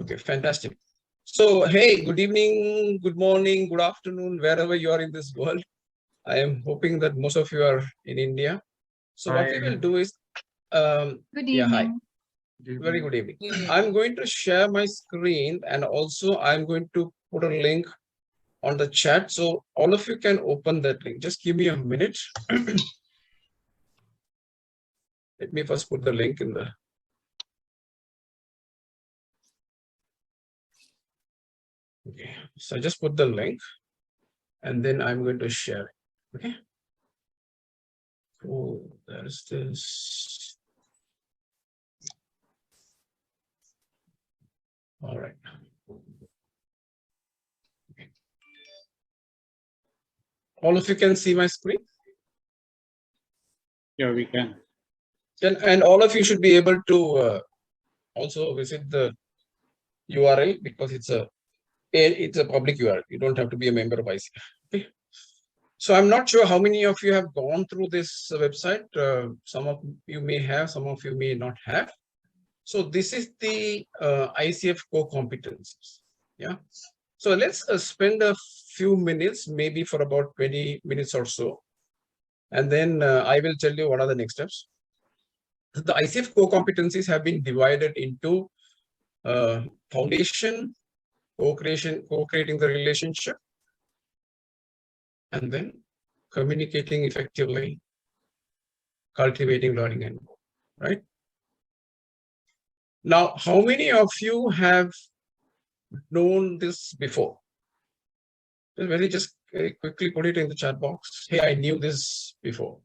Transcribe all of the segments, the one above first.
Okay, fantastic. So, hey, good evening, good morning, good afternoon, wherever you are in this world. I am hoping that most of you are in India. So what we will do is, Good yeah, hi. evening. Very good evening. I'm going to share my screen and also I'm going to put a link on the chat. So all of you can open that link. Just give me a minute. Let me first put the link in the. Okay, so I just put the link and then I'm going to share it. Okay. Oh, there's this. All right. Okay. All of you can see my screen? Yeah, we can. And all of you should be able to also visit the URL because it's a public URL. You don't have to be a member of IC. Okay. So I'm not sure how many of you have gone through this website. Some of you may have, some of you may not have. So this is the ICF core competencies. Yeah. So let's spend a few minutes, maybe for about 20 minutes or so. And then I will tell you what are the next steps. The ICF core competencies have been divided into foundation, co-creating the relationship, and then communicating effectively, cultivating learning and growth, right? Now, how many of you have known this before? Just quickly put it in the chat box. Hey, I knew this before.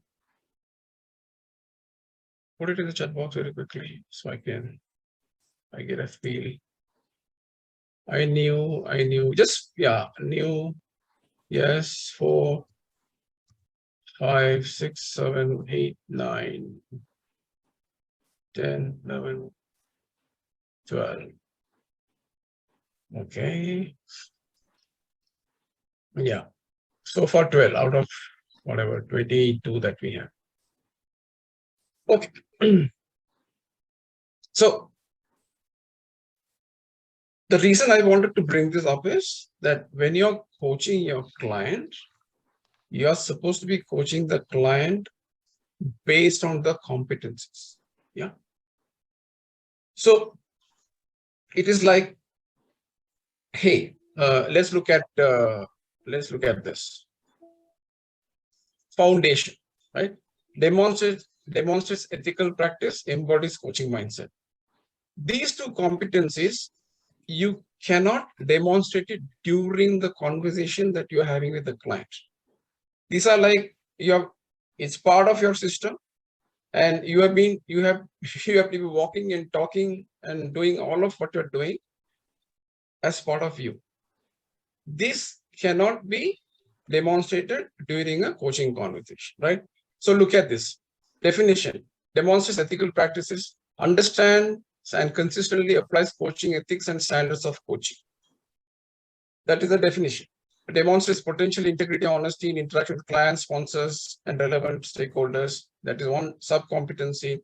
Put it in the chat box very quickly so I get a feel. I knew, just, yeah, knew, yes, 4, 5, 6, 7, 8, 9, 10, 11, 12. Okay. Yeah. So far 12 out of whatever 22 that we have. Okay. So the reason I wanted to bring this up is that when you're coaching your client, you're supposed to be coaching the client based on the competencies. Yeah. So it is like, hey, let's look at this foundation, right? Demonstrates ethical practice, embodies coaching mindset. These two competencies, you cannot demonstrate it during the conversation that you're having with the client. These are like it's part of your system, and you have to be walking and talking and doing all of what you're doing as part of you. This cannot be demonstrated during a coaching conversation, right? So look at this definition. Demonstrates ethical practices, understands and consistently applies coaching ethics and standards of coaching. That is the definition. It demonstrates potential integrity, honesty in interaction with clients, sponsors, and relevant stakeholders. That is one sub-competency.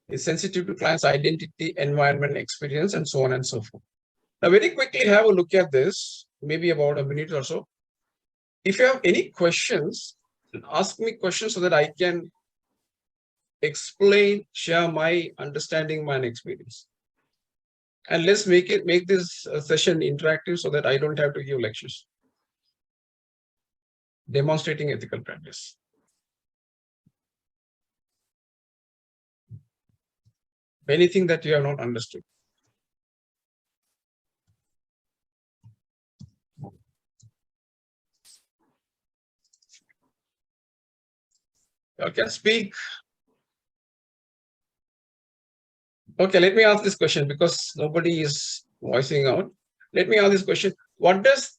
Is sensitive to clients' identity, environment, experience, and so on and so forth. Now, very quickly have a look at this, maybe about a minute or so. If you have any questions, ask me questions so that I can explain, share my understanding, my experience. And let's make this session interactive so that I don't have to give lectures. Demonstrating ethical practice. Anything that you have not understood. You can speak. Okay, let me ask this question because nobody is voicing out. Let me ask this question. What does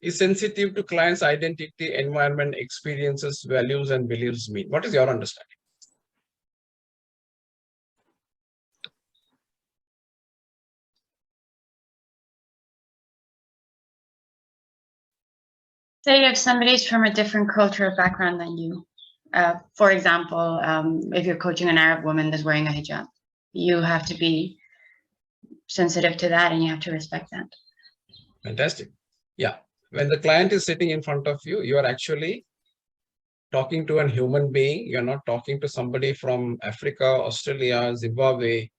is sensitive to clients' identity, environment, experiences, values, and beliefs mean? What is your understanding? Say if somebody's from a different cultural background than you, For example, if you're coaching an Arab woman that's wearing a hijab, you have to be sensitive to that and you have to respect that. Fantastic. Yeah. When the client is sitting in front of you, you are actually talking to a human being. You're not talking to somebody from Africa, Australia, Zimbabwe.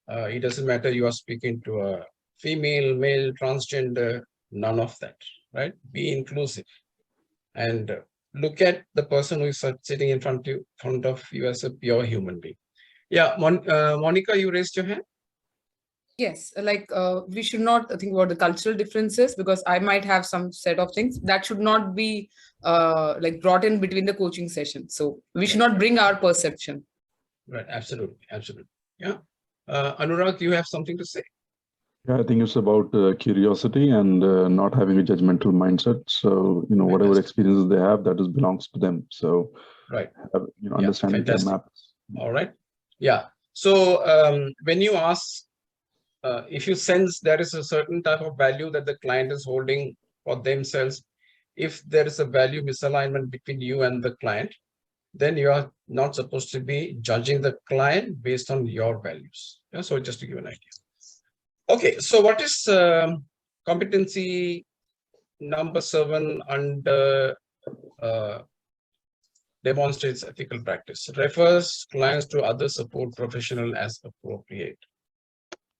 It doesn't matter. You are speaking to a female, male, transgender, none of that, right? Be inclusive and look at the person who is sitting in front of you as a pure human being. Yeah, Monica, you raised your hand. Yes, like we should not think about the cultural differences, because I might have some set of things that should not be like brought in between the coaching session. So we should not bring our perception. Right, absolutely, absolutely. Yeah. Anurag, you have something to say? Yeah, I think it's about curiosity and not having a judgmental mindset. So, whatever experiences they have, that just belongs to them. So, right, understanding the maps. All right. Yeah. So when you ask, if you sense there is a certain type of value that the client is holding for themselves, if there is a value misalignment between you and the client, then you are not supposed to be judging the client based on your values. Yeah, so just to give an idea. Okay, so what is competency number 7 under demonstrates ethical practice? Refers clients to other support professional as appropriate.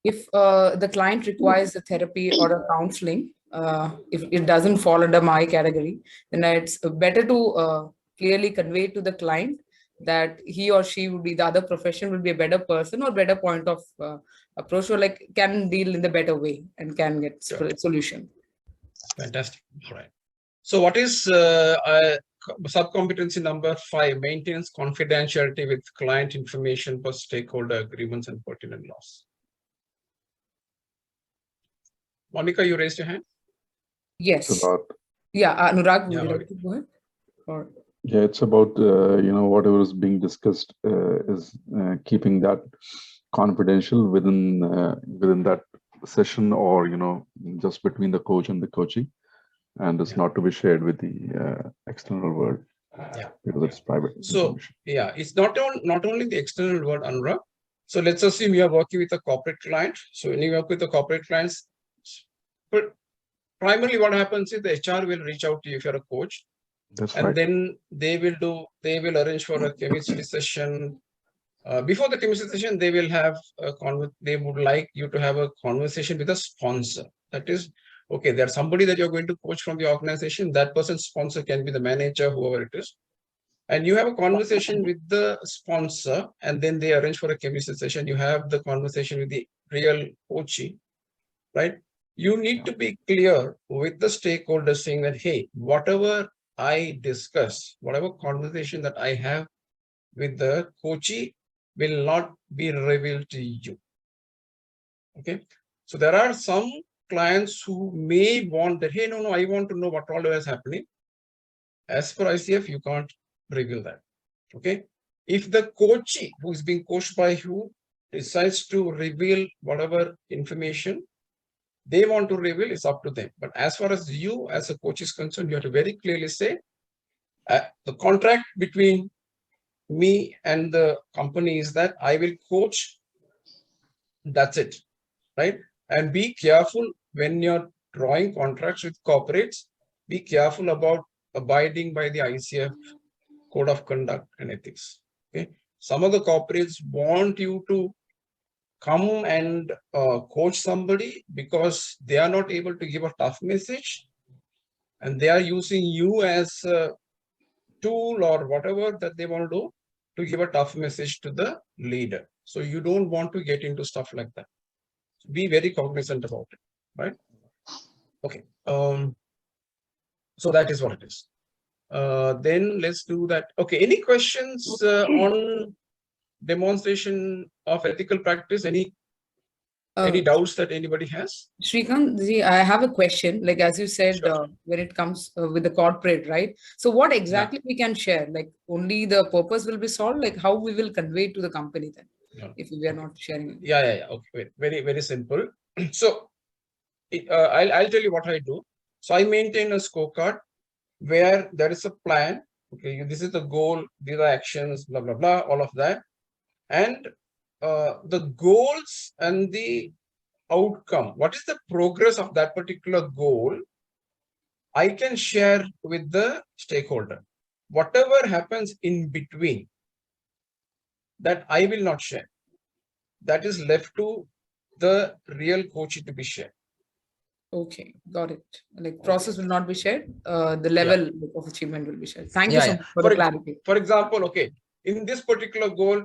If the client requires a therapy or a counseling, if it doesn't fall under my category, then it's better to clearly convey to the client that he or she would be, the other profession will be a better person or better point of approach, or like can deal in the better way and can get solution. Fantastic. All right. So what is sub-competency number 5? Maintains confidentiality with client information for stakeholder agreements and pertinent laws. Monica, you raised your hand? Yes. Yeah, Anurag, would you like to go ahead? Or... Yeah, it's about, whatever is being discussed is keeping that confidential within that session, or, just between the coach and the coachee, and it's not to be shared with the external world. Because it's private. So, it's not only the external world, Anurag. So let's assume you are working with a corporate client. So when you work with the corporate clients, but primarily what happens is the HR will reach out to you if you're a coach. That's and right. Then they will arrange for a chemistry session. Before the chemistry session, they will have they would like you to have a conversation with a sponsor. That is, okay, there's somebody that you're going to coach from the organization. That person's sponsor can be the manager, whoever it is. And you have a conversation with the sponsor, and then they arrange for a chemistry session. You have the conversation with the real coachee, right? You need to be clear with the stakeholders saying that, hey, whatever I discuss, whatever conversation that I have with the coachee will not be revealed to you. Okay. So there are some clients who may want that, hey, no, I want to know what all is happening. As per ICF, you can't reveal that. Okay. If the coachee who is being coached by you decides to reveal whatever information they want to reveal, it's up to them. But as far as you as a coach is concerned, you have to very clearly say the contract between me and the company is that I will coach. That's it, right? And be careful when you're drawing contracts with corporates. Be careful about abiding by the ICF code of conduct and ethics. Okay, some of the corporates want you to come and coach somebody because they are not able to give a tough message, and they are using you as a tool or whatever that they want to do to give a tough message to the leader. So you don't want to get into stuff like that. Be very cognizant about it, right? Okay. So that is what it is. Then let's do that. Okay. Any questions on demonstration of ethical practice? Any doubts that anybody has? Shrikant, I have a question. Like, as you said, when it comes with the corporate, right? So what exactly we can share? Like, only the purpose will be solved? Like, how we will convey it to the company then, if we are not sharing it? Yeah. Okay. Very, very simple. So I'll tell you what I do. So I maintain a scorecard where there is a plan Okay, this is the goal, these are actions, blah, blah, blah, all of that. And the goals and the outcome, what is the progress of that particular goal, I can share with the stakeholder. Whatever happens in between, that I will not share. That is left to the real coach to be shared. Okay, got it. Like process will not be shared. The level of achievement will be shared. Thank you so much for the clarity. For example, okay, in this particular goal,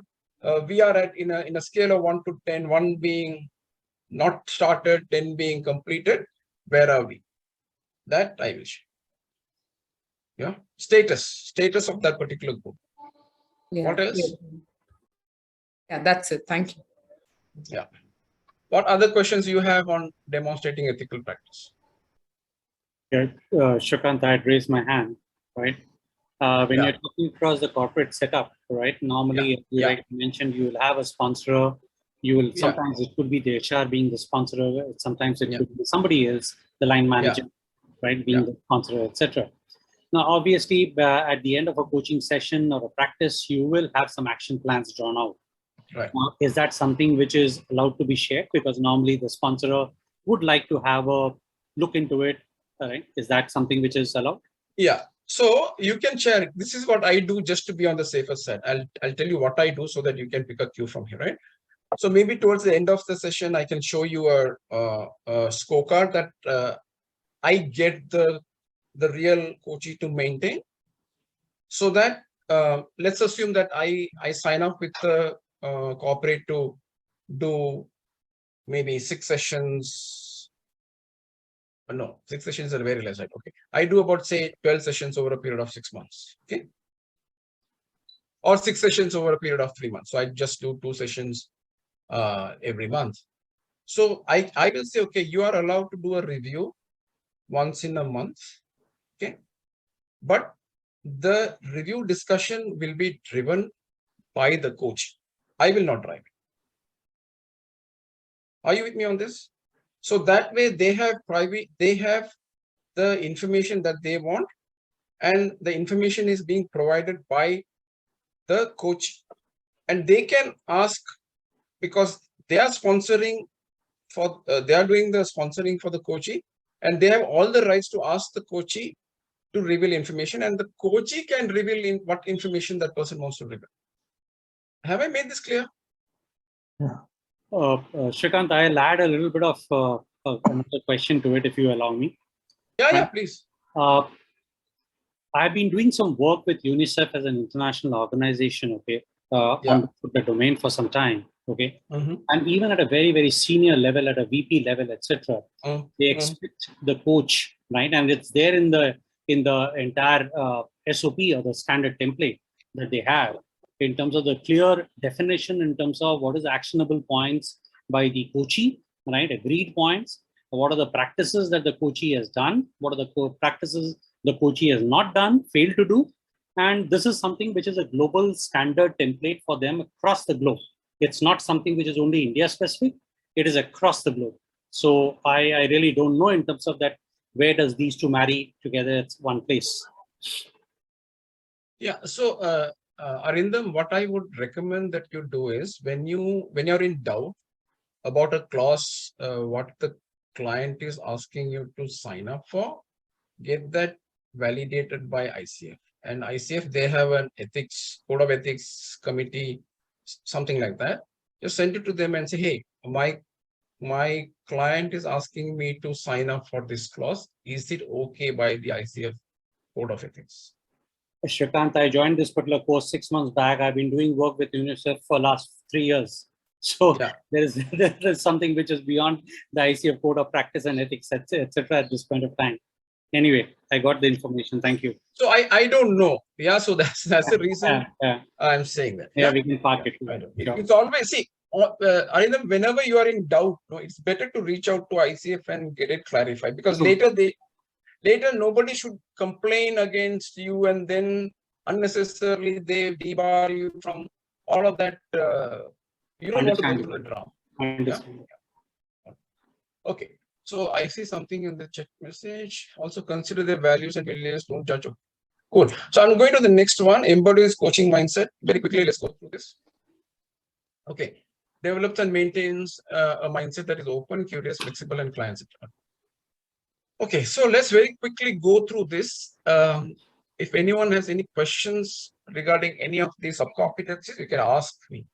we are at in a scale of 1 to 10, 1 being not started, 10 being completed. Where are we? That I will share. Yeah, status of that particular goal. Yeah. What else? Yeah, that's it. Thank you. Yeah. What other questions you have on demonstrating ethical practice? Yeah, Shrikant, I had raised my hand, right? When you're talking across the corporate setup, right? Normally, like you mentioned, you will have a sponsor. You will sometimes it could be the HR being the sponsor. Sometimes it could be somebody else, the line manager, right, being the sponsor, etc. Now, obviously, at the end of a coaching session or a practice, you will have some action plans drawn out. Right. Now, is that something which is allowed to be shared? Because normally the sponsor would like to have a look into it. Right? Is that something which is allowed? Yeah. So you can share. This is what I do just to be on the safer side. I'll tell you what I do so that you can pick a cue from here, right? So maybe towards the end of the session, I can show you a scorecard that I get the real coachee to maintain. So that let's assume that I sign up with the corporate to do maybe 6 sessions. No, 6 sessions are very less, right? Okay. I do about, say, 12 sessions over a period of 6 months. Okay. Or 6 sessions over a period of 3 months. So I just do 2 sessions every month. So I will say, okay, you are allowed to do a review once in a month. Okay. But the review discussion will be driven by the coach. I will not drive it. Are you with me on this? So that way they have the information that they want, and the information is being provided by the coach, and they can ask, because they are sponsoring for they are doing the sponsoring for the coachee, and they have all the rights to ask the coachee to reveal information, and the coachee can reveal in what information that person wants to reveal. Have I made this clear? Yeah. Shrikant, I'll add a little bit of another question to it, if you allow me. Yeah, please. I've been doing some work with UNICEF as an international organization, okay, on the domain for some time, okay, and even at a very, very senior level, at a VP level, etc., they expect the coach, right, and it's there in the entire SOP or the standard template that they have, in terms of the clear definition, in terms of what is actionable points by the coachee, right, agreed points, what are the practices that the coachee has done, what are the practices the coachee has not done, failed to do. And this is something which is a global standard template for them across the globe. It's not something which is only India specific, it is across the globe. So I really don't know in terms of that, where does these two marry together at one place? Yeah, so Arindam, what I would recommend that you do is, when you're in doubt about a clause, what the client is asking you to sign up for, get that validated by ICF. And ICF, they have an ethics, code of ethics committee, something like that. Just send it to them and say, hey, my client is asking me to sign up for this clause. Is it okay by the ICF code of ethics? Shrikant, I joined this particular course 6 months back. I've been doing work with UNICEF for last 3 years. So there is something which is beyond the ICF code of practice and ethics, etc. at this point of time. Anyway, I got the information. Thank you. So I don't know. Yeah, so that's the reason I'm saying that. Yeah, we can park it. It's always, see, Arindam, whenever you are in doubt, it's better to reach out to ICF and get it clarified, because later nobody should complain against you, and then unnecessarily they debar you from all of that. You don't want to go through the drama. Yeah? Okay. So I see something in the chat message. Also consider their values and failures. Don't judge. Cool. So I'm going to the next one, embodies coaching mindset. Very quickly, let's go through this. Okay. Develops and maintains a mindset that is open, curious, flexible, and client-centered. Okay, so let's very quickly go through this. If anyone has any questions regarding any of these subcompetencies, you can ask me.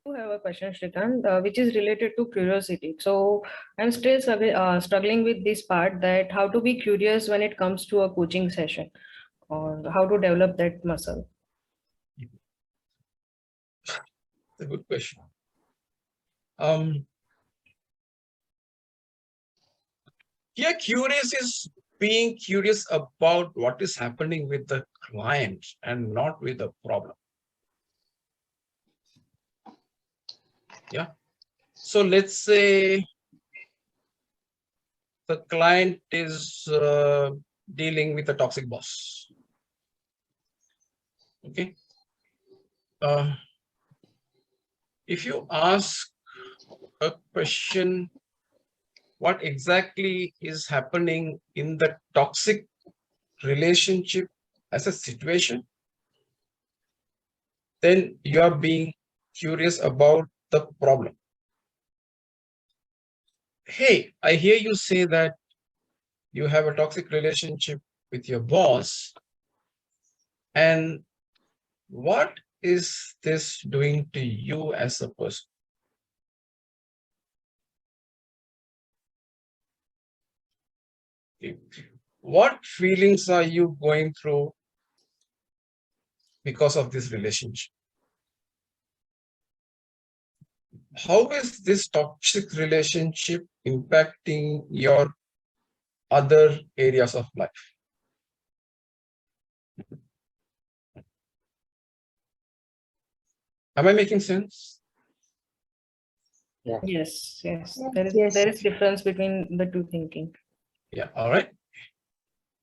I have a question, Shrikant, which is related to curiosity. So I'm still struggling with this part, that how to be curious when it comes to a coaching session, or how to develop that muscle. That's a good question. Here, curious is being curious about what is happening with the client and not with the problem. Yeah. So let's say the client is dealing with a toxic boss. Okay. If you ask a question, what exactly is happening in the toxic relationship as a situation, then you are being curious about the problem. Hey, I hear you say that you have a toxic relationship with your boss, and what is this doing to you as a person? What feelings are you going through because of this relationship? How is this toxic relationship impacting your other areas of life? Am I making sense? Yeah. Yes, yes. Yes. There is difference between the two thinking. Yeah, all right.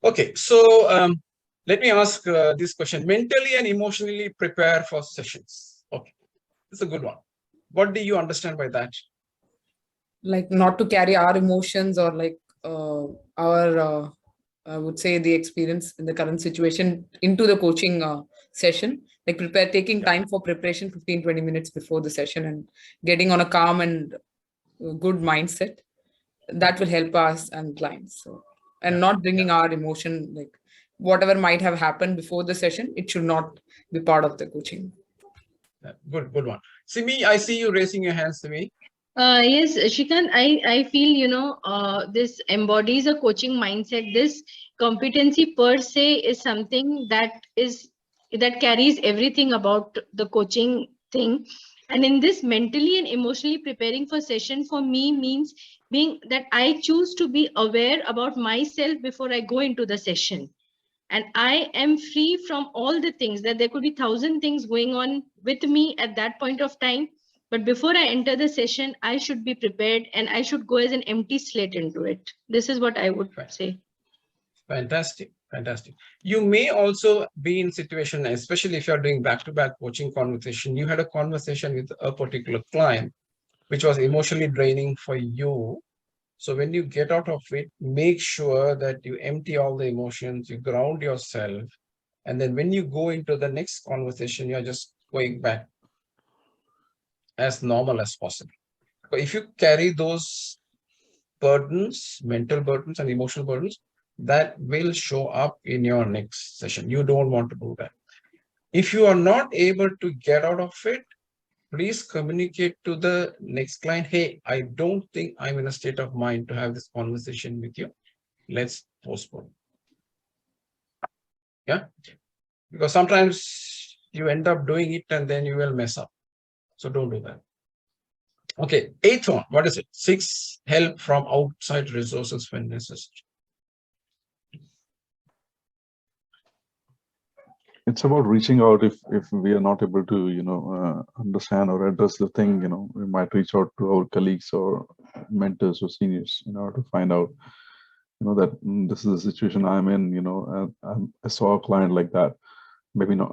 Okay, so let me ask this question. Mentally and emotionally prepare for sessions. Okay, it's a good one. What do you understand by that? Like not to carry our emotions or like our I would say the experience in the current situation into the coaching session, like taking time for preparation 15-20 minutes before the session and getting on a calm and good mindset. That will help us and clients. So, and not bringing our emotion, like whatever might have happened before the session, it should not be part of the coaching. Good one. Simi, I see you raising your hands to me. Yes, Shrikant, I feel, this embodies a coaching mindset. This competency per se is something that carries everything about the coaching thing. And in this, mentally and emotionally preparing for session for me means being that I choose to be aware about myself before I go into the session. And I am free from all the things that there could be 1,000 things going on with me at that point of time. But before I enter the session, I should be prepared and I should go as an empty slate into it. This is what I would say. Fantastic. Fantastic. You may also be in situation, especially if you're doing back-to-back coaching conversation, you had a conversation with a particular client, which was emotionally draining for you. So when you get out of it, make sure that you empty all the emotions, you ground yourself. And then when you go into the next conversation, you're just going back as normal as possible. But if you carry those burdens, mental burdens and emotional burdens, that will show up in your next session. You don't want to do that. If you are not able to get out of it, please communicate to the next client, hey, I don't think I'm in a state of mind to have this conversation with you. Let's postpone. Yeah, because sometimes you end up doing it and then you will mess up. So don't do that. Okay, 8th one, what is it? 6, help from outside resources when necessary. It's about reaching out. If we are not able to understand or address the thing, we might reach out to our colleagues or mentors or seniors in order to find out that this is the situation I'm in. I saw a client like that. Maybe not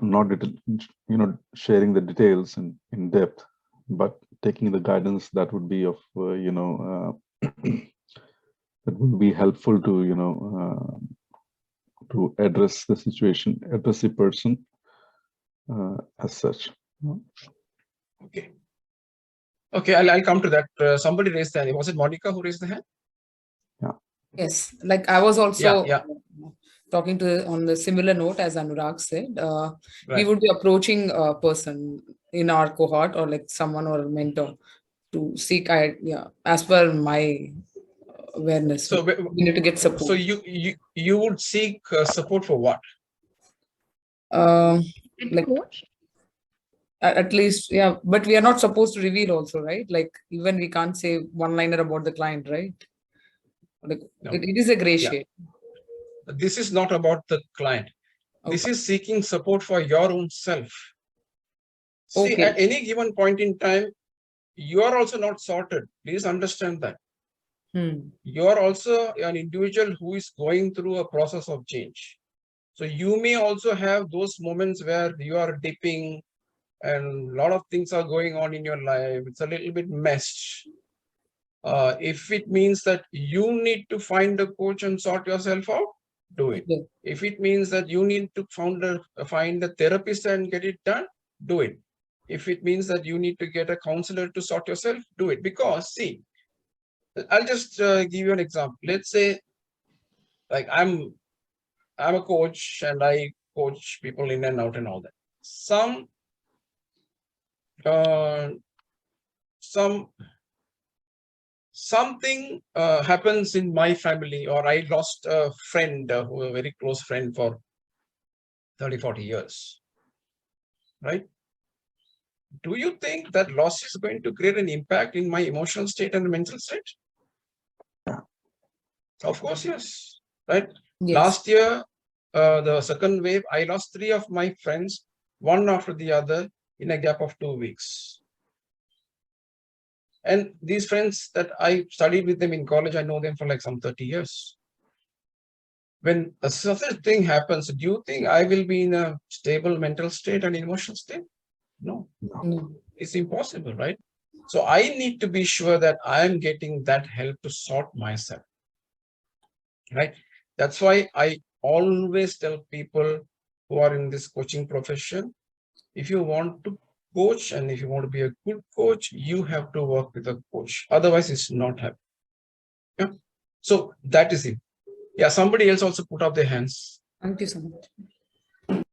sharing the details in depth, but taking the guidance that would be of that will be helpful to, to address the situation, address the person as such. Okay. Okay, I'll come to that. Somebody raised the hand. Was it Monica who raised the hand? Yes, like I was also Yeah. talking to on the similar note as Anurag said. We Right. would be approaching a person in our cohort or like someone or a mentor to seek, as per my awareness. So, We need to get support. so you would seek support for what? Like Coach? at least, yeah, but we are not supposed to reveal also, right? Like even we can't say one liner about the client, right? Like No. it is a gray shade. This is not about the client. This is seeking support for your own self. See, Okay. at any given point in time, you are also not sorted. Please understand that. You are also an individual who is going through a process of change. So you may also have those moments where you are dipping and a lot of things are going on in your life. It's a little bit messed. If it means that you need to find a coach and sort yourself out, do it. Yeah. If it means that you need to find a therapist and get it done, do it. If it means that you need to get a counselor to sort yourself, do it. Because see, I'll just give you an example. Let's say, like I'm a coach and I coach people in and out and all that. Something happens in my family, or I lost a friend who a very close friend for 30-40 years, right? Do you think that loss is going to create an impact in my emotional state and mental state? Of course, yes, right? Yes. Last year, the second wave, I lost 3 of my friends, one after the other, in a gap of 2 weeks. And these friends that I studied with them in college, I know them for like some 30 years. When such a thing happens, do you think I will be in a stable mental state and emotional state? No. It's impossible, right? So I need to be sure that I am getting that help to sort myself, right? That's why I always tell people who are in this coaching profession, if you want to coach and if you want to be a good coach, you have to work with a coach. Otherwise, it's not happening. Yeah. So that is it. Yeah, somebody else also put up their hands. Thank you so much.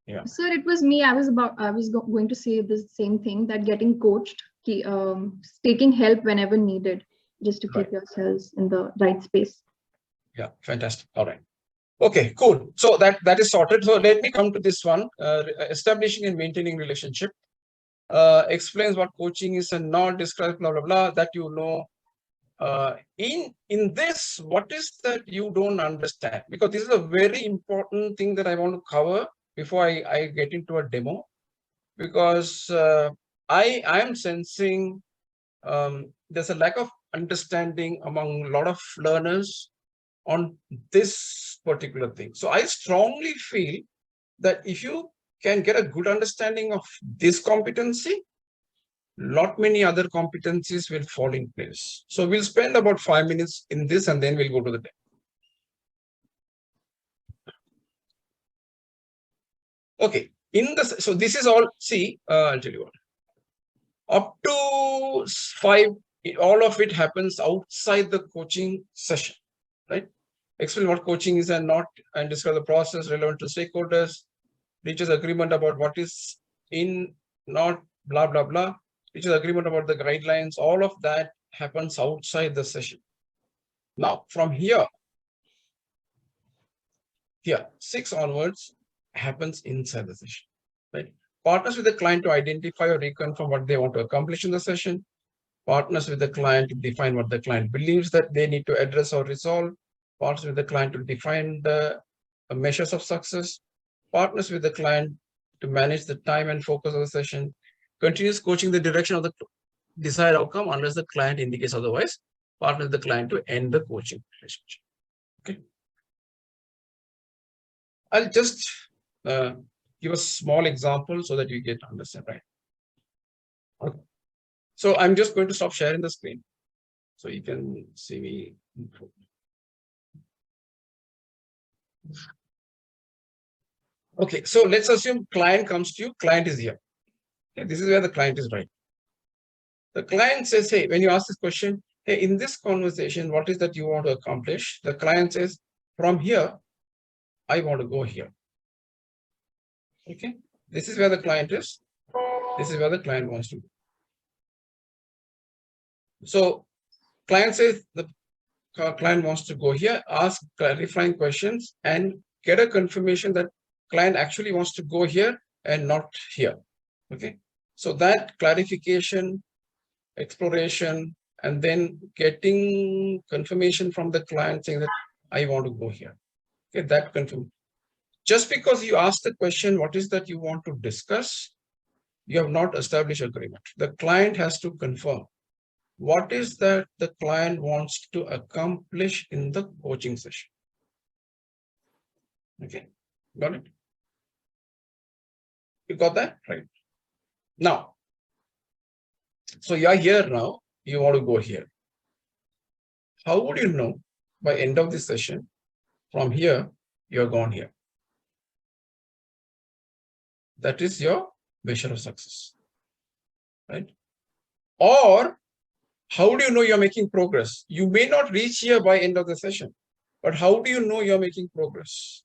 Yeah. Sir, it was me. I was going to say the same thing, that getting coached, taking help whenever needed, just to keep yourselves in the right space. Yeah, fantastic. All right. Okay, cool. So that is sorted. So let me come to this one. Establishing and maintaining relationship. Explains what coaching is and not, describes blah, blah, blah, that you know. In this, what is that you don't understand? Because this is a very important thing that I want to cover before I get into a demo. Because I am sensing there's a lack of understanding among a lot of learners on this particular thing. So I strongly feel that if you can get a good understanding of this competency, lot many other competencies will fall in place. So we'll spend about 5 minutes in this and then we'll go to the demo. Okay, so this is all, see, I'll tell you what. Up to 5, all of it happens outside the coaching session, right? Explain what coaching is and not, and describe the process relevant to stakeholders, reaches agreement about what is in, not, blah, blah, blah, reaches agreement about the guidelines. All of that happens outside the session. Now, from here, 6 onwards happens inside the session, right? Partners with the client to identify or reconfirm what they want to accomplish in the session. Partners with the client to define what the client believes that they need to address or resolve. Partners with the client to define the measures of success. Partners with the client to manage the time and focus of the session. Continues coaching the direction of the desired outcome unless the client indicates otherwise. Partner with the client to end the coaching relationship. Okay. I'll just give a small example so that you get to understand, right? Okay. So I'm just going to stop sharing the screen so you can see me. Okay, so let's assume client comes to you, client is here. Okay, this is where the client is right. The client says, hey, when you ask this question, hey, in this conversation, what is that you want to accomplish? The client says, from here, I want to go here. Okay, this is where the client is. This is where the client wants to go. So client says the client wants to go here, ask clarifying questions and get a confirmation that client actually wants to go here and not here. Okay, so that clarification, exploration, and then getting confirmation from the client saying that I want to go here. Okay, that confirm. Just because you ask the question, what is that you want to discuss? You have not established agreement. The client has to confirm what is that the client wants to accomplish in the coaching session. Okay, got it? You got that? Right. Now, so you are here now, you want to go here. How would you know by end of this session, from here, you're gone here? That is your measure of success, right? Or how do you know you're making progress? You may not reach here by end of the session, but how do you know you're making progress?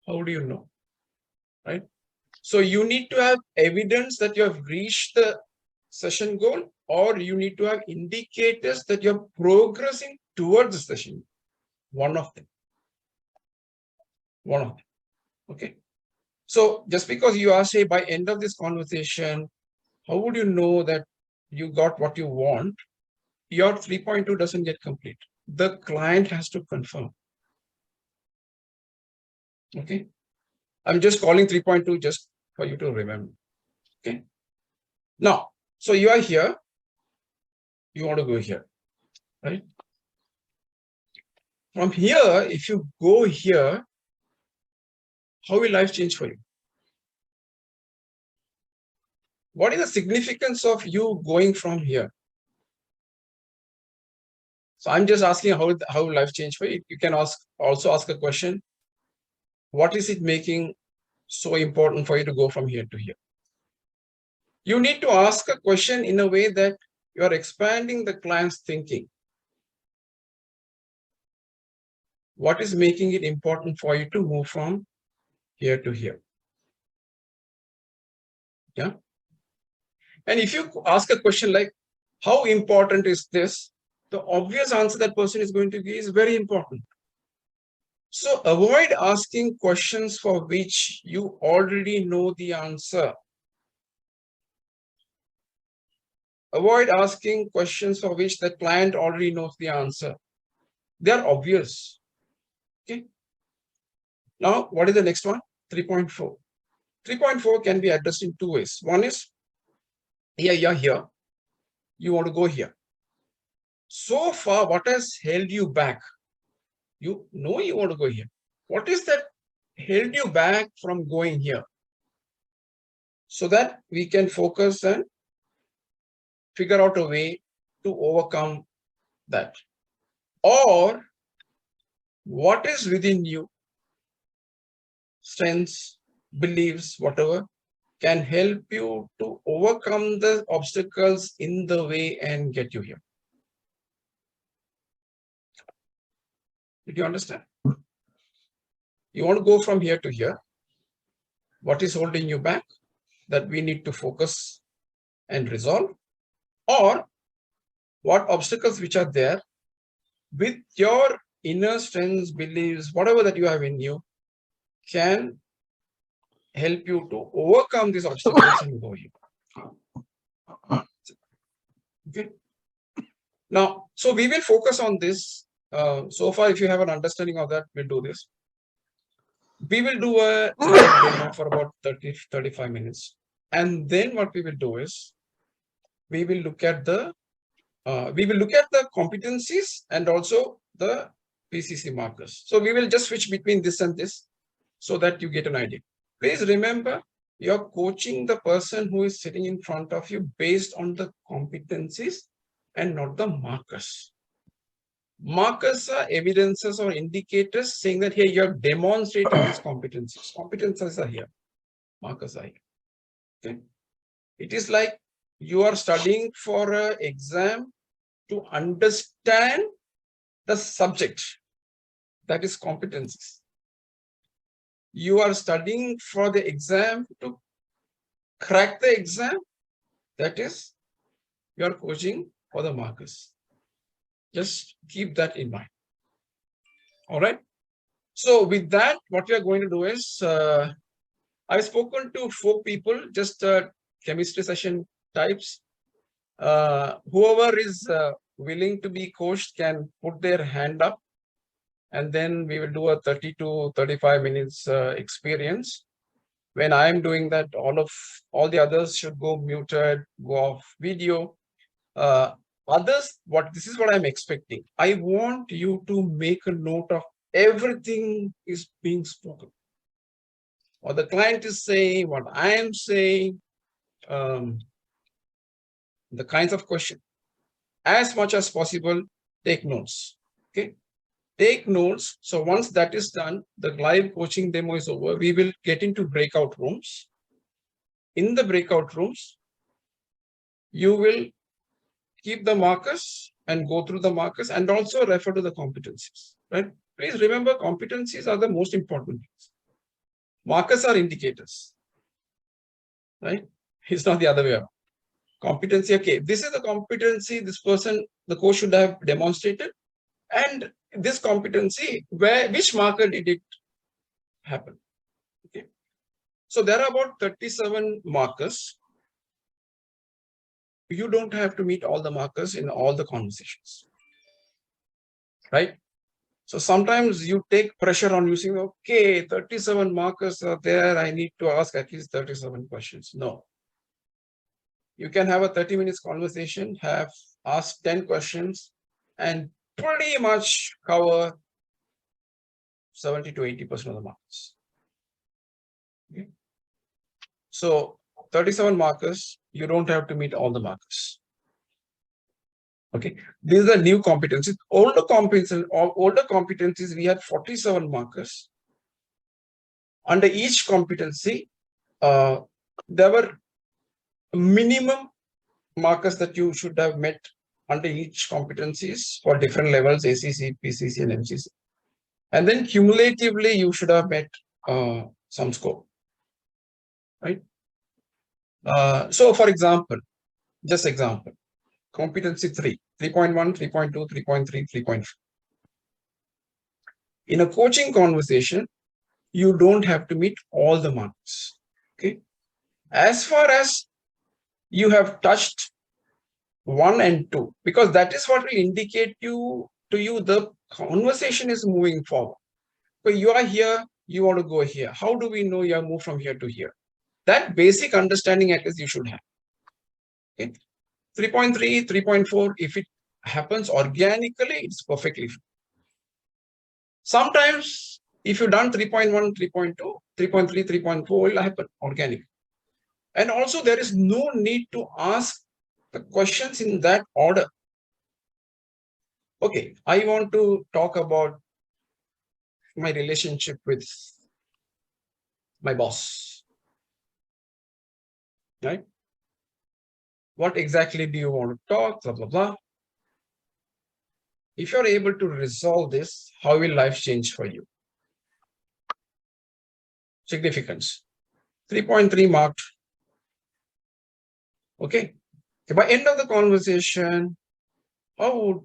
How do you know, right? So you need to have evidence that you have reached the session goal, or you need to have indicators that you're progressing towards the session. One of them. One of them. Okay. So just because you are, say, by end of this conversation, how would you know that you got what you want? Your 3.2 doesn't get complete. The client has to confirm. Okay. I'm just calling 3.2 just for you to remember. Okay. Now, so you are here. You want to go here, right? From here, if you go here, how will life change for you? What is the significance of you going from here? So I'm just asking how life change for you. You can also ask a question. What is it making so important for you to go from here to here? You need to ask a question in a way that you are expanding the client's thinking. What is making it important for you to move from here to here? Yeah. And if you ask a question like, how important is this? The obvious answer that person is going to give is very important. So avoid asking questions for which you already know the answer. Avoid asking questions for which the client already knows the answer. They are obvious. Okay. Now, what is the next one? 3.4. 3.4 can be addressed in two ways. One is, here, you're here. You want to go here. So far, what has held you back? You know you want to go here. What is that held you back from going here? So that we can focus and figure out a way to overcome that. Or what is within you, strengths, beliefs, whatever, can help you to overcome the obstacles in the way and get you here. Did you understand? You want to go from here to here. What is holding you back that we need to focus and resolve? Or what obstacles which are there with your inner strengths, beliefs, whatever that you have in you, can help you to overcome these obstacles and go here. Okay. Now, so we will focus on this. So far, if you have an understanding of that, we'll do this. We will do a demo for about 30-35 minutes. And then what we will do is, we will look at the competencies and also the PCC markers. So we will just switch between this and this so that you get an idea. Please remember, you're coaching the person who is sitting in front of you based on the competencies and not the markers. Markers are evidences or indicators saying that here you have demonstrated these competencies. Competencies are here. Markers are here. Okay. It is like you are studying for an exam to understand the subject. That is competencies. You are studying for the exam to crack the exam. That is, you are coaching for the markers. Just keep that in mind. All right. So with that, what we are going to do is, I've spoken to 4 people, just chemistry session types. Whoever is willing to be coached can put their hand up, and then we will do a 30 to 35 minutes experience. When I'm doing that, all the others should go muted, go off video. Others, this is what I'm expecting. I want you to make a note of everything is being spoken. What the client is saying, what I am saying, the kinds of questions. As much as possible, take notes. Okay. Take notes. So once that is done, the live coaching demo is over. We will get into breakout rooms. In the breakout rooms, you will keep the markers and go through the markers and also refer to the competencies. Right? Please remember, competencies are the most important things. Markers are indicators. Right? It's not the other way around. Competency, okay, this is the competency this person, the coach should have demonstrated. And this competency, which marker did it happen? Okay. So there are about 37 markers. You don't have to meet all the markers in all the conversations. Right? So sometimes you take pressure on you saying, okay, 37 markers are there. I need to ask at least 37 questions. No. You can have a 30 minutes conversation, ask 10 questions, and pretty much cover 70 to 80% of the markers. Okay. So 37 markers, you don't have to meet all the markers. Okay, these are new competencies. Older competencies, we had 47 markers. Under each competency, there were minimum markers that you should have met under each competencies for different levels, ACC, PCC, and MCC. And then cumulatively, you should have met some score, right? So for example, just example, competency 3, 3.1, 3.2, 3.3, 3.4. In a coaching conversation, you don't have to meet all the marks, okay? As far as you have touched 1 and 2, because that is what will indicate to you the conversation is moving forward. So you are here, you want to go here. How do we know you have moved from here to here? That basic understanding at least you should have. Okay. 3.3, 3.4, if it happens organically, it's perfectly fine. Sometimes if you've done 3.1, 3.2, 3.3, 3.4 will happen organically. And also there is no need to ask the questions in that order. Okay, I want to talk about my relationship with my boss. Right? What exactly do you want to talk? Blah, blah, blah. If you're able to resolve this, how will life change for you? Significance. 3.3 marked. Okay. By end of the conversation, how would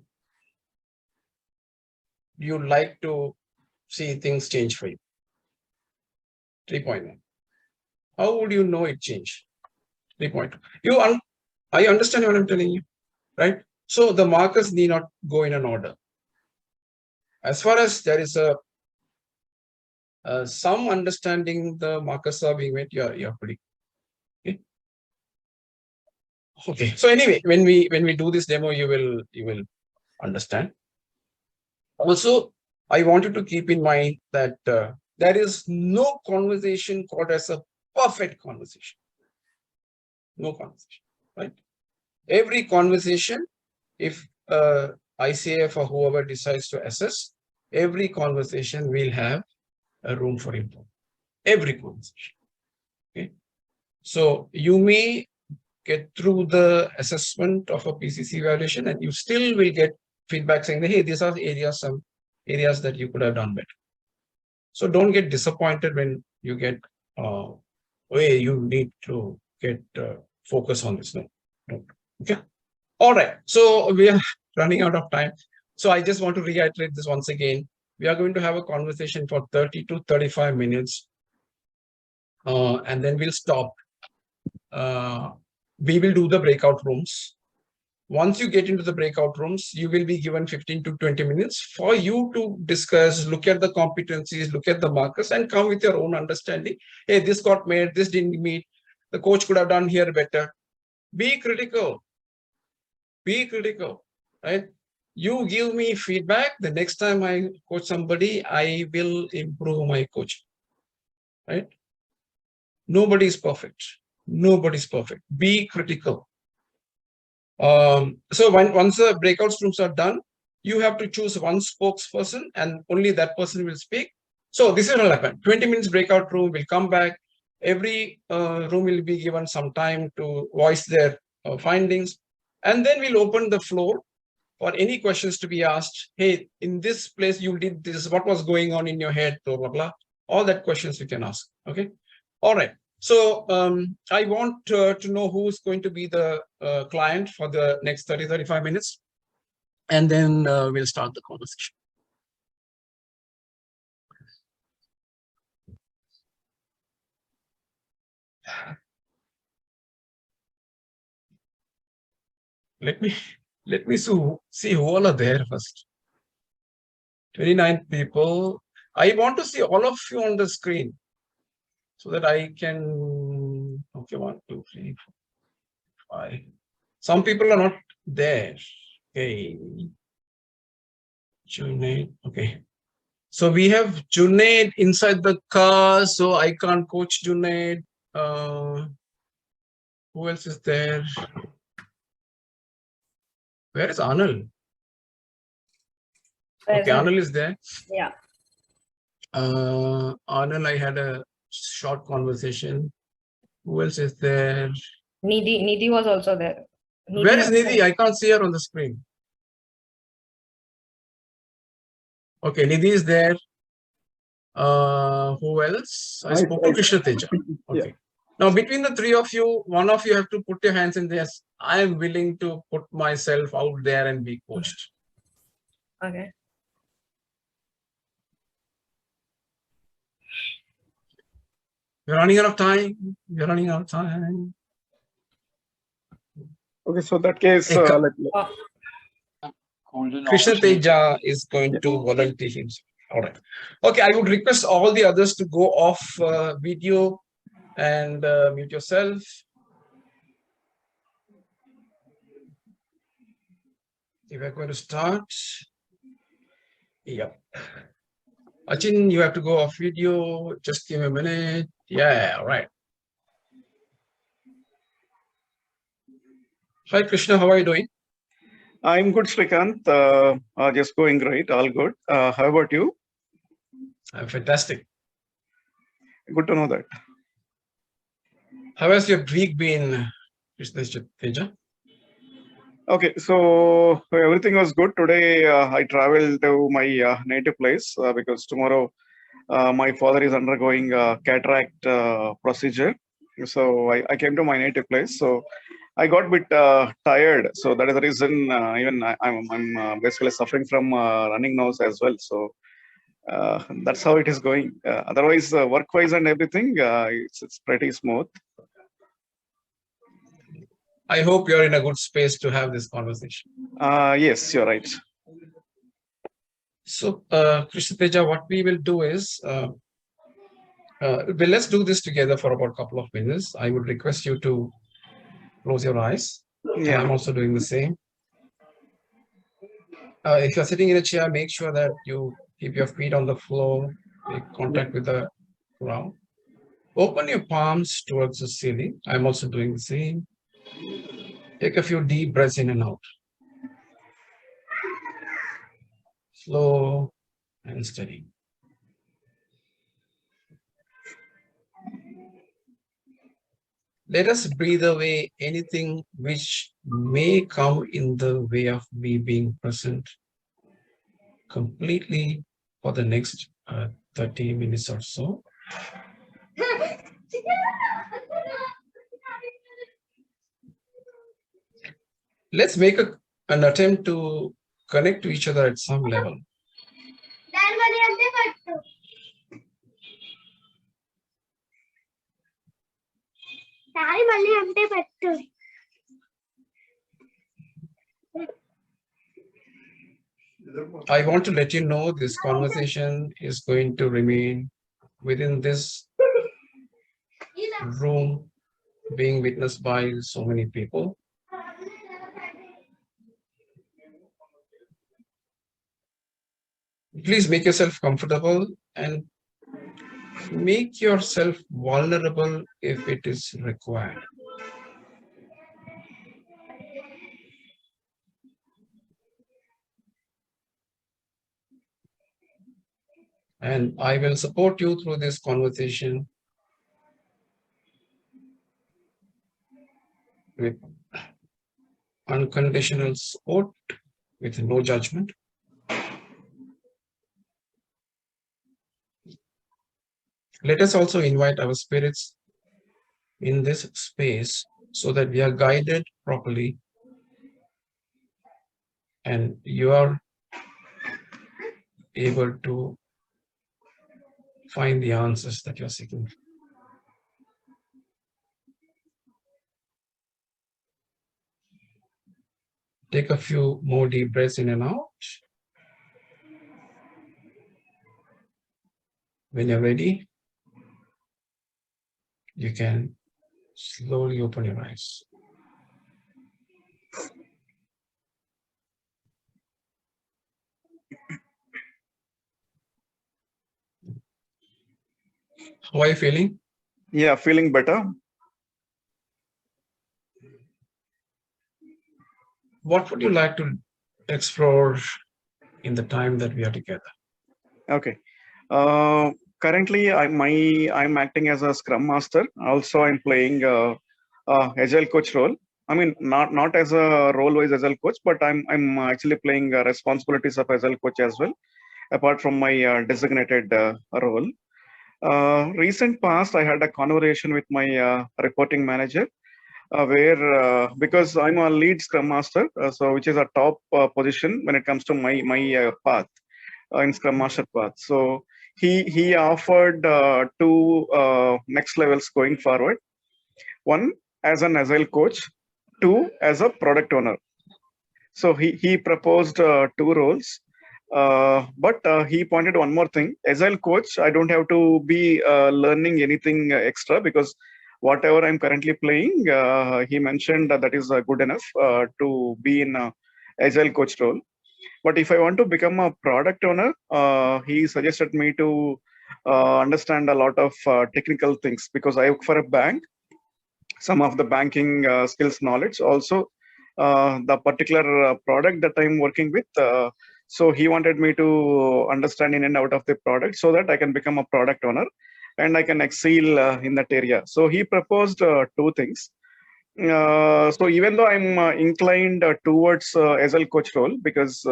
you like to see things change for you? 3.1. How would you know it changed? 3.2. I understand what I'm telling you, right? So the markers need not go in an order. As far as there is some understanding the markers are being made, you're pretty. Okay. Okay. So anyway, when we do this demo, you will understand. Also, I wanted to keep in mind that there is no conversation called as a perfect conversation. No conversation, right? Every conversation, if ICF or whoever decides to assess, every conversation will have a room for improvement. Every conversation. Okay. So you may get through the assessment of a PCC evaluation and you still will get feedback saying that, hey, these are areas, some areas that you could have done better. So don't get disappointed when you get, hey, you need to get focus on this. No, don't. Okay. All right. So we are running out of time. So I just want to reiterate this once again. We are going to have a conversation for 30 to 35 minutes. And then we'll stop. We will do the breakout rooms. Once you get into the breakout rooms, you will be given 15 to 20 minutes for you to discuss, look at the competencies, look at the markers, and come with your own understanding. Hey, this got made, this didn't meet. The coach could have done here better. Be critical. Be critical, right? You give me feedback. The next time I coach somebody, I will improve my coaching, right? Nobody is perfect. Nobody's perfect. Be critical. So once the breakout rooms are done, you have to choose one spokesperson and only that person will speak. So this will happen. 20 minutes breakout room will come back. Every room will be given some time to voice their findings. And then we'll open the floor for any questions to be asked. Hey, in this place you did this, what was going on in your head, blah, blah, blah. All that questions you can ask, okay? All right. So I want to know who's going to be the client for the next 30, 35 minutes. And then we'll start the conversation. Let me see who all are there first. 29 people. I want to see all of you on the screen so that I can, okay, 1, 2, 3, 4, 5. Some people are not there. Okay. Junaid. Okay. So we have Junaid inside the car, so I can't coach Junaid. Who else is there? Where is Anil? Okay, Anil is there. Yeah. Anil, I had a short conversation. Who else is there? Nidhi was also there. Where is Nidhi? I can't see her on the screen. Okay, Nidhi is there. Who else? I spoke to Krishna Teja. Okay. Now, between the three of you, one of you have to put your hands in this. I am willing to put myself out there and be coached. Okay. We're running out of time. We're running out of time. Okay, so that case, Krishna Teja is going to volunteer himself. All right. Okay, I would request all the others to go off video and mute yourself. If we're going to start. Yep. Achin, you have to go off video. Just give me a minute. Yeah, all right. Hi, Krishna. How are you doing? I'm good, Srikanth. Just going great. All good. How about you? I'm fantastic. Good to know that. How has your week been, Krishna Teja? Okay, so everything was good. Today, I traveled to my native place because tomorrow my father is undergoing a cataract procedure. So I came to my native place. So I got a bit tired. So that is the reason even I'm basically suffering from running nose as well. So that's how it is going. Otherwise, work-wise and everything, it's pretty smooth. I hope you're in a good space to have this conversation. Yes, you're right. So, Krishna Teja, what we will do is, let's do this together for about a couple of minutes. I would request you to close your eyes. Yeah. I'm also doing the same. If you're sitting in a chair, make sure that you keep your feet on the floor, make contact with the ground. Open your palms towards the ceiling. I'm also doing the same. Take a few deep breaths in and out. slow and steady. Let us breathe away anything which may come in the way of me being present completely for the next 30 minutes or so. Let's make an attempt to connect to each other at some level. I want to let you know this conversation is going to remain within this room, being witnessed by so many people. Please make yourself comfortable and make yourself vulnerable if it is required. And I will support you through this conversation with unconditional support, with no judgment. Let us also invite our spirits in this space so that we are guided properly and you are able to find the answers that you're seeking. Take a few more deep breaths in and out. When you're ready, you can slowly open your eyes. How are you feeling? Yeah, feeling better. What would you like to explore in the time that we are together? Okay. Currently, I'm acting as a Scrum Master. Also, I'm playing Agile Coach role. I mean, not as a role-wise Agile Coach, but I'm actually playing responsibilities of Agile Coach as well, apart from my designated role. Recent past, I had a conversation with my reporting manager, where because I'm a lead Scrum Master, so which is a top position when it comes to my path in Scrum Master path. So he offered two next levels going forward. One as an Agile coach, two as a product owner. So he proposed two roles. But he pointed one more thing. Agile coach, I don't have to be learning anything extra because whatever I'm currently playing, he mentioned that is good enough to be in Agile coach role. But if I want to become a product owner, he suggested me to understand a lot of technical things because I work for a bank. Some of the banking skills knowledge, also the particular product that I'm working with. So he wanted me to understand in and out of the product so that I can become a product owner and I can excel in that area. So he proposed two things. So even though I'm inclined towards Agile coach role because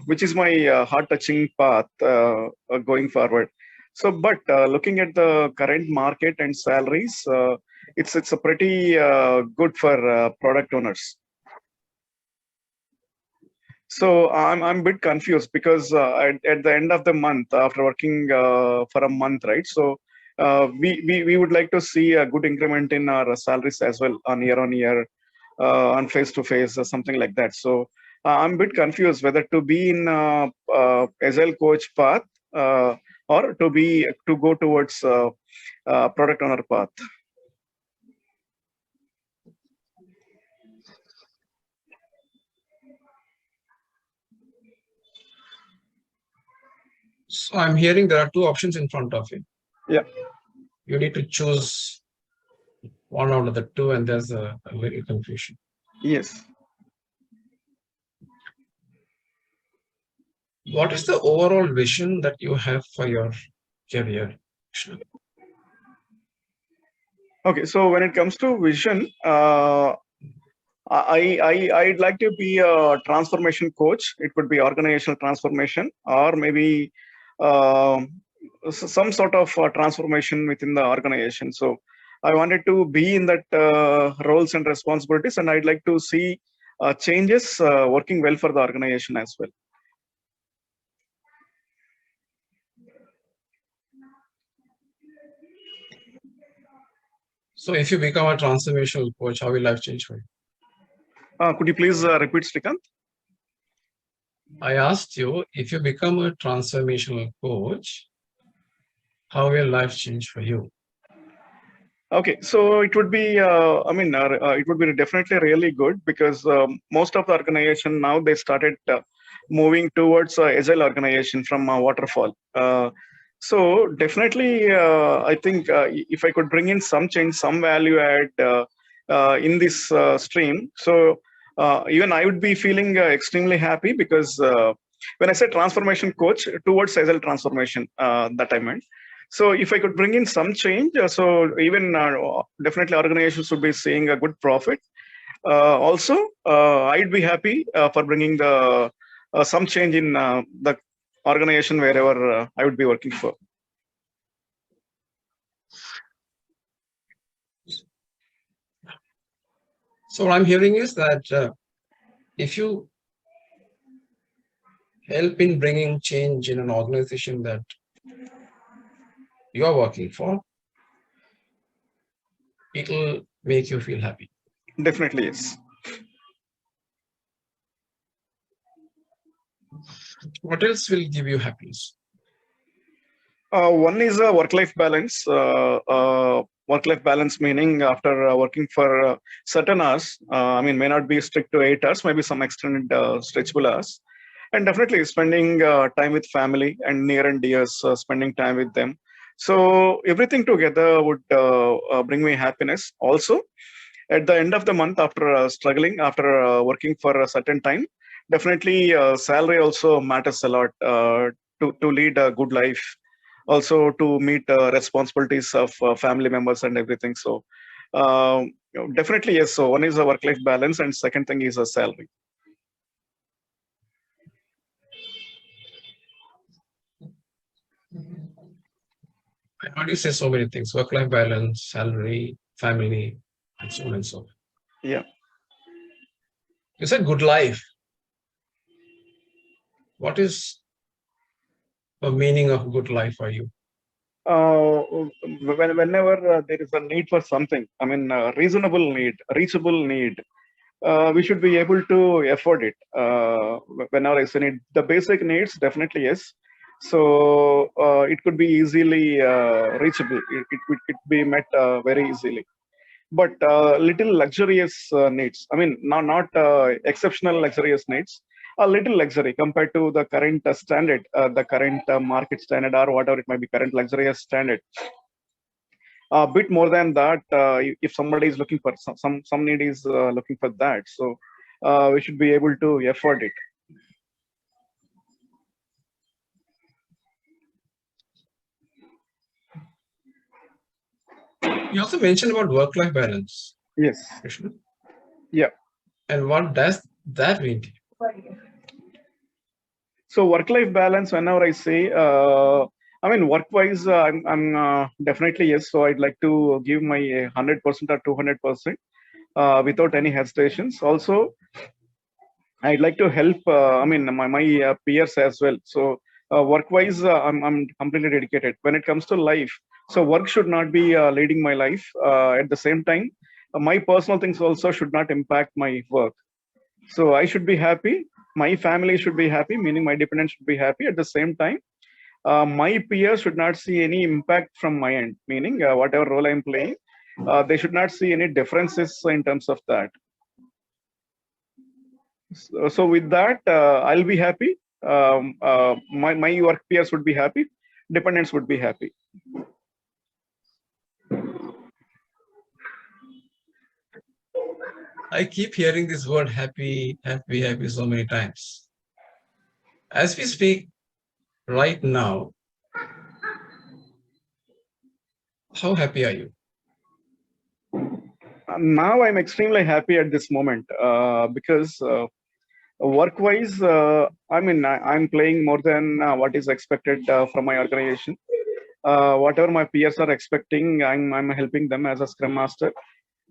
which is my heart-touching path going forward. So, but looking at the current market and salaries, it's a pretty good for product owners. So I'm a bit confused because at the end of the month, after working for a month, right? So we would like to see a good increment in our salaries as well on year, on face to face, or something like that. So I'm a bit confused whether to be in Agile coach path or to go towards product owner path. So I'm hearing there are two options in front of you. Yeah. You need to choose one out of the two, and there's a little confusion. Yes. What is the overall vision that you have for your career? Okay, so when it comes to vision, I'd like to be a transformation coach. It could be organizational transformation, or maybe some sort of transformation within the organization. So I wanted to be in that roles and responsibilities, and I'd like to see changes working well for the organization as well. So if you become a transformational coach, how will life change for you? Could you please repeat, Srikant? I asked you, if you become a transformational coach, how will life change for you? Okay, so it would be, it would be definitely really good, because most of the organization now, they started moving towards agile organization from waterfall. So definitely, I think if I could bring in some change, some value add in this stream, so even I would be feeling extremely happy, because when I say transformation coach, towards agile transformation, that I meant. So if I could bring in some change, so even definitely organizations would be seeing a good profit. Also, I'd be happy for bringing the some change in the organization wherever I would be working for. So what I'm hearing is that if you help in bringing change in an organization that you are working for, it will make you feel happy. Definitely, yes. What else will give you happiness? One is a work-life balance. Work-life balance meaning after working for certain hours, may not be strict to 8 hours, maybe some extended stretchable hours. And definitely spending time with family and near and dears, spending time with them. So everything together would bring me happiness. Also, at the end of the month, after struggling, after working for a certain time, definitely salary also matters a lot to lead a good life. Also to meet responsibilities of family members and everything. So definitely, yes. So one is a work-life balance, and second thing is a salary. I heard you say so many things: work-life balance, salary, family, and so on and so on. Yeah. You said good life. What is the meaning of good life for you? Whenever there is a need for something, reasonable need, reachable need, we should be able to afford it. Whenever I say need, the basic needs, definitely yes. So it could be easily reachable. It could be met very easily. But little luxurious needs. Not exceptional luxurious needs. A little luxury compared to the current standard, the current market standard, or whatever it might be, current luxurious standard. A bit more than that, if somebody is looking for some need is looking for that. So we should be able to afford it. You also mentioned about work-life balance. Yes. Krishna. Yeah. And what does that mean to you? So work-life balance, whenever I say, work-wise, I'm definitely yes. So I'd like to give my 100% or 200% without any hesitations. Also, I'd like to help. My peers as well. So work-wise, I'm completely dedicated. When it comes to life, so work should not be leading my life. At the same time, my personal things also should not impact my work. So I should be happy. My family should be happy, meaning my dependents should be happy. At the same time, my peers should not see any impact from my end, meaning whatever role I'm playing, they should not see any differences in terms of that. So with that, I'll be happy. My work peers would be happy. Dependents would be happy. I keep hearing this word happy, happy, happy so many times. As we speak right now, how happy are you? Now I'm extremely happy at this moment because work-wise, I'm playing more than what is expected from my organization. Whatever my peers are expecting, I'm helping them as a Scrum Master.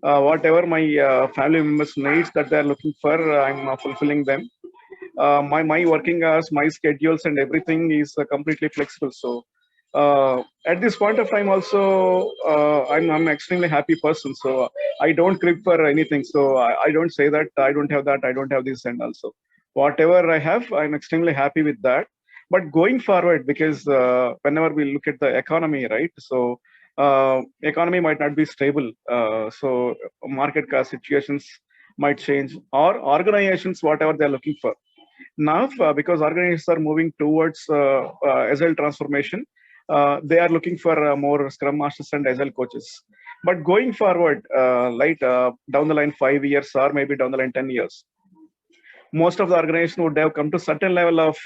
Whatever my family members needs that they're looking for, I'm fulfilling them. My working hours, my schedules, and everything is completely flexible. So at this point of time, also I'm extremely happy person. So I don't crib for anything. So I don't say that I don't have that, I don't have this, and also whatever I have, I'm extremely happy with that. But going forward, because whenever we look at the economy, right? So economy might not be stable. So market cost situations might change, or organizations, whatever they're looking for. Now, because organizations are moving towards Agile transformation, they are looking for more Scrum Masters and Agile coaches. But going forward, down the line 5 years or maybe down the line 10 years, most of the organization would have come to certain level of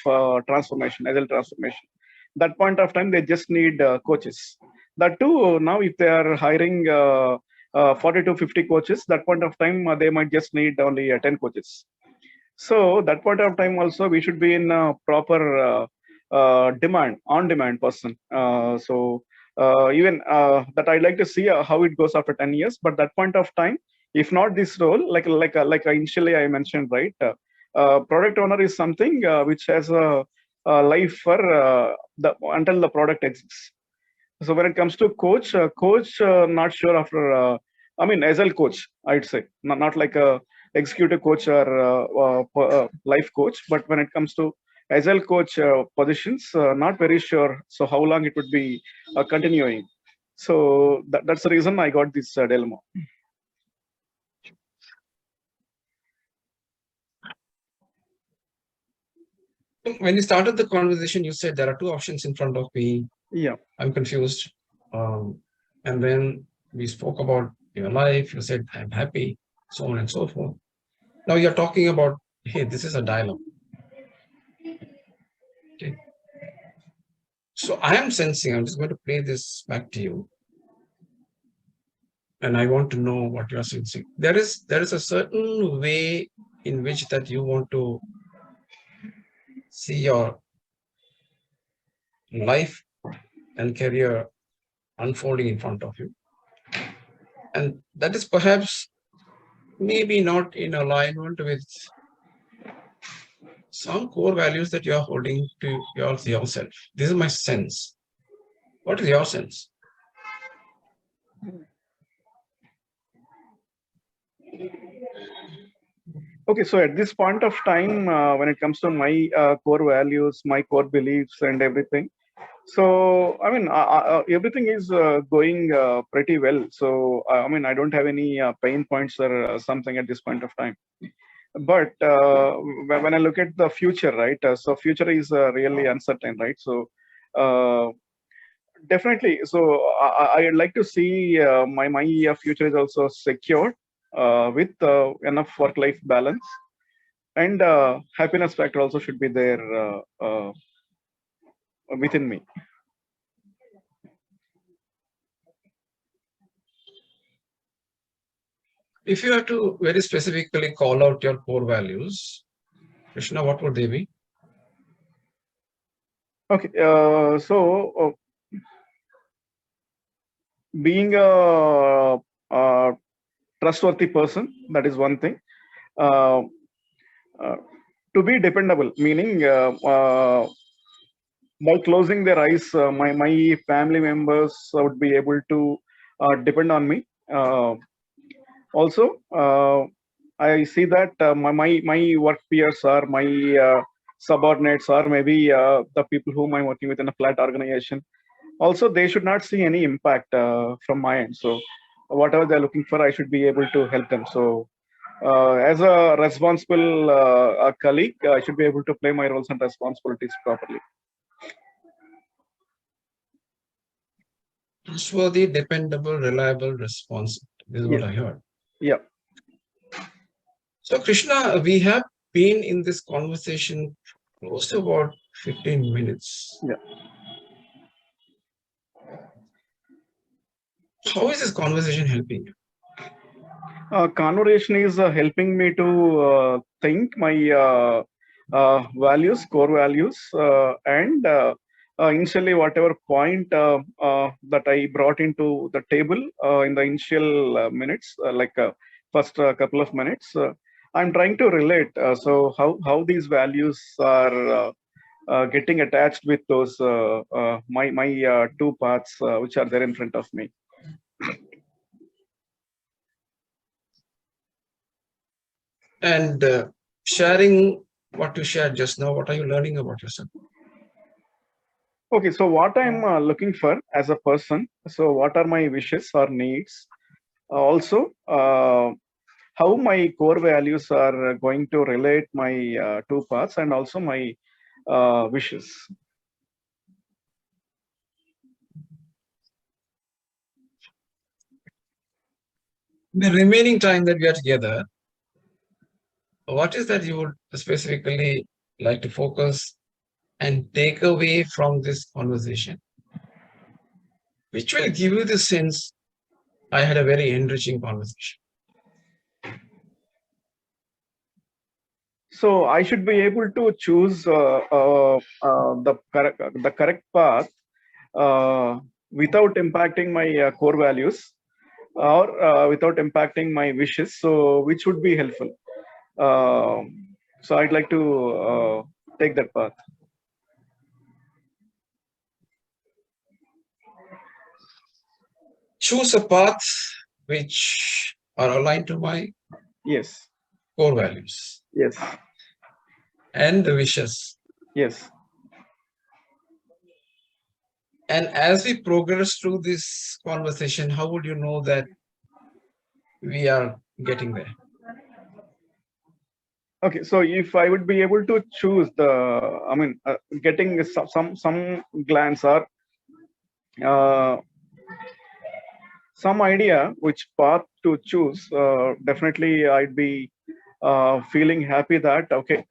transformation, Agile transformation. That point of time, they just need coaches. That too, now if they are hiring 40 to 50 coaches, that point of time, they might just need only 10 coaches. So that point of time also we should be in a proper on-demand person. Even that I'd like to see how it goes after 10 years. But that point of time, if not this role, like initially I mentioned, right? Product owner is something which has a life for until the product exists. So when it comes to coach, not sure after. Agile coach, I'd say, not like a executive coach or life coach, but when it comes to agile coach positions, not very sure. So how long it would be continuing. So that's the reason I got this dilemma. When you started the conversation, you said there are two options in front of me. Yeah. I'm confused. And then we spoke about your life. You said, I'm happy, so on and so forth. Now you're talking about, hey, this is a dialogue. Okay. So I am sensing, I'm just going to play this back to you. And I want to know what you're sensing. There is a certain way in which that you want to see your life and career unfolding in front of you. And that is perhaps maybe not in alignment with some core values that you are holding to yourself. This is my sense. What is your sense? Okay, so at this point of time, when it comes to my core values, my core beliefs and everything, so everything is going pretty well. So I don't have any pain points or something at this point of time. But when I look at the future, right? So future is really uncertain, right? So definitely. So I'd like to see my future is also secured with enough work-life balance, and happiness factor also should be there within me. If you have to very specifically call out your core values, Krishna, what would they be? Okay, being a trustworthy person, that is one thing. To be dependable, meaning by closing their eyes, my family members would be able to depend on me. Also, I see that my work peers are my subordinates, or maybe the people whom I'm working with in a flat organization. Also, they should not see any impact from my end. So whatever they're looking for, I should be able to help them. So as a responsible colleague, I should be able to play my roles and responsibilities properly. Trustworthy, dependable, reliable, responsive. This is what I heard. Yeah. So Krishna, we have been in this conversation Close to about 15 minutes. Yeah. How is this conversation helping you? Conversation is helping me to think my values, core values, and initially whatever point that I brought into the table in the initial minutes, first couple of minutes, I'm trying to relate. So how these values are getting attached with those my two paths which are there in front of me. And sharing what you shared just now, what are you learning about yourself? Okay, so what I'm looking for as a person, so what are my wishes or needs? Also, how my core values are going to relate my two paths and also my wishes. The remaining time that we are together, what is that you would specifically like to focus and take away from this conversation, which will give you the sense I had a very enriching conversation? So I should be able to choose the correct path without impacting my core values or without impacting my wishes. So which would be helpful. So I'd like to take that path. Choose a path which are aligned to my Yes. core values. Yes. And the wishes. Yes. And as we progress through this conversation, how would you know that we are getting there? Okay, so if I would be able to choose getting some glance or some idea which path to choose, definitely I'd be feeling happy that, okay,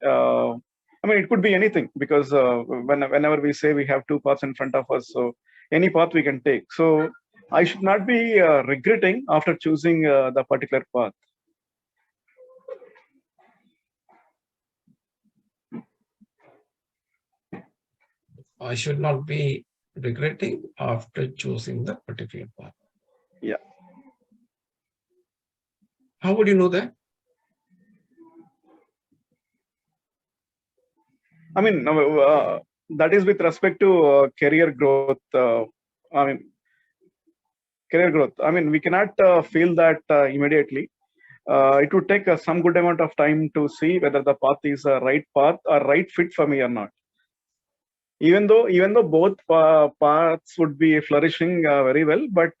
it could be anything because whenever we say we have two paths in front of us, so any path we can take. So I should not be regretting after choosing the particular path. I should not be regretting after choosing the particular path. Yeah. How would you know that? That is with respect to career growth. Career growth. We cannot feel that immediately. It would take some good amount of time to see whether the path is a right path or right fit for me or not. Even though both paths would be flourishing very well, but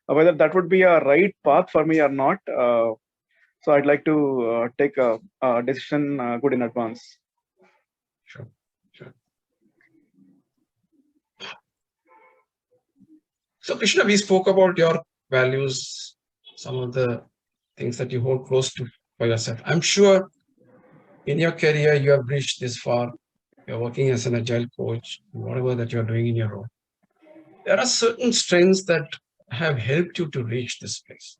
whether that would be a right path for me or not. So I'd like to take a decision good in advance. Sure. So Krishna, we spoke about your values, some of the things that you hold close to for yourself. I'm sure in your career, you have reached this far. You're working as an agile coach, whatever that you're doing in your role. There are certain strengths that have helped you to reach this place.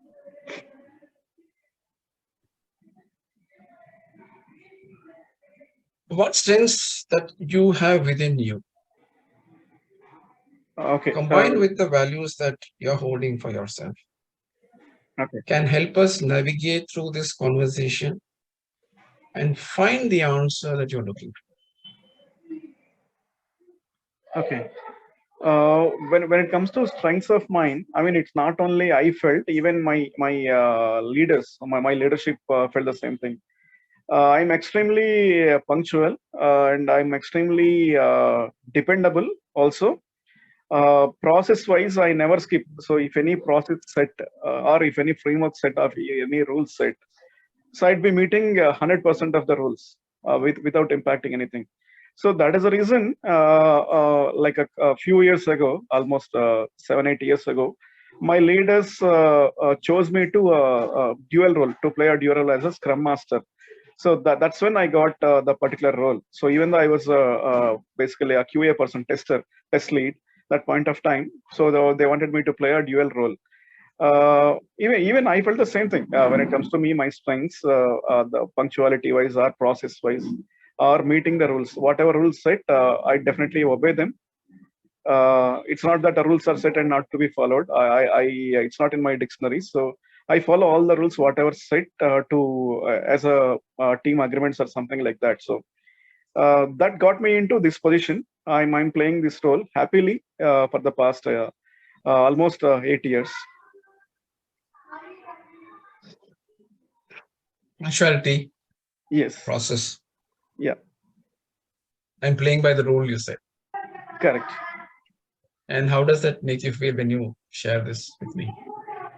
What strengths that you have within you, okay, combined with the values that you're holding for yourself, okay, can help us navigate through this conversation and find the answer that you're looking for? Okay. When it comes to strengths of mine, it's not only I felt, even my leaders, my leadership felt the same thing. I'm extremely punctual and I'm extremely dependable also. Process-wise, I never skip. So if any process set or if any framework set or any rules set, so I'd be meeting 100% of the rules without impacting anything. So that is the reason, like a few years ago, almost 7-8 years ago, my leaders chose me to dual role, to play a dual role as a Scrum Master. So that's when I got the particular role. So even though I was basically a QA person, test lead, that point of time, so they wanted me to play a dual role. Even I felt the same thing when it comes to me, my strengths, the punctuality wise or process wise, or meeting the rules. Whatever rules set, I definitely obey them. It's not that the rules are set and not to be followed. It's not in my dictionary. So I follow all the rules, whatever set as a team agreements or something like that. So that got me into this position. I'm playing this role happily for the past almost 8 years. Punctuality. Yes. Process. Yeah. And playing by the rule, you said. Correct. And how does that make you feel when you share this with me?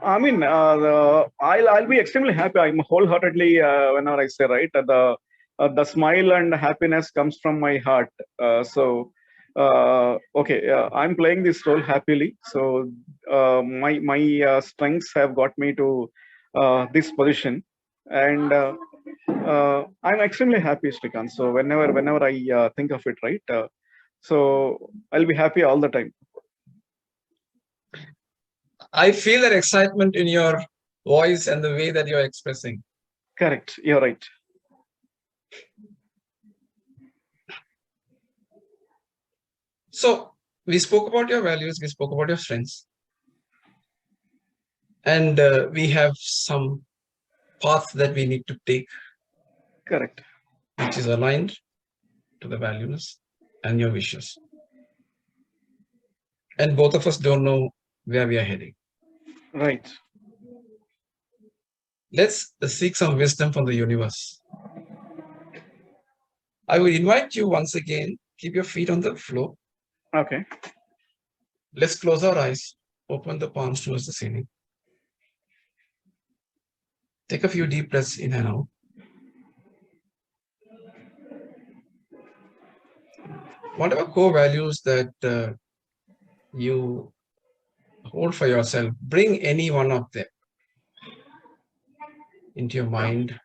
I mean, I'll be extremely happy. I'm wholeheartedly whenever I say right, the smile and happiness comes from my heart. Okay, I'm playing this role happily. So my strengths have got me to this position, and I'm extremely happy, Srikanth. So whenever I think of it, right, so I'll be happy all the time. I feel that excitement in your voice and the way that you're expressing. Correct. You're right. So we spoke about your values, we spoke about your strengths, and we have some path that we need to take. Correct. Which is aligned to the values and your wishes. And both of us don't know where we are heading. Right. Let's seek some wisdom from the universe. I will invite you once again, keep your feet on the floor. Okay. Let's close our eyes, open the palms towards the ceiling. Take a few deep breaths in and out. Whatever core values that you hold for yourself, bring any one of them into your mind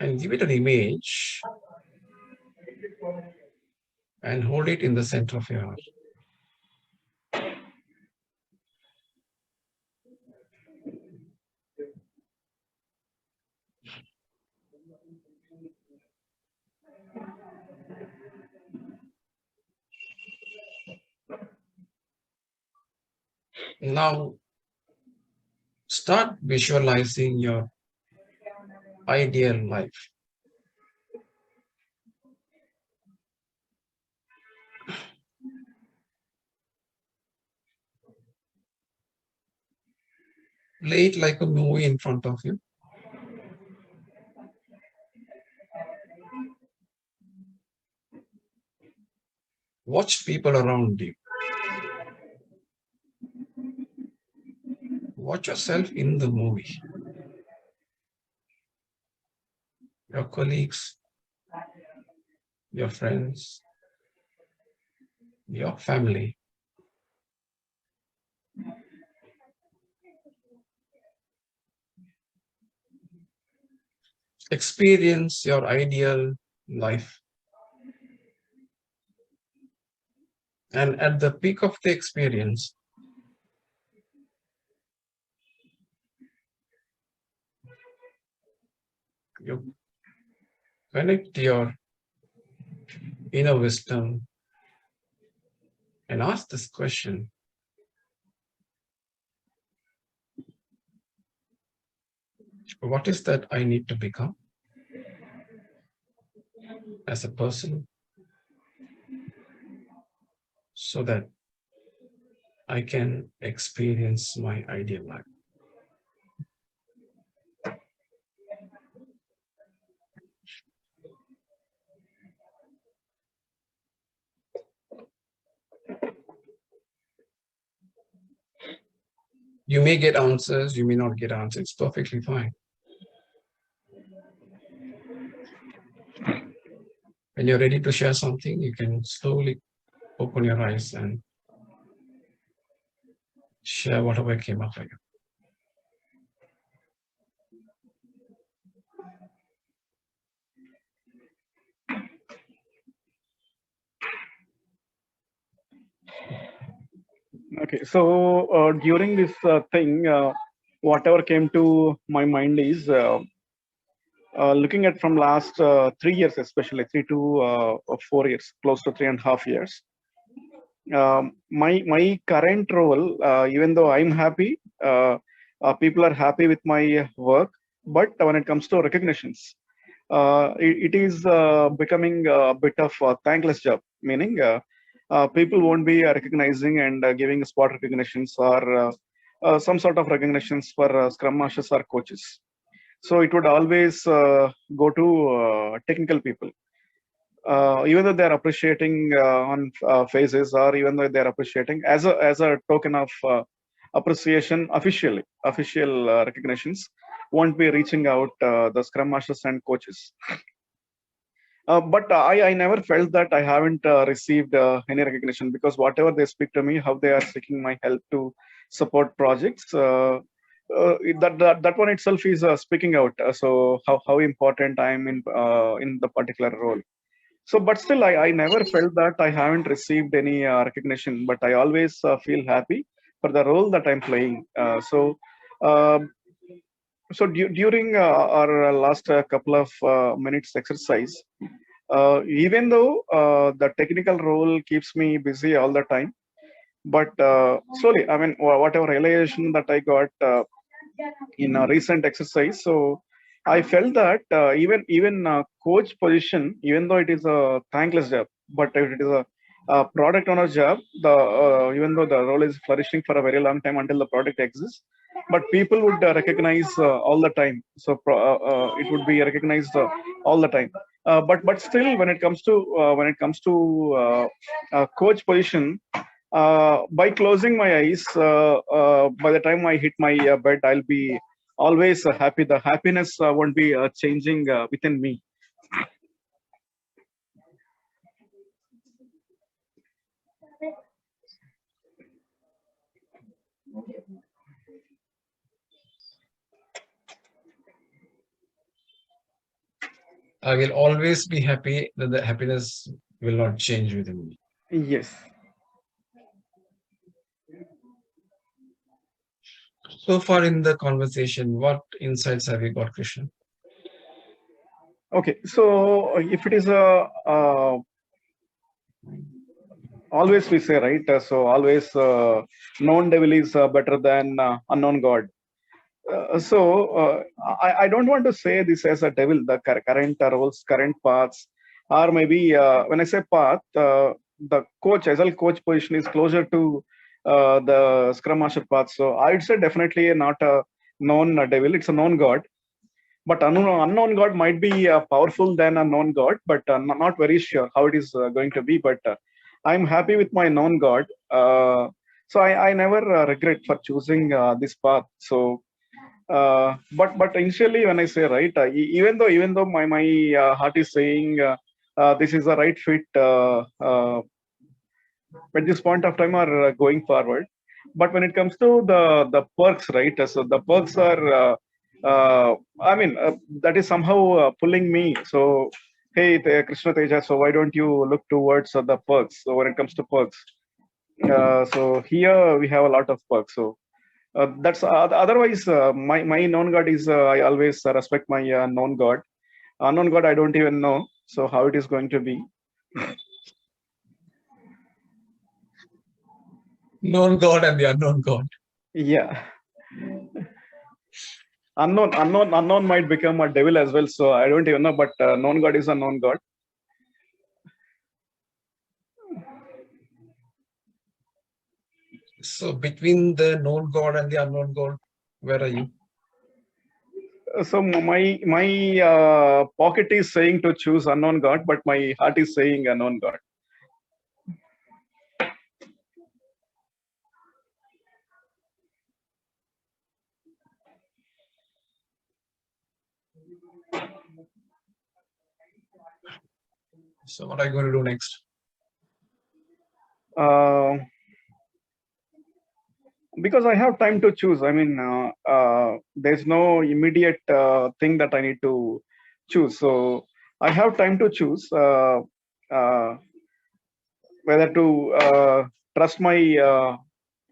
and give it an image and hold it in the center of your heart. Now, start visualizing your ideal life. Play it like a movie in front of you. Watch people around you. Watch yourself in the movie. Your colleagues, your friends, your family. Experience your ideal life. And at the peak of the experience, you connect your inner wisdom and ask this question. What is that I need to become as a person so that I can experience my ideal life? You may get answers, you may not get answers. It's perfectly fine. When you're ready to share something, you can slowly open your eyes and share whatever came up for you. Okay, so during this thing, whatever came to my mind is looking at from last 3 years, especially 3 to 4 years, close to 3.5 years. My current role, even though I'm happy, people are happy with my work, but when it comes to recognitions, it is becoming a bit of a thankless job, meaning people won't be recognizing and giving spot recognitions or some sort of recognitions for scrum masters or coaches. So it would always go to technical people. Even though they're appreciating on faces, or even though they're appreciating as a token of appreciation, official recognitions won't be reaching out the scrum masters and coaches. But I never felt that I haven't received any recognition, because whatever they speak to me, how they are seeking my help to support projects, that one itself is speaking out. So how important I am in the particular role. So, but still, I never felt that I haven't received any recognition, but I always feel happy for the role that I'm playing. Um during our last couple of minutes exercise, even though the technical role keeps me busy all the time, but slowly, I mean, whatever realization that I got in a recent exercise, so I felt that even coach position, even though it is a thankless job, but if it is a product owner job, the even though the role is flourishing for a very long time until the product exists, but people would recognize all the time. So it would be recognized all the time. But still, when it comes to coach position, by closing my eyes, by the time I hit my bed, I'll be always happy. The happiness won't be changing within me. I will always be happy that the happiness will not change within me. Yes. So far in the conversation, what insights have you got, Krishna? Okay. So if it is always we say, right? So always known devil is better than unknown God. I don't want to say this as a devil, the current roles, current paths, or maybe when I say path, the coach, as well coach position is closer to the Scrum Master path. So I'd say definitely not a known devil, it's a known God. But unknown God might be powerful than a known God, but not very sure how it is going to be. But I'm happy with my known God. So I never regret for choosing this path. So but initially when I say right, even though my heart is saying this is the right fit at this point of time or going forward, but when it comes to the perks, right? So the perks are I mean that is somehow pulling me. So hey, Krishna Teja, so why don't you look towards the perks? So when it comes to perks, so here we have a lot of perks. So that's otherwise my known God is I always respect my known God. Unknown God I don't even know, so how it is going to be. Known God and the unknown God. Yeah. Unknown might become a devil as well, so I don't even know, but known God is a known God. So between the known God and the unknown God, where are you? So my pocket is saying to choose unknown God, but my heart is saying unknown God. So what are you going to do next? Because I have time to choose. I mean, there's no immediate thing that I need to choose. So I have time to choose whether to trust my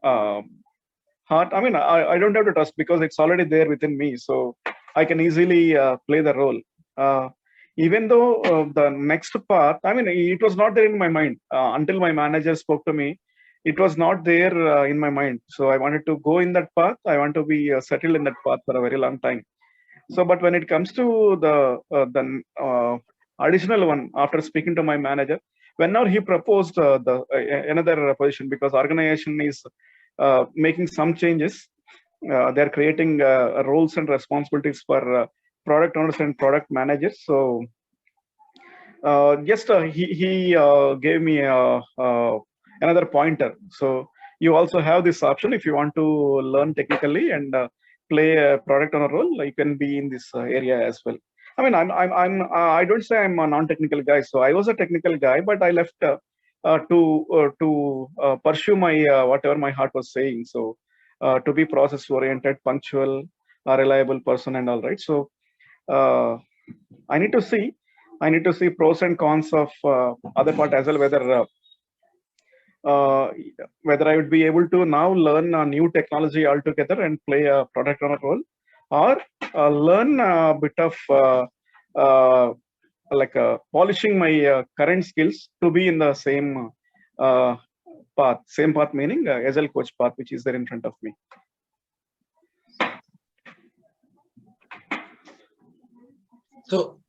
heart. I mean, I don't have to trust because it's already there within me. So I can easily play the role. Even though the next path, I mean, it was not there in my mind until my manager spoke to me. It was not there in my mind. So I wanted to go in that path. I want to be settled in that path for a very long time. So, but when it comes to the additional one, after speaking to my manager, whenever he proposed another position, because organization is making some changes, they're creating roles and responsibilities for product owners and product managers. So, he gave me another pointer. So you also have this option if you want to learn technically and play a product owner role. You can be in this area as well. I mean, I don't say I'm a non-technical guy. So I was a technical guy, but I left to pursue my whatever my heart was saying. So to be process-oriented, punctual, reliable person, and all right. So I need to see pros and cons of other part as well, whether I would be able to now learn a new technology altogether and play a product owner role, or learn a bit of polishing my current skills to be in the same path. Same path meaning Agile coach path, which is there in front of me. So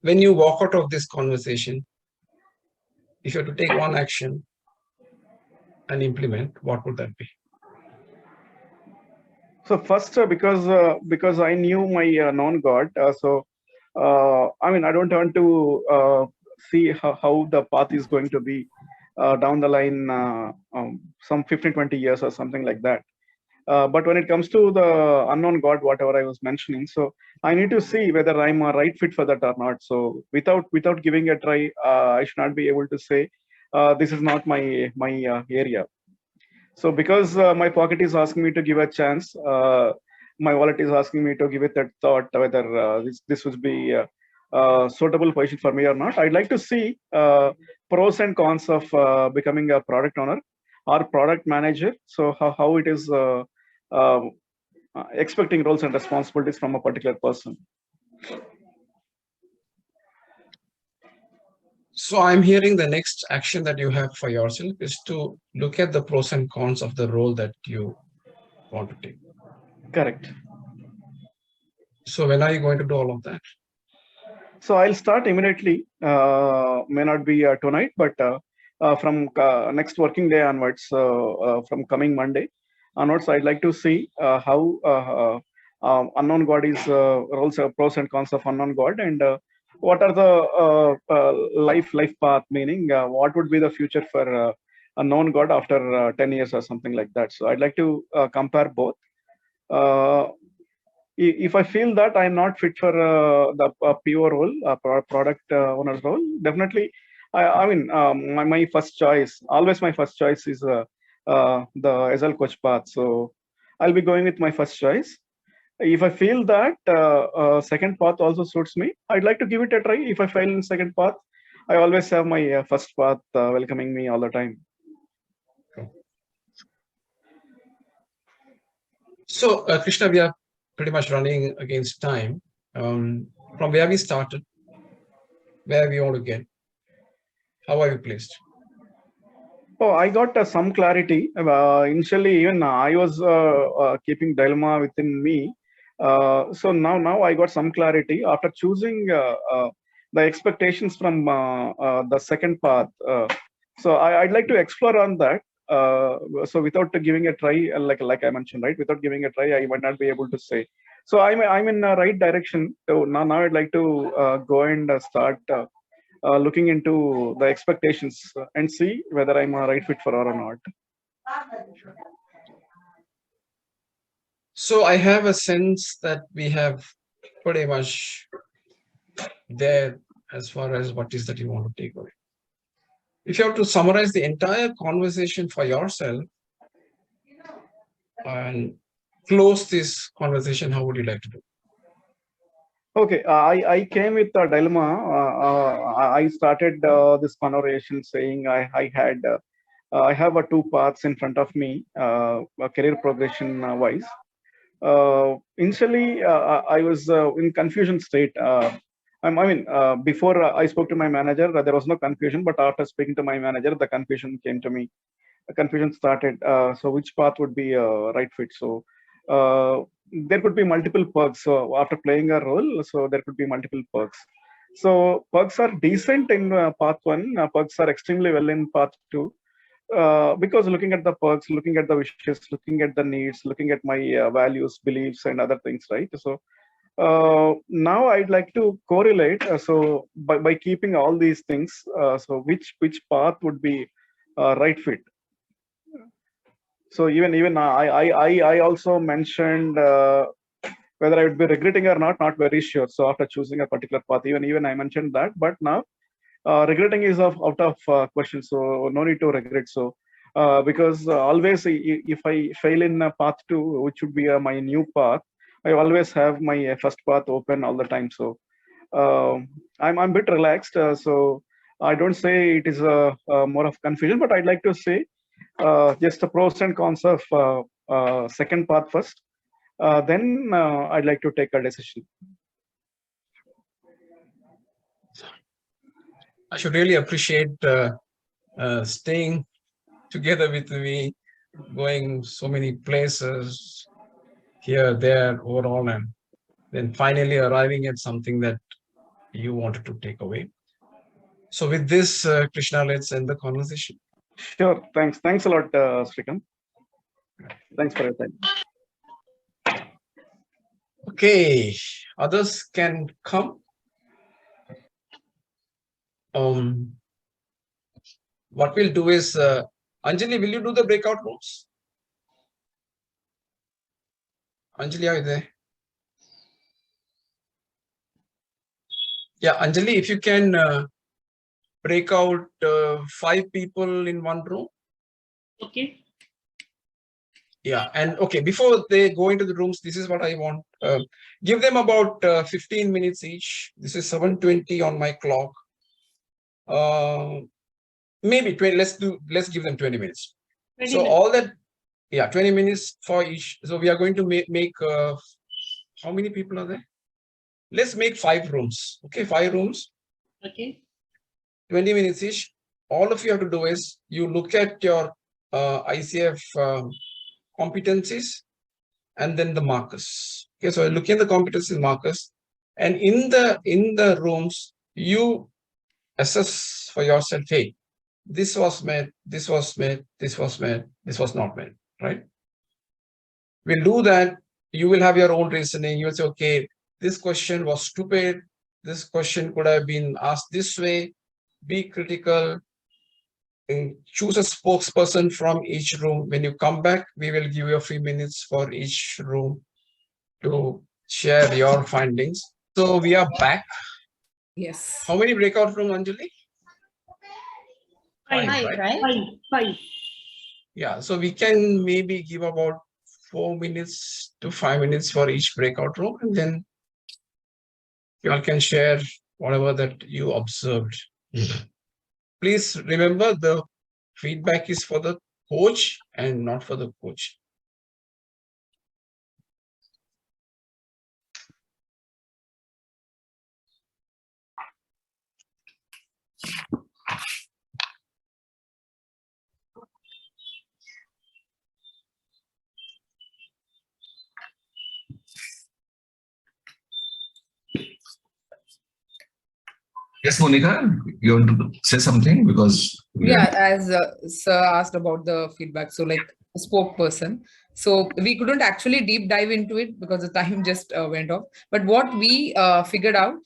when you walk out of this conversation, if you have to take one action and implement, what would that be? So first, because I knew my known God, I mean, I don't want to see how the path is going to be down the line, some 15, 20 years or something like that. But when it comes to the unknown God, whatever I was mentioning, so I need to see whether I'm a right fit for that or not. So without giving a try, I should not be able to say this is not my area. So because my pocket is asking me to give a chance, my wallet is asking me to give it that thought whether this would be a suitable position for me or not. I'd like to see pros and cons of becoming a product owner or product manager. So how it is expecting roles and responsibilities from a particular person. So I'm hearing the next action that you have for yourself is to look at the pros and cons of the role that you want to take. Correct. So when are you going to do all of that? So I'll start immediately. May not be tonight, but from next working day onwards, from coming Monday onwards, I'd like to see how unknown God is roles, pros and cons of unknown God, and what are the life path, meaning what would be the future for a known God after 10 years or something like that. So I'd like to compare both. If I feel that I'm not fit for the PO role, product owner's role, definitely, I mean, my first choice, always my first choice is the Agile coach path. So I'll be going with my first choice. If I feel that second path also suits me, I'd like to give it a try. If I fail in second path, I always have my first path welcoming me all the time. So Krishna, we are pretty much running against time. From where we started, where we want to get, how are you placed? Oh, I got some clarity. Initially, even I was keeping dilemma within me. So now I got some clarity after choosing the expectations from the second path. So I'd like to explore on that. So without giving a try, like I mentioned, right? Without giving a try, I might not be able to say. So I'm in the right direction. So now I'd like to go and start looking into the expectations and see whether I'm a right fit for her or not. So I have a sense that we have pretty much there as far as what is that you want to take away. If you have to summarize the entire conversation for yourself and close this conversation, how would you like to do? Okay, I came with a dilemma. I started this conversation saying I had I have two paths in front of me, career progression wise. Initially, I was in confusion state. Before I spoke to my manager, there was no confusion, but after speaking to my manager, the confusion came to me. The confusion started. So which path would be right fit? So there could be multiple perks. So after playing a role, so there could be multiple perks. So perks are decent in path 1. Perks are extremely well in path 2. Because looking at the perks, looking at the wishes, looking at the needs, looking at my values, beliefs, and other things, right? So now I'd like to correlate. So by keeping all these things, so which path would be right fit? So even I also mentioned whether I would be regretting or not very sure. So after choosing a particular path, even I mentioned that, but now regretting is out of question. So no need to regret. So because always if I fail in path 2, which would be my new path, I always have my first path open all the time. So I'm a bit relaxed. So I don't say it is more of confusion, but I'd like to say just the pros and cons of second path first. Then I'd like to take a decision. I should really appreciate staying together with me, going so many places, here, there, overall, and then finally arriving at something that you wanted to take away. So with this, Krishna, let's end the conversation. Sure. Thanks. Thanks a lot, Srikanth. Thanks for your time. Okay, others can come. What we'll do is, Anjali, will you do the breakout rooms? Anjali, are you there? Yeah, Anjali, if you can break out 5 people in one room. Okay. Yeah, and okay, before they go into the rooms, this is what I want. Give them about 15 minutes each. This is 7:20 on my clock. Maybe 20. Let's give them 20 minutes. 20 so minutes. All that, yeah, 20 minutes for each. So we are going to make how many people are there? Let's make 5 rooms. Okay, 5 rooms. Okay. 20 minutes each. All of you have to do is you look at your ICF competencies and then the markers. Okay, so look at the competencies markers, and in the rooms you assess for yourself. Hey, this was met, this was met, this was met, this was not met. Right? We'll do that. You will have your own reasoning. You'll say, okay, this question was stupid. This question could have been asked this way. Be critical. And choose a spokesperson from each room. When you come back, we will give you a few minutes for each room to share your findings. So we are back. Yes. How many breakout rooms, Anjali? 5, right? 5. Yeah, so we can maybe give about 4 minutes to 5 minutes for each breakout room, and then you all can share whatever that you observed. Please remember, the feedback is for the coach and not for the coach. Yes, Monica, you want to say something? Because yeah, as sir asked about the feedback, so like a spokesperson, so we couldn't actually deep dive into it because the time just went off. But what we figured out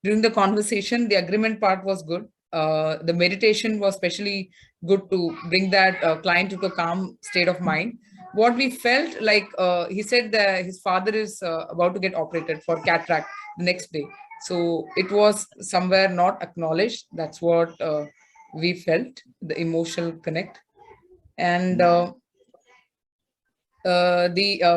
during the conversation, the agreement part was good. The meditation was especially good to bring that client into a calm state of mind. What we felt like, he said that his father is about to get operated for cataract the next day. So it was somewhere not acknowledged. That's what we felt, the emotional connect. And the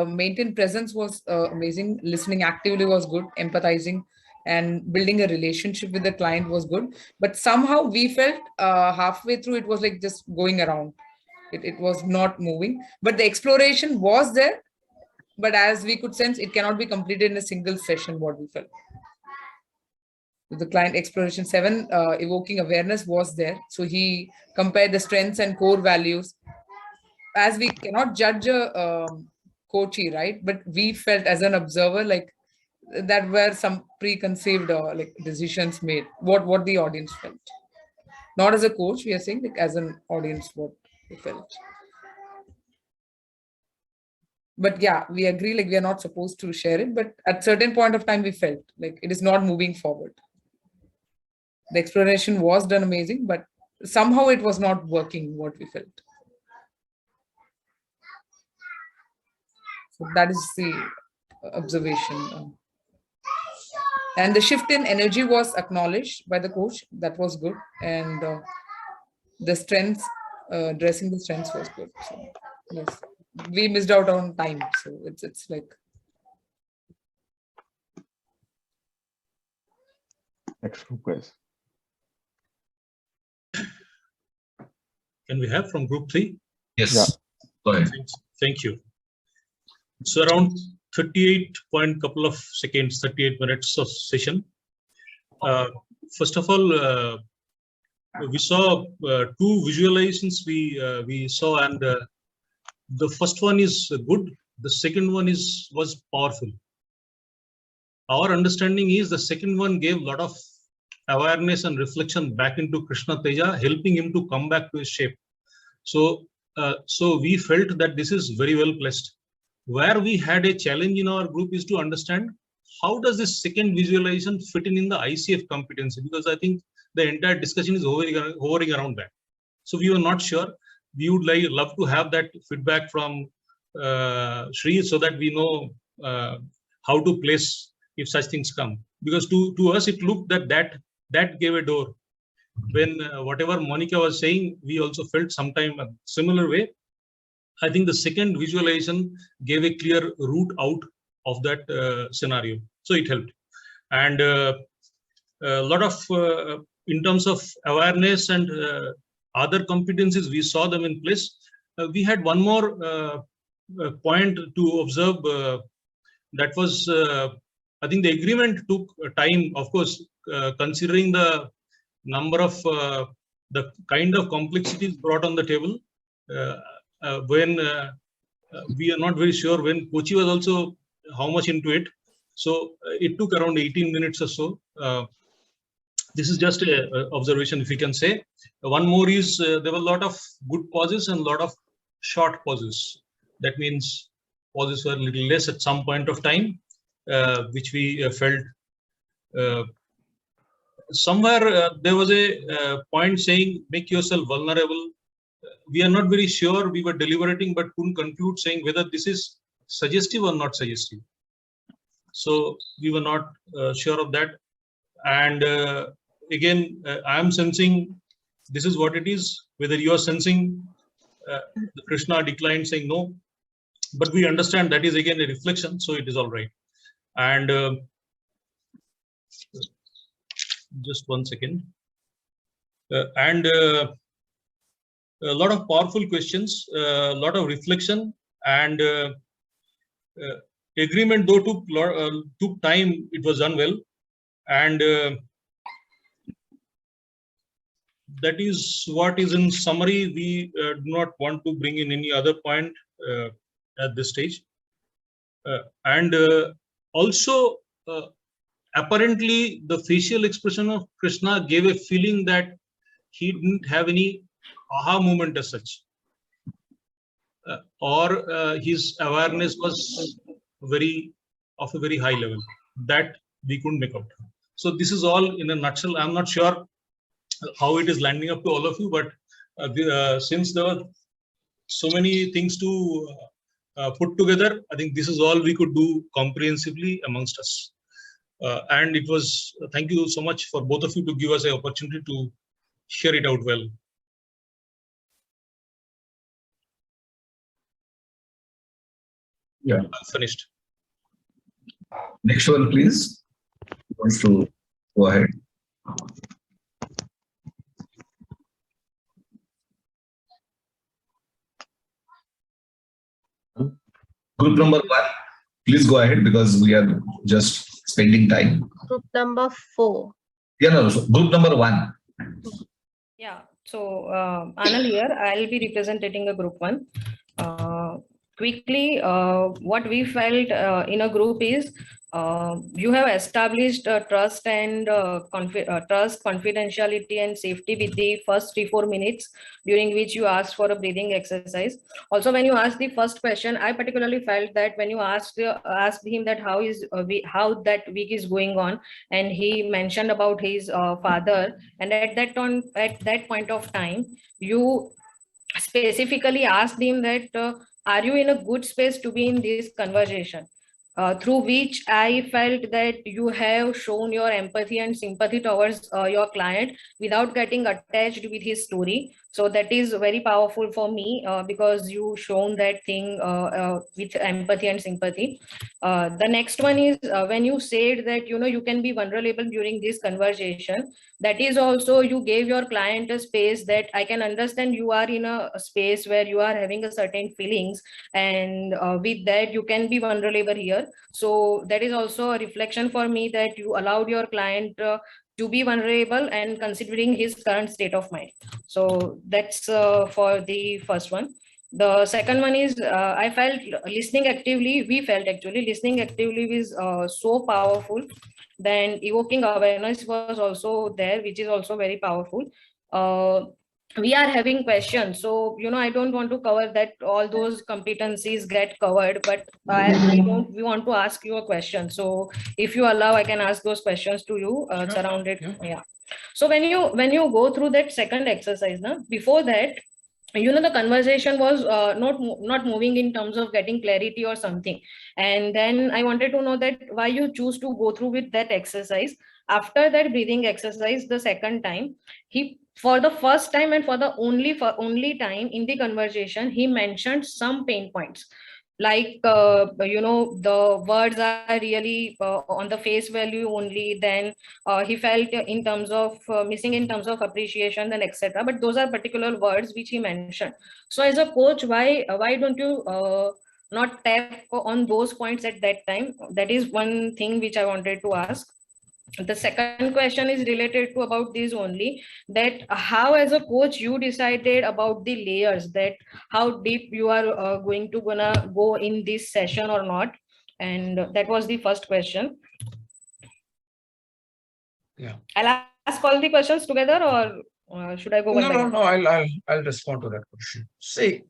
maintained presence was amazing. Listening actively was good. Empathizing and building a relationship with the client was good. But somehow we felt halfway through it was like just going around. It was not moving, but the exploration was there. But as we could sense, it cannot be completed in a single session, what we felt. The client exploration 7, evoking awareness was there. So he compared the strengths and core values. As we cannot judge a coachee, right? But we felt as an observer, like that were some preconceived like decisions made, what the audience felt. Not as a coach, we are saying, like as an audience, what we felt. But yeah, we agree, like we are not supposed to share it, but at certain point of time we felt like it is not moving forward. The exploration was done amazing, but somehow it was not working, what we felt. So that is the observation. And the shift in energy was acknowledged by the coach. That was good. And the strengths, addressing the strengths was good. So yes, we missed out on time. So it's like. Next group, guys. Can we have from group 3? Yes. Yeah. Go ahead. Thank you. So around 38 point couple of seconds, 38 minutes of session. First of all, we saw 2 visualizations we saw, and the first one is good. The second one was powerful. Our understanding is the second one gave a lot of awareness and reflection back into Krishna Teja, helping him to come back to his shape. So, so we felt that this is very well placed. Where we had a challenge in our group is to understand how does this second visualization fit in the ICF competency, because I think the entire discussion is hovering around that. So we were not sure. We would love to have that feedback from Shri, so that we know how to place if such things come. Because to us it looked that gave a door. When whatever Monica was saying, we also felt sometime a similar way. I think the second visualization gave a clear route out of that scenario. So it helped. And a lot of, in terms of awareness and other competencies, we saw them in place. We had one more point to observe. That was, I think the agreement took time, of course, considering the number of, the kind of complexities brought on the table. When we are not very sure when Kochi was also how much into it. So it took around 18 minutes or so. This is just an observation, if we can say. One more is there were a lot of good pauses and a lot of short pauses. That means pauses were a little less at some point of time, which we felt. Somewhere there was a point saying, make yourself vulnerable. We are not very sure. We were deliberating, but couldn't conclude saying whether this is suggestive or not suggestive. So we were not sure of that. And again, I am sensing this is what it is. Whether you are sensing the Krishna decline, saying no, but we understand that is again a reflection, so it is all right. And just 1 second. A lot of powerful questions, a lot of reflection, and agreement though took time. It was done well, and that is what is in summary. We do not want to bring in any other point at this stage, and also apparently the facial expression of Krishna gave a feeling that he didn't have any aha moment as such, or his awareness was of a very high level that we couldn't make out. So this is all in a nutshell. I'm not sure how it is landing up to all of you, but since there were so many things to put together, I think this is all we could do comprehensively amongst us. And it was, thank you so much for both of you to give us an opportunity to share it out well. Yeah. Finished. Next one, please. wants to go ahead. Group number 1, please go ahead because we are just spending time. Group number 4. Yeah, no, so group number 1. Yeah, so Anil here, I'll be representing a group 1. Quickly, what we felt in a group is you have established trust and trust, confidentiality and safety with the first 3-4 minutes during which you asked for a breathing exercise. Also, when you asked the first question, I particularly felt that when you asked him that how that week is going on, and he mentioned about his father, and at that point of time, you specifically asked him that are you in a good space to be in this conversation, through which I felt that you have shown your empathy and sympathy towards your client without getting attached with his story. So that is very powerful for me because you shown that thing with empathy and sympathy. The next one is when you said that you can be vulnerable during this conversation. That is also you gave your client a space that I can understand you are in a space where you are having a certain feelings, and with that you can be vulnerable here. So that is also a reflection for me that you allowed your client to be vulnerable and considering his current state of mind. So that's for the first one. The second one is I felt listening actively. We felt actually listening actively is so powerful. Then evoking awareness was also there, which is also very powerful. We are having questions, so I don't want to cover that all those competencies get covered, but we want to ask you a question. So if you allow, I can ask those questions to you surrounded. Yeah. So when you go through that second exercise, before that, the conversation was not moving in terms of getting clarity or something, and then I wanted to know that why you choose to go through with that exercise. After that breathing exercise, the second time, he, for the first time and for the only time in the conversation, he mentioned some pain points, like the words are really on the face value only. Then he felt in terms of missing in terms of appreciation and etc. But those are particular words which he mentioned. So as a coach, why don't you not tap on those points at that time? That is one thing which I wanted to ask. The second question is related to about this only, that how as a coach you decided about the layers, that how deep you are gonna go in this session or not. And that was the first question. Yeah, I'll ask all the questions together, or should I go one by one? No, I'll respond to that question. See,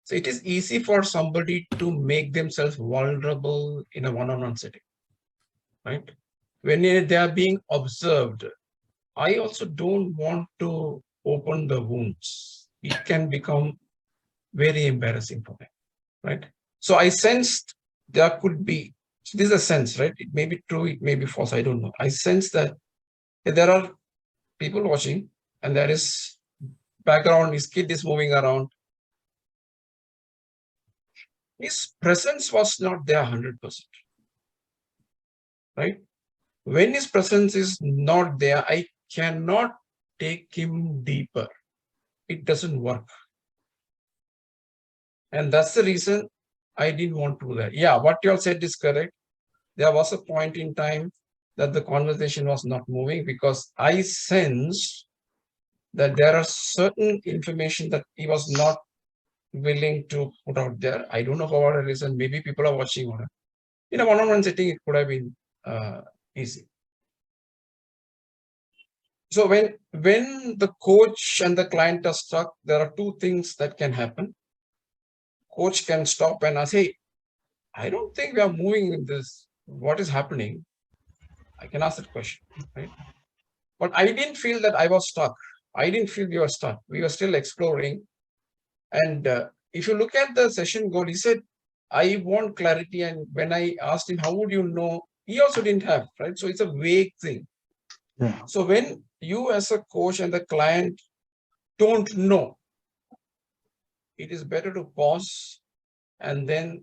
so it is easy for somebody to make themselves vulnerable in a one-on-one setting, right? When they are being observed, I also don't want to open the wounds. It can become very embarrassing for them, right? So I sensed there could be, so this is a sense, right? It may be true, it may be false, I don't know. I sense that there are people watching and there is background, his kid is moving around. His presence was not there 100%, right? When his presence is not there, I cannot take him deeper. It doesn't work. And that's the reason I didn't want to do that. Yeah, what you all said is correct. There was a point in time that the conversation was not moving because I sensed that there are certain information that he was not willing to put out there. I don't know for what reason. Maybe people are watching on it. In a one-on-one setting, it could have been easy. So when the coach and the client are stuck, there are two things that can happen. Coach can stop and ask, hey, I don't think we are moving in this. What is happening? I can ask that question, right? But I didn't feel that I was stuck. I didn't feel we were stuck. We were still exploring. And if you look at the session goal, he said, I want clarity. And when I asked him, how would you know? He also didn't have, right? So it's a vague thing. Yeah. So when you as a coach and the client don't know, it is better to pause and then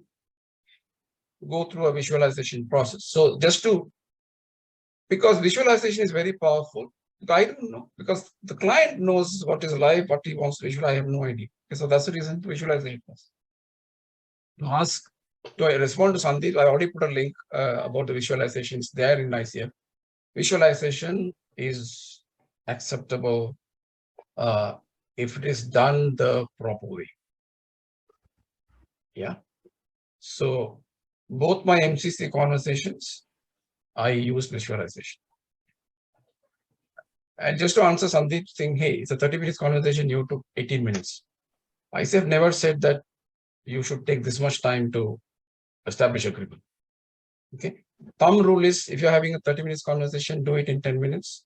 go through a visualization process. So because visualization is very powerful, I don't know, because the client knows what is live, what he wants to visualize. I have no idea. Okay, so that's the reason to visualization process. To respond to Sandeep, I already put a link about the visualizations there in ICF. Visualization is acceptable if it is done the proper way. Yeah. So both my MCC conversations, I use visualization. And just to answer Sandeep's thing, hey, it's a 30 minutes conversation, you took 18 minutes. ICF never said that you should take this much time to establish agreement. Okay. Thumb rule is if you're having a 30 minutes conversation, do it in 10 minutes.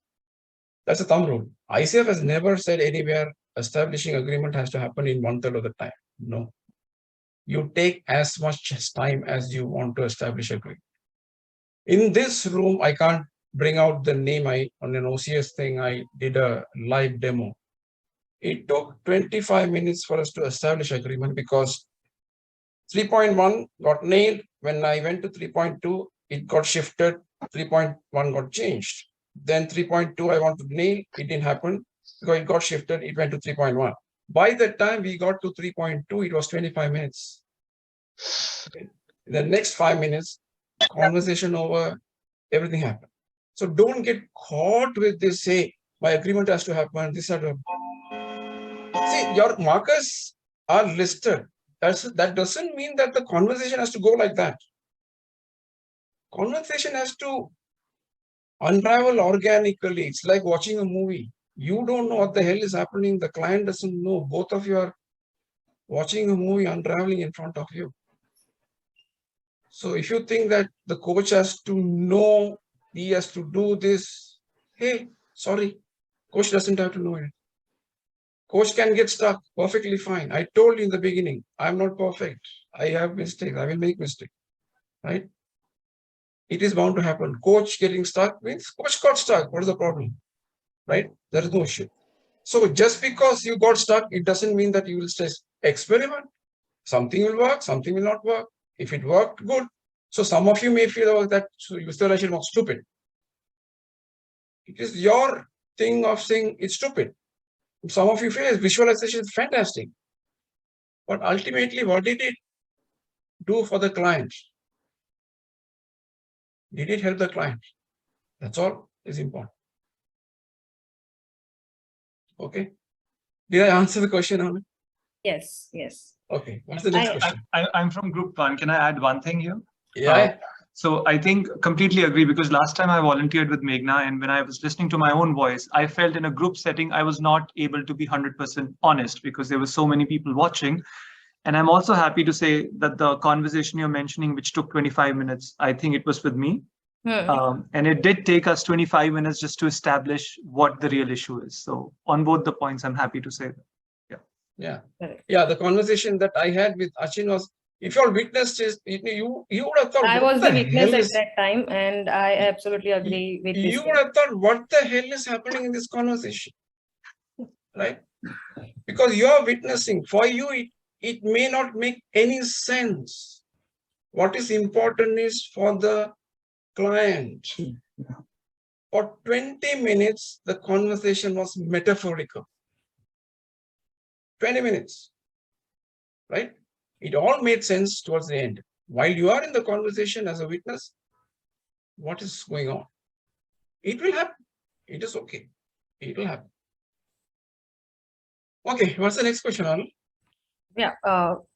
That's a thumb rule. ICF has never said anywhere establishing agreement has to happen in 1/3 of the time. No. You take as much time as you want to establish agreement. In this room, I can't bring out the name. On an OCS thing, I did a live demo. It took 25 minutes for us to establish agreement because 3.1 got nailed. When I went to 3.2, it got shifted. 3.1 got changed. Then 3.2, I want to nail. It didn't happen because it got shifted. It went to 3.1. By the time we got to 3.2, it was 25 minutes. Okay. In the next 5 minutes, conversation over, everything happened. So don't get caught with this, say, my agreement has to happen, this has to happen. See, your markers are listed. That doesn't mean that the conversation has to go like that. Conversation has to unravel organically. It's like watching a movie. You don't know what the hell is happening. The client doesn't know. Both of you are watching a movie unraveling in front of you. So if you think that the coach has to know, he has to do this, hey, sorry, coach doesn't have to know it. Coach can get stuck, perfectly fine. I told you in the beginning, I'm not perfect. I have mistakes. I will make mistakes, right? It is bound to happen. Coach getting stuck means coach got stuck. What is the problem, right? There is no issue. So just because you got stuck, it doesn't mean that you will stay. Experiment. Something will work, something will not work. If it worked, good. So some of you may feel that visualization was stupid. It is your thing of saying it's stupid. Some of you feel visualization is fantastic. But ultimately, what did it do for the client? Did it help the client? That's all is important. Okay. Did I answer the question, Hemant? Yes, yes. Okay. What's the next question? I'm from group 1. Can I add one thing here? Yeah. So I think completely agree, because last time I volunteered with Meghna, and when I was listening to my own voice, I felt in a group setting, I was not able to be 100% honest because there were so many people watching. And I'm also happy to say that the conversation you're mentioning, which took 25 minutes, I think it was with me. And it did take us 25 minutes just to establish what the real issue is. So on both the points, I'm happy to say that. Yeah. The conversation that I had with Achin was, if you all witnessed this, you would have thought, I was the witness at that time, and I absolutely agree with this. You would have thought, what the hell is happening in this conversation, right? Because you are witnessing. For you, it may not make any sense. What is important is for the client. For 20 minutes, the conversation was metaphorical. 20 minutes, right? It all made sense towards the end. While you are in the conversation as a witness, what is going on? It will happen. It is okay. It will happen. Okay, what's the next question, Anu? Yeah,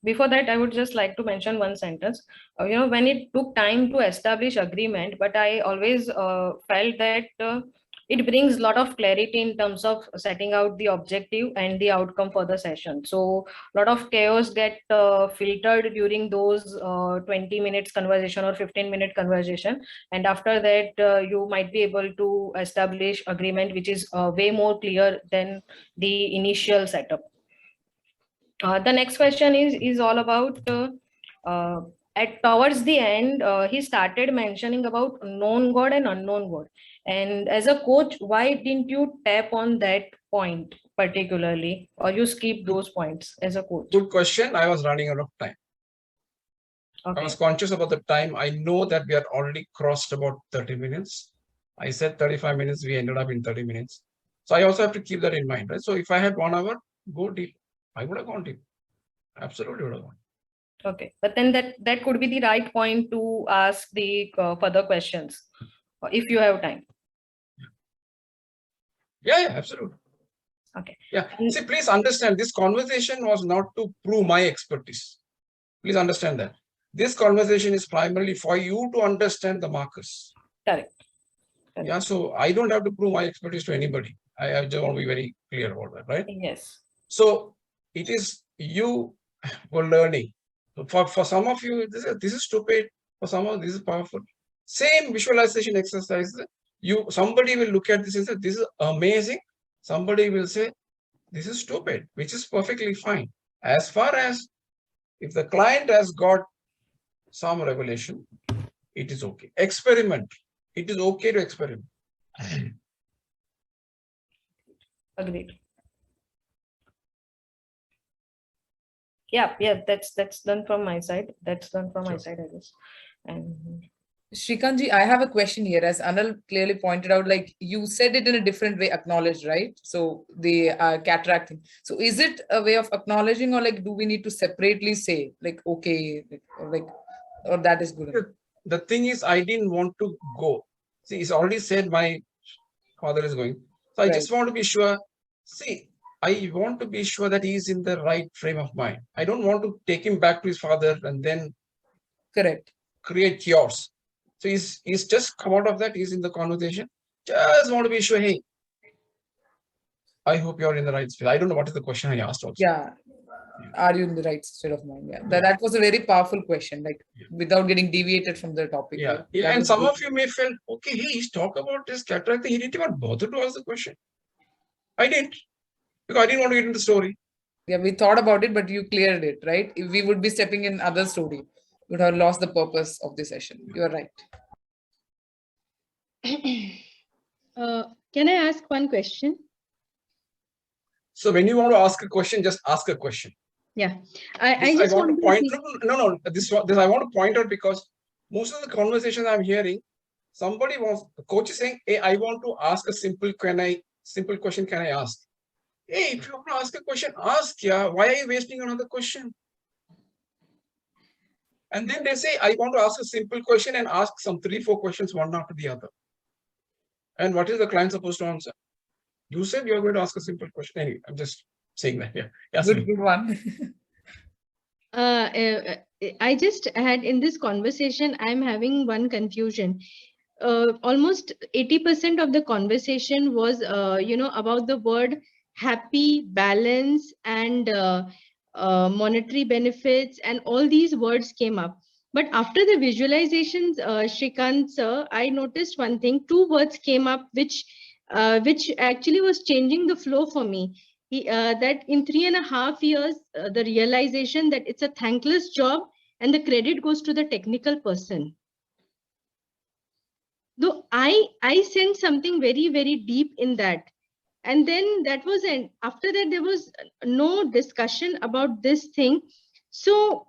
before that, I would just like to mention one sentence. When it took time to establish agreement, but I always felt that it brings a lot of clarity in terms of setting out the objective and the outcome for the session. So a lot of chaos get filtered during those 20 minutes conversation or 15-minute conversation. And after that, you might be able to establish agreement, which is way more clear than the initial setup. The next question is all about towards the end, he started mentioning about known God and unknown God. And as a coach, why didn't you tap on that point particularly, or you skip those points as a coach? Good question. I was running out of time. I was conscious about the time. I know that we are already crossed about 30 minutes. I said 35 minutes, we ended up in 30 minutes. So I also have to keep that in mind, right? So if I had 1 hour, go deep. I would have gone deep. Absolutely would have gone. Okay, but then that could be the right point to ask the further questions if you have time. Yeah, absolutely. Okay. Yeah. See, please understand, this conversation was not to prove my expertise. Please understand that. This conversation is primarily for you to understand the markers. Correct. Yeah, so I don't have to prove my expertise to anybody. I just want to be very clear about that, right? Yes. So it is you were learning. For some of you, this is stupid. For some of this is powerful. Same visualization exercise. Somebody will look at this and say, this is amazing. Somebody will say, this is stupid, which is perfectly fine. As far as if the client has got some revelation, it is okay. Experiment. It is okay to experiment. Agreed. Yeah, that's done from my side. That's done from my side, I guess. And Shrikantji, I have a question here. As Anil clearly pointed out, like you said it in a different way, acknowledged, right? So the cataract thing. So is it a way of acknowledging, or like do we need to separately say like okay, or that is good? The thing is, I didn't want to go. See, it's already said my father is going. So I just want to be sure. See, I want to be sure that he is in the right frame of mind. I don't want to take him back to his father and then create chaos. So he's just come out of that. He's in the conversation. Just want to be sure. Hey, I hope you're in the right space. I don't know what is the question I asked also. Yeah. Are you in the right state of mind? Yeah. That was a very powerful question, like without getting deviated from the topic. Yeah. And some of you may feel, okay, he's talk about this cataract. He didn't even bother to ask the question. I didn't, because I didn't want to get into the story. Yeah, we thought about it, but you cleared it, right? If we would be stepping in other story, we would have lost the purpose of the session. You are right. Can I ask one question? So when you want to ask a question, just ask a question. Yeah, I just want to point out. This I want to point out because most of the conversations I'm hearing, the coach is saying, hey, I want to ask a simple question, can I ask? Hey, if you want to ask a question, ask. Yeah, why are you wasting another question? And then they say, I want to ask a simple question and ask some 3-4 questions one after the other. And what is the client supposed to answer? You said you're going to ask a simple question. Anyway, I'm just saying that. Yeah. Yes, good one. I just had in this conversation, I'm having one confusion. Almost 80% of the conversation was, about the word happy, balance, and monetary benefits, and all these words came up. But after the visualizations, Shrikant sir, I noticed one thing. 2 words came up, which actually was changing the flow for me. That in 3.5 years, the realization that it's a thankless job and the credit goes to the technical person. Though I sensed something very, very deep in that. And then that was an after that there was no discussion about this thing. So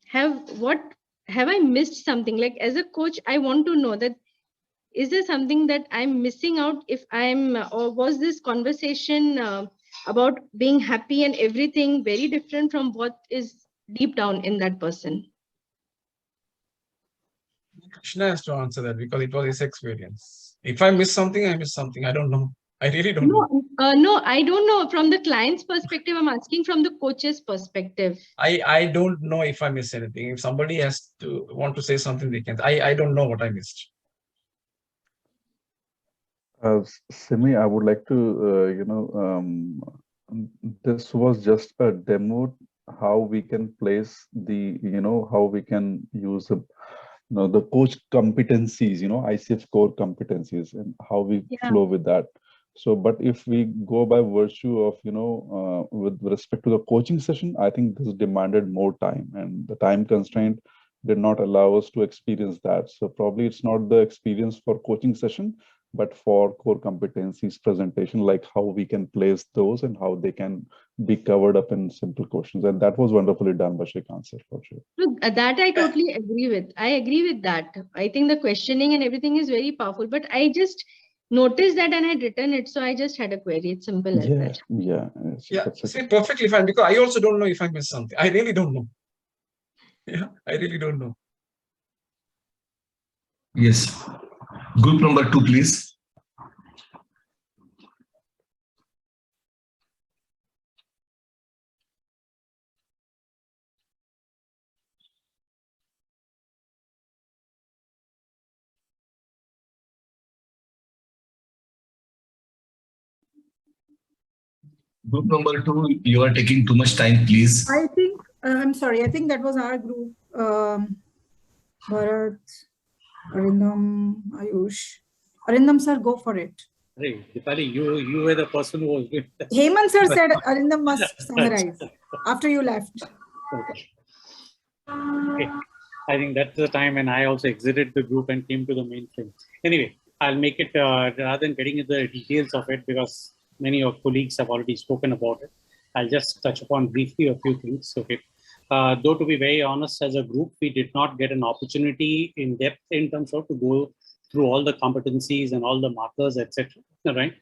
have I missed something? Like as a coach, I want to know that is there something that I'm missing out if I'm or was this conversation about being happy and everything very different from what is deep down in that person? Krishna has to answer that because it was his experience. If I miss something, I miss something. I don't know. I really don't know. No, I don't know. From the client's perspective, I'm asking from the coach's perspective. I don't know if I missed anything. If somebody has to want to say something, they can. I don't know what I missed. Simi, I would like to, this was just a demo how we can place the, how we can use the coach competencies, ICF core competencies and how we flow with that. So, but if we go by virtue of, with respect to the coaching session, I think this demanded more time and the time constraint did not allow us to experience that. So probably it's not the experience for coaching session, but for core competencies presentation, like how we can place those and how they can be covered up in simple questions. And that was wonderfully done by Shrikant sir, for sure. Look, that I totally agree with. I agree with that. I think the questioning and everything is very powerful, but I just noticed that and had written it. So I just had a query. It's simple as that. Yeah. See, perfectly fine, because I also don't know if I missed something. I really don't know. Yeah, I really don't know. Yes. Group number 2, please. Group number 2, you are taking too much time, please. I think, I'm sorry, I think that was our group. Bharat, Arindam, Ayush. Arindam sir, go for it. Hey, Dipali, you were the person who was doing that. Hemant sir said Arindam must summarize after you left. Okay. I think that's the time when I also exited the group and came to the main thing. Anyway, I'll make it, rather than getting into the details of it, because many of colleagues have already spoken about it, I'll just touch upon briefly a few things. Okay. Though to be very honest, as a group, we did not get an opportunity in depth in terms of to go through all the competencies and all the markers, etc. Right.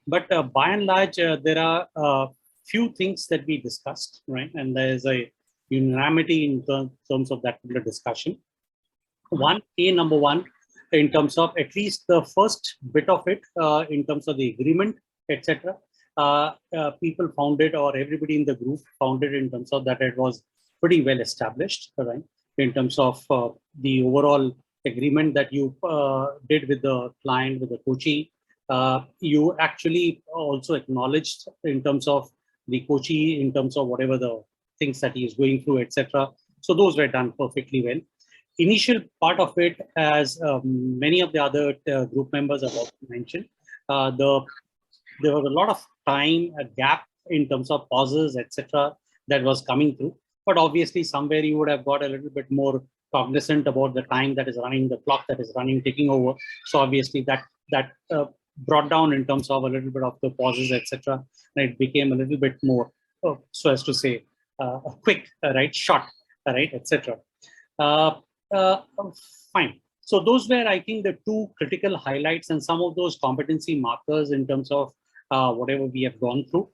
But by and large, there are few things that we discussed, right? And there is a unanimity in terms of that particular discussion. Number one, in terms of at least the first bit of it, in terms of the agreement, etc. People found it, or everybody in the group found it, in terms of that it was pretty well established, right? In terms of the overall agreement that you did with the client, with the coachee, you actually also acknowledged in terms of the coachee, in terms of whatever the things that he is going through, etc. So those were done perfectly well. Initial part of it, as many of the other group members have also mentioned, there was a lot of time, a gap in terms of pauses, etc., that was coming through. But obviously, somewhere you would have got a little bit more cognizant about the time that is running, the clock that is running, taking over. So obviously, that brought down in terms of a little bit of the pauses, etc. And it became a little bit more, so as to say, quick, right, short, right, etc. Fine. So those were, I think, the two critical highlights, and some of those competency markers in terms of whatever we have gone through.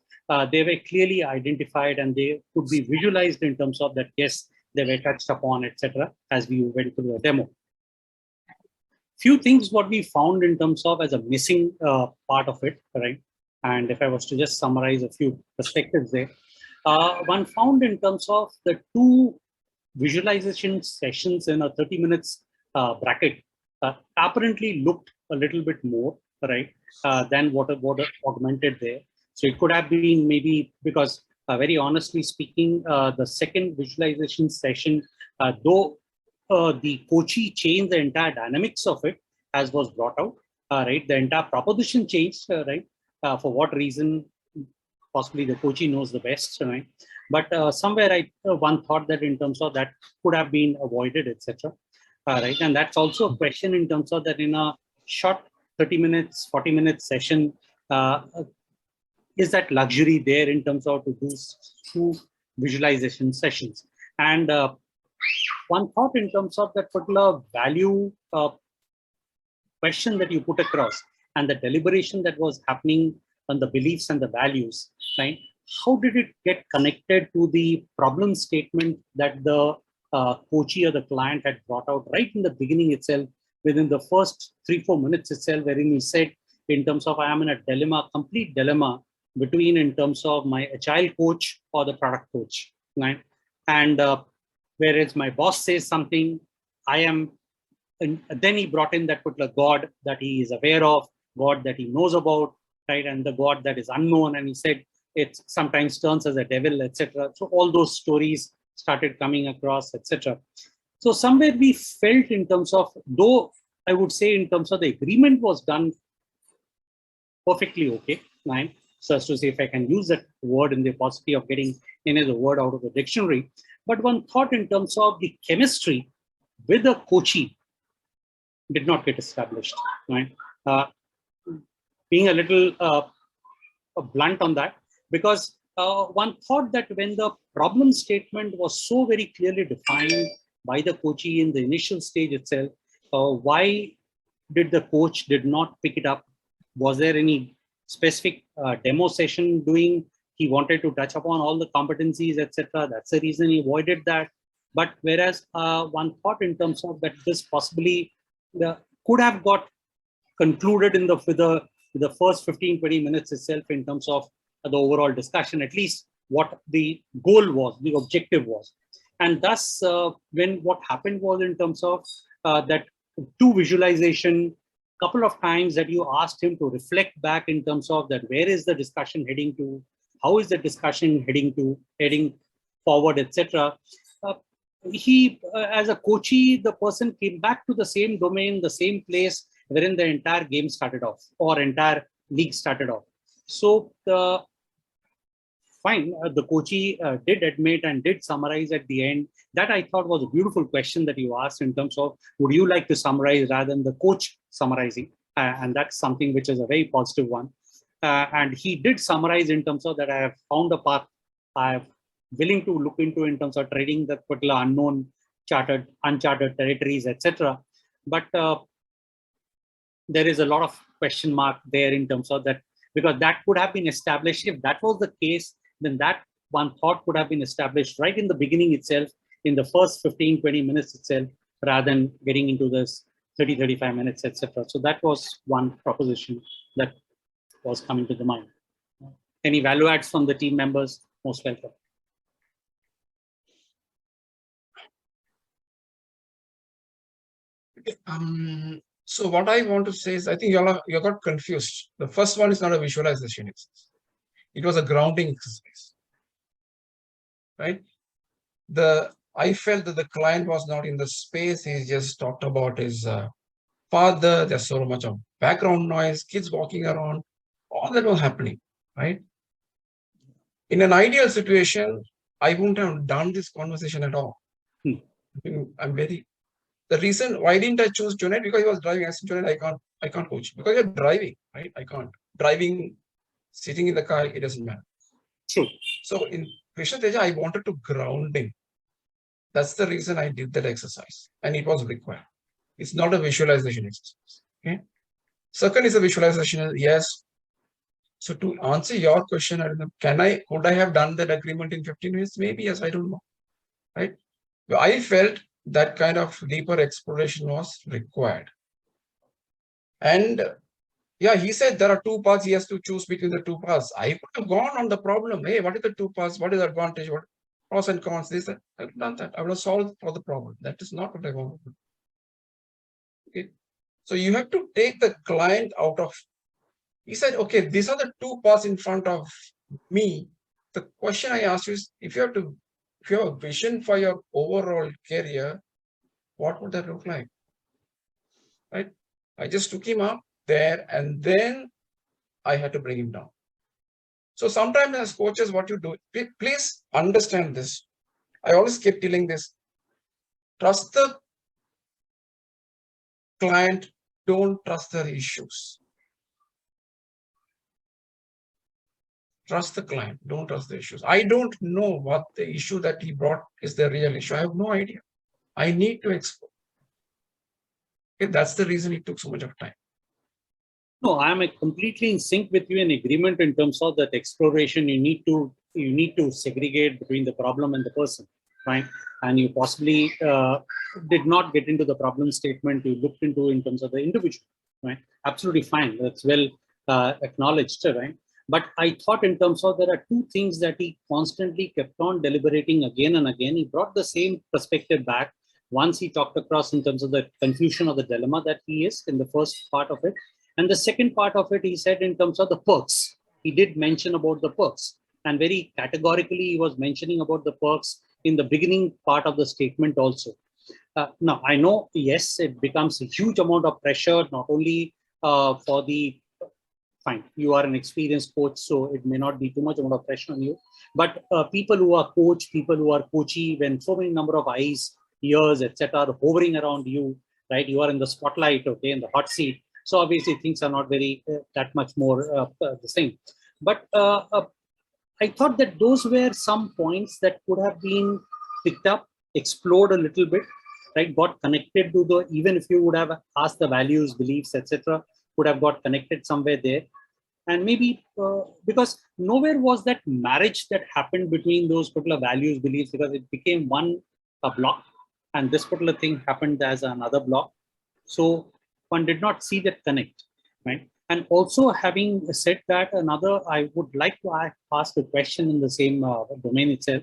They were clearly identified, and they could be visualized in terms of that, yes, they were touched upon, etc., as we went through the demo. Few things what we found in terms of as a missing part of it, right? And if I was to just summarize a few perspectives there, one found in terms of the two visualization sessions in a 30 minutes bracket apparently looked a little bit more, right, than what augmented there. So it could have been maybe because, very honestly speaking, the second visualization session, though the coachee changed the entire dynamics of it, as was brought out, right, the entire proposition changed, right, for what reason, possibly the coachee knows the best, right? But somewhere one thought that in terms of that could have been avoided, etc. Right, and that's also a question in terms of that in a short 30 minutes, 40 minutes session, is that luxury there in terms of to do two visualization sessions? And one thought in terms of that particular value question that you put across and the deliberation that was happening on the beliefs and the values, right? How did it get connected to the problem statement that the coachee or the client had brought out right in the beginning itself, within the first 3-4 minutes itself, wherein he said, in terms of I am in a dilemma, complete dilemma between in terms of my agile coach or the product coach, right? And whereas my boss says something, I am, and then he brought in that particular God that he is aware of, God that he knows about, right? And the God that is unknown. And he said it sometimes turns as a devil, etc. So all those stories started coming across, etc. So somewhere we felt in terms of, though I would say in terms of the agreement was done perfectly okay, right? So as to say, if I can use that word in the paucity of getting any of the word out of the dictionary. But one thought in terms of the chemistry with the coachee did not get established, right? being a little blunt on that, because one thought that when the problem statement was so very clearly defined by the coachee in the initial stage itself, why did the coach did not pick it up? Was there any specific demo session doing? He wanted to touch upon all the competencies, etc. That's the reason he avoided that. But whereas one thought in terms of that this possibly could have got concluded in with the first 15-20 minutes itself in terms of the overall discussion, at least what the goal was, the objective was. And thus, when what happened was in terms of that two visualization, couple of times that you asked him to reflect back in terms of that where is the discussion heading to, how is the discussion heading forward, etc. He, as a coachee, the person came back to the same domain, the same place wherein the entire game started off or entire league started off. So fine, the coachee did admit and did summarize at the end. That I thought was a beautiful question that you asked in terms of, would you like to summarize rather than the coach summarizing? And that's something which is a very positive one. And he did summarize in terms of that I have found a path I'm willing to look into in terms of trading that particular unknown, uncharted territories, etc. But there is a lot of question mark there in terms of that, because that could have been established. If that was the case, then that one thought could have been established right in the beginning itself, in the first 15-20 minutes itself, rather than getting into this 30-35 minutes, etc. So that was one proposition that was coming to the mind. Any value adds from the team members? Most welcome. So what I want to say is, I think you got confused. The first one is not a visualization exercise. It was a grounding exercise, right? I felt that the client was not in the space. He just talked about his father. There's so much of background noise, kids walking around, all that was happening, right? In an ideal situation, I wouldn't have done this conversation at all. The reason why didn't I choose Junaid? Because he was driving. I said, Junaid, I can't coach because you're driving, right? I can't. Driving, sitting in the car, it doesn't matter. True. So in Krishna Teja, I wanted to ground him. That's the reason I did that exercise, and it was required. It's not a visualization exercise. Okay. Second is a visualization. Yes. So to answer your question, could I have done that agreement in 15 minutes? Maybe yes. I don't know. Right. I felt that kind of deeper exploration was required. And yeah, he said there are two paths. He has to choose between the two paths. I could have gone on the problem. Hey, what is the two paths? What is the advantage? What pros and cons? This, I would have done that. I would have solved for the problem. That is not what I want to do. Okay. So you have to take the client out of. He said, okay, these are the two paths in front of me. The question I asked you is, if you have a vision for your overall career, what would that look like? Right? I just took him up there and then I had to bring him down. So sometimes as coaches, what you do, please understand this. I always keep telling this. Trust the client, don't trust their issues. Trust the client, don't trust the issues. I don't know what the issue that he brought is the real issue. I have no idea. I need to explore. Okay, that's the reason it took so much of time. No, I am completely in sync with you in agreement in terms of that exploration. You need to segregate between the problem and the person, right? And you possibly did not get into the problem statement. You looked into in terms of the individual, right? Absolutely fine. That's well acknowledged, right? But I thought in terms of there are two things that he constantly kept on deliberating again and again. He brought the same perspective back. Once he talked across in terms of the confusion or the dilemma that he is in the first part of it. And the second part of it, he said in terms of the perks. He did mention about the perks. And very categorically, he was mentioning about the perks in the beginning part of the statement also. Now, I know, yes, it becomes a huge amount of pressure, not only for the fine, you are an experienced coach, so it may not be too much amount of pressure on you. But people who are coach, people who are coachee, when so many number of eyes, ears, etc., hovering around you, right? You are in the spotlight, okay, in the hot seat. So obviously things are not very that much more the same. But I thought that those were some points that could have been picked up, explored a little bit, right? Got connected to the, even if you would have asked the values, beliefs, etc., would have got connected somewhere there. And maybe because nowhere was that marriage that happened between those particular values, beliefs, because it became one block, and this particular thing happened as another block. So one did not see that connect, right? And also, having said that, I would like to ask a question in the same domain itself.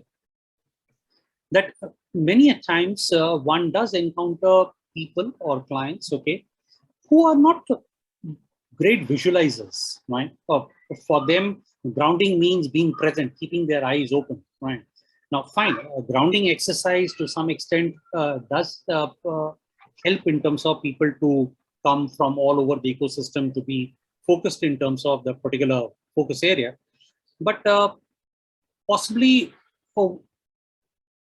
That many a times one does encounter people or clients, okay, who are not great visualizers, right? For them, grounding means being present, keeping their eyes open, right? Now, fine, grounding exercise to some extent does help in terms of people to come from all over the ecosystem to be focused in terms of the particular focus area. But possibly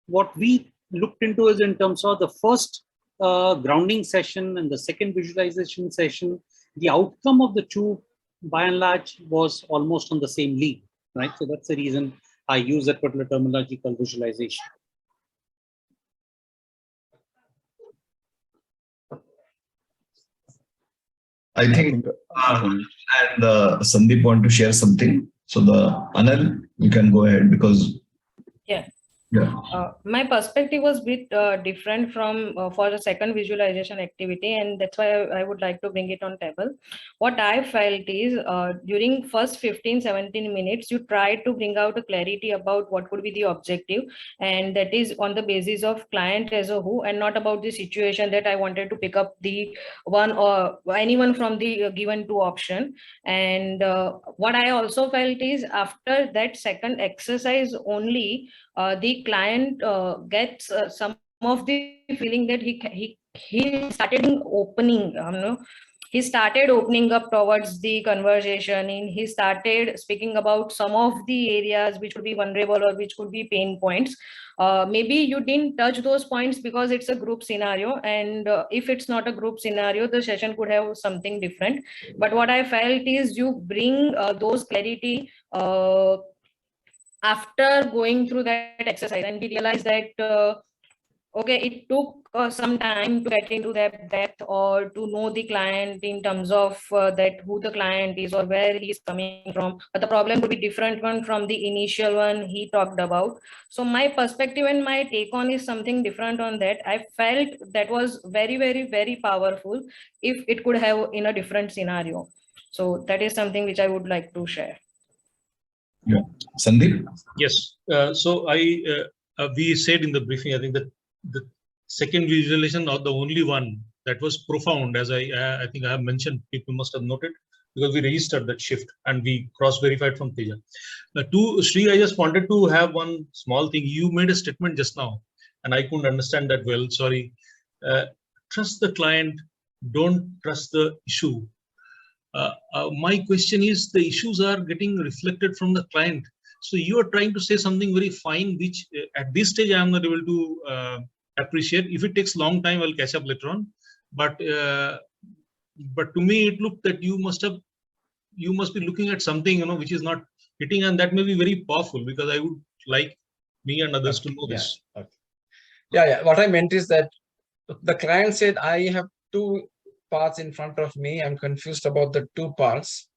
what we looked into is in terms of the first grounding session and the second visualization session, the outcome of the two, by and large, was almost on the same league, right? So that's the reason I use that particular terminology called visualization. I think and Sandeep want to share something. So Anil, you can go ahead because my perspective was a bit different from for the second visualization activity, and that's why I would like to bring it on table. What I felt is during first 15-17 minutes, you try to bring out a clarity about what could be the objective, and that is on the basis of client as a whole, and not about the situation that I wanted to pick up the one or anyone from the given two option. And what I also felt is after that second exercise only, the client gets some of the feeling that he started opening, he started opening up towards the conversation, and he started speaking about some of the areas which would be vulnerable or which could be pain points. Maybe you didn't touch those points because it's a group scenario, and if it's not a group scenario, the session could have something different. But what I felt is you bring those clarity after going through that exercise, and we realized that okay, it took some time to get into that depth or to know the client in terms of that who the client is or where he's coming from. But the problem would be different one from the initial one he talked about. So my perspective and my take on is something different on that. I felt that was very, very, very powerful if it could have in a different scenario. So that is something which I would like to share. Yeah, Sandeep. Yes. So we said in the briefing, I think that the second visualization or the only one that was profound, as I think I have mentioned, people must have noted, because we registered that shift and we cross-verified from Teja. To Sri, I just wanted to have one small thing. You made a statement just now, and I couldn't understand that well. Sorry. Trust the client, don't trust the issue. My question is, the issues are getting reflected from the client. So you are trying to say something very fine, which at this stage I am not able to appreciate. If it takes long time, I'll catch up later on. But to me, it looked that you must be looking at something, which is not hitting, and that may be very powerful, because I would like me and others to know this. Okay. Yeah. What I meant is that the client said, I have two parts in front of me. I'm confused about the two parts.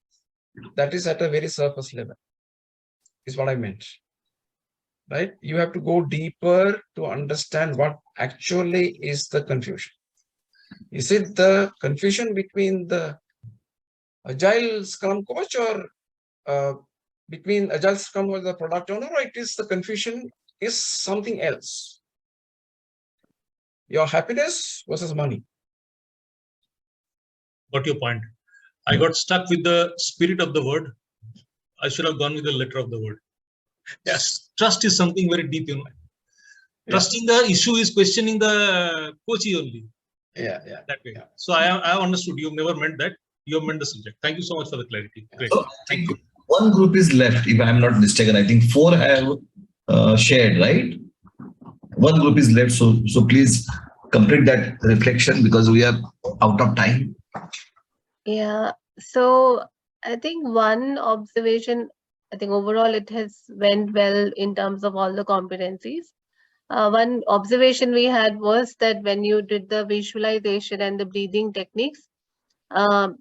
That is at a very surface level, is what I meant. Right? You have to go deeper to understand what actually is the confusion. Is it the confusion between the Agile Scrum coach or between Agile Scrum or the product owner, or it is the confusion is something else? Your happiness versus money. Got your point. I got stuck with the spirit of the word. I should have gone with the letter of the word. Yes, trust is something very deep, Trusting the issue is questioning the coach only. That way. So I understood. You never meant that. You have meant the subject. Thank you so much for the clarity. Great. So, thank you. One group is left, if I am not mistaken. I think 4 have shared, right? One group is left. So please complete that reflection, because we are out of time. Yeah. So I think one observation, I think overall it has went well in terms of all the competencies. One observation we had was that when you did the visualization and the breathing techniques, um,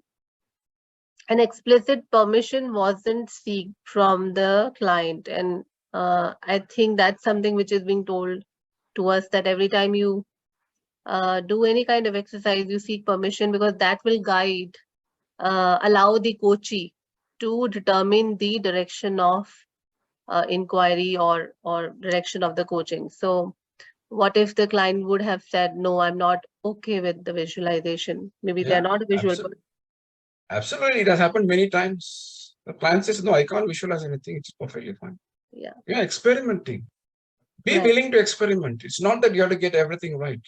an explicit permission wasn't sought from the client. And I think that's something which is being told to us, that every time you do any kind of exercise, you seek permission, because that will guide, allow the coachee to determine the direction of inquiry or direction of the coaching. So what if the client would have said, no, I'm not okay with the visualization? Maybe they're not a visual person. Absolutely, it has happened many times. The client says, no, I can't visualize anything. It's perfectly fine. Yeah. Yeah, experimenting. Be Right. willing to experiment. It's not that you have to get everything right.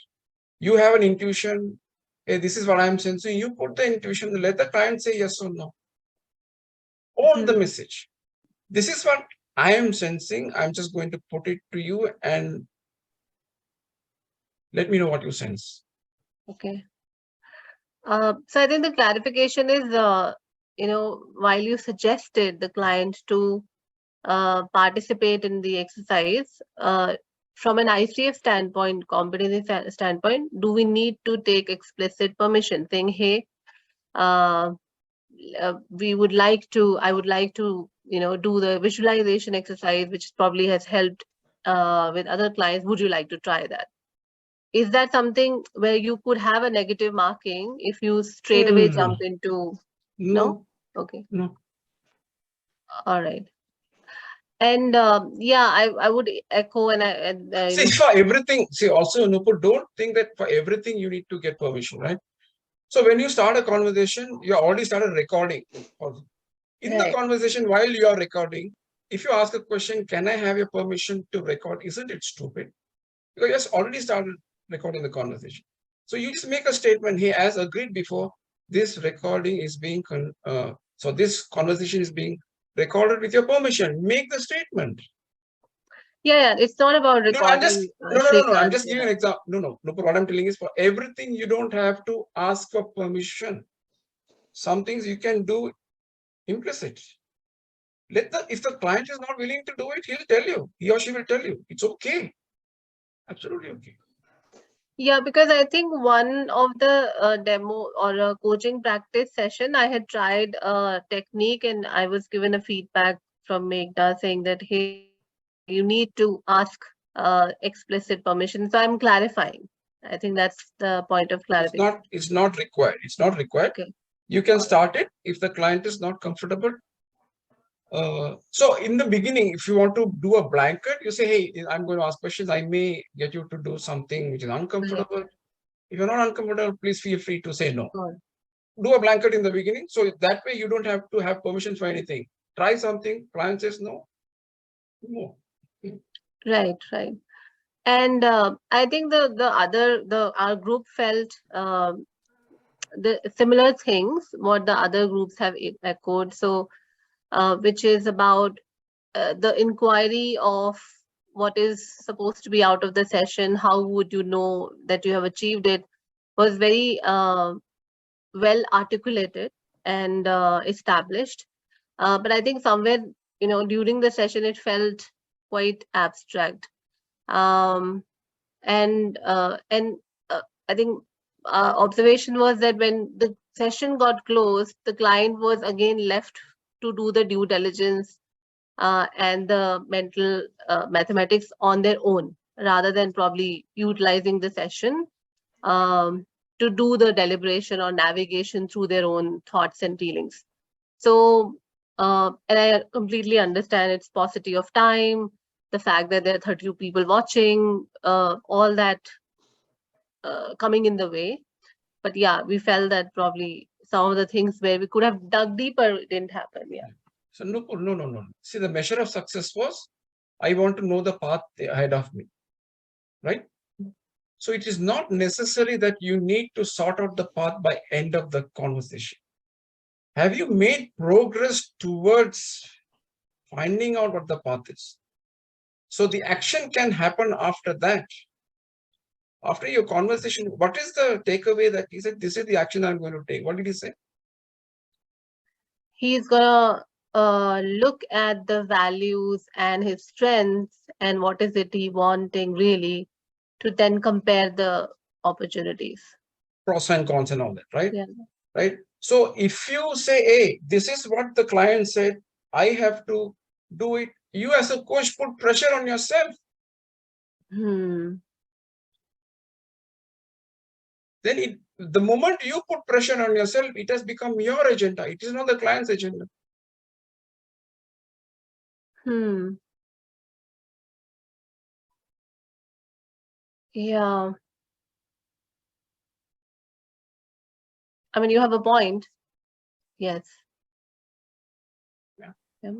You have an intuition. Hey, this is what I'm sensing. You put the intuition, let the client say yes or no. Own the message. This is what I am sensing. I'm just going to put it to you and let me know what you sense. Okay. So I think the clarification is, while you suggested the client to participate in the exercise, from an ICF standpoint, competency standpoint, do we need to take explicit permission saying, hey, we would like to, I would like to, do the visualization exercise, which probably has helped with other clients. Would you like to try that? Is that something where you could have a negative marking if you straight away jump into? No? Okay. No. All right. And yeah, I would echo and See, for everything, see, also, Nupur, don't think that for everything you need to get permission, right? So when you start a conversation, you already started recording. In the conversation, while you are recording, if you ask a question, can I have your permission to record? Isn't it stupid? Because you just already started recording the conversation. So you just make a statement here, as agreed before, this recording is being, so this conversation is being recorded with your permission. Make the statement. Yeah, it's not about recording. No, I'm just giving an example. No. What I'm telling is, for everything, you don't have to ask for permission. Some things you can do implicit. If the client is not willing to do it, he'll tell you. He or she will tell you. It's okay. Absolutely okay. Yeah, because I think one of the demo or a coaching practice session, I had tried a technique and I was given a feedback from Meghna saying that, hey, you need to ask explicit permission. So I'm clarifying. I think that's the point of clarification. It's not required. It's not required. Okay. You can start it if the client is not comfortable. So in the beginning, if you want to do a blanket, you say, hey, I'm going to ask questions. I may get you to do something which is uncomfortable. If you're not uncomfortable, please feel free to say no. Do a blanket in the beginning. So that way you don't have to have permission for anything. Try something, client says no. No. Right. And I think our group felt the similar things what the other groups have echoed. So which is about the inquiry of what is supposed to be out of the session. How would you know that you have achieved it? Was very well articulated and established. But I think somewhere, during the session, it felt quite abstract. And I think observation was that when the session got closed, the client was again left to do the due diligence and the mental mathematics on their own, rather than probably utilizing the session to do the deliberation or navigation through their own thoughts and feelings. So, and I completely understand it's paucity of time, the fact that there are 32 people watching, all that coming in the way. But yeah, we felt that probably some of the things where we could have dug deeper didn't happen. Yeah. So no. See, the measure of success was, I want to know the path ahead of me, right? So it is not necessary that you need to sort out the path by end of the conversation. Have you made progress towards finding out what the path is? So the action can happen after that. After your conversation, what is the takeaway that he said, this is the action I'm going to take? What did he say? he's gonna look at the values and his strengths and what is it he wanting really, to then compare the opportunities. Pros and cons and all that, right? Yeah. Right. So if you say, hey, this is what the client said, I have to do it. You as a coach put pressure on yourself. Hmm. Then the moment you put pressure on yourself, it has become your agenda. It is not the client's agenda. Hmm. Yeah. I mean, you have a point. Yes. Yeah. Yeah.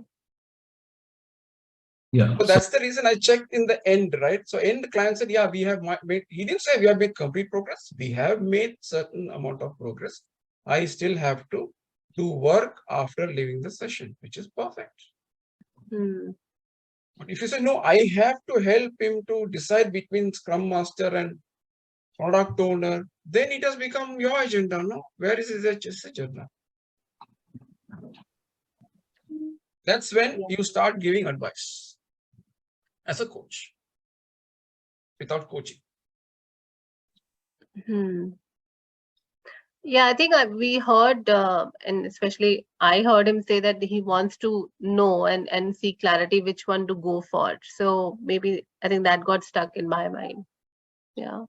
Yeah. So that's the reason I checked in the end, right? So end, the client said, yeah, we have made, he didn't say we have made complete progress. We have made certain amount of progress. I still have to do work after leaving the session, which is perfect. Hmm. But if you say, no, I have to help him to decide between Scrum Master and product owner, then it has become your agenda, no? Where is his agenda? That's when you start giving advice as a coach without coaching. Hmm. Yeah, I think we heard, and especially I heard him say that he wants to know and see clarity which one to go for. So maybe I think that got stuck in my mind. Yeah.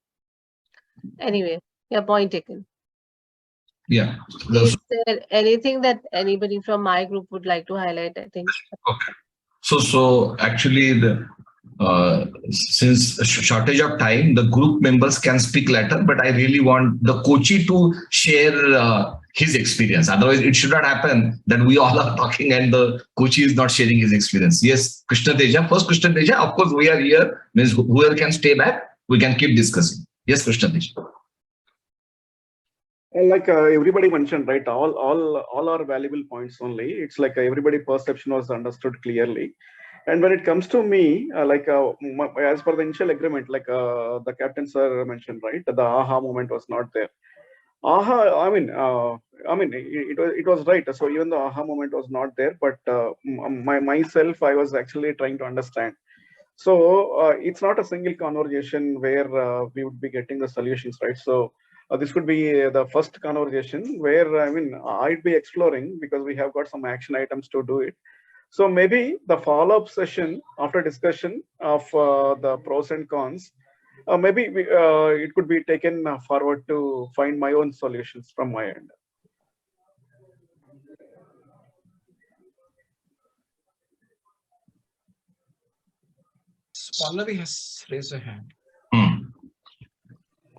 Anyway, yeah, point taken. Yeah. Is there anything that anybody from my group would like to highlight? I think. Okay. So actually, since shortage of time, the group members can speak later, but I really want the coachee to share his experience. Otherwise, it should not happen that we all are talking and the coachee is not sharing his experience. Yes, Krishna Teja. First, Krishna Teja. Of course, we are here. Means whoever can stay back, we can keep discussing. Yes, Krishna Teja. Like everybody mentioned, right? All are valuable points only. It's like everybody perception was understood clearly. And when it comes to me, as per the initial agreement, like the captain sir mentioned, right? The aha moment was not there. Aha, I mean, it was right. So even the aha moment was not there, but myself, I was actually trying to understand. So it's not a single conversation where we would be getting the solutions, right? So this could be the first conversation where, I mean, I'd be exploring because we have got some action items to do it. So maybe the follow-up session after discussion of the pros and cons, maybe it could be taken forward to find my own solutions from my end. Pallavi has raised her hand.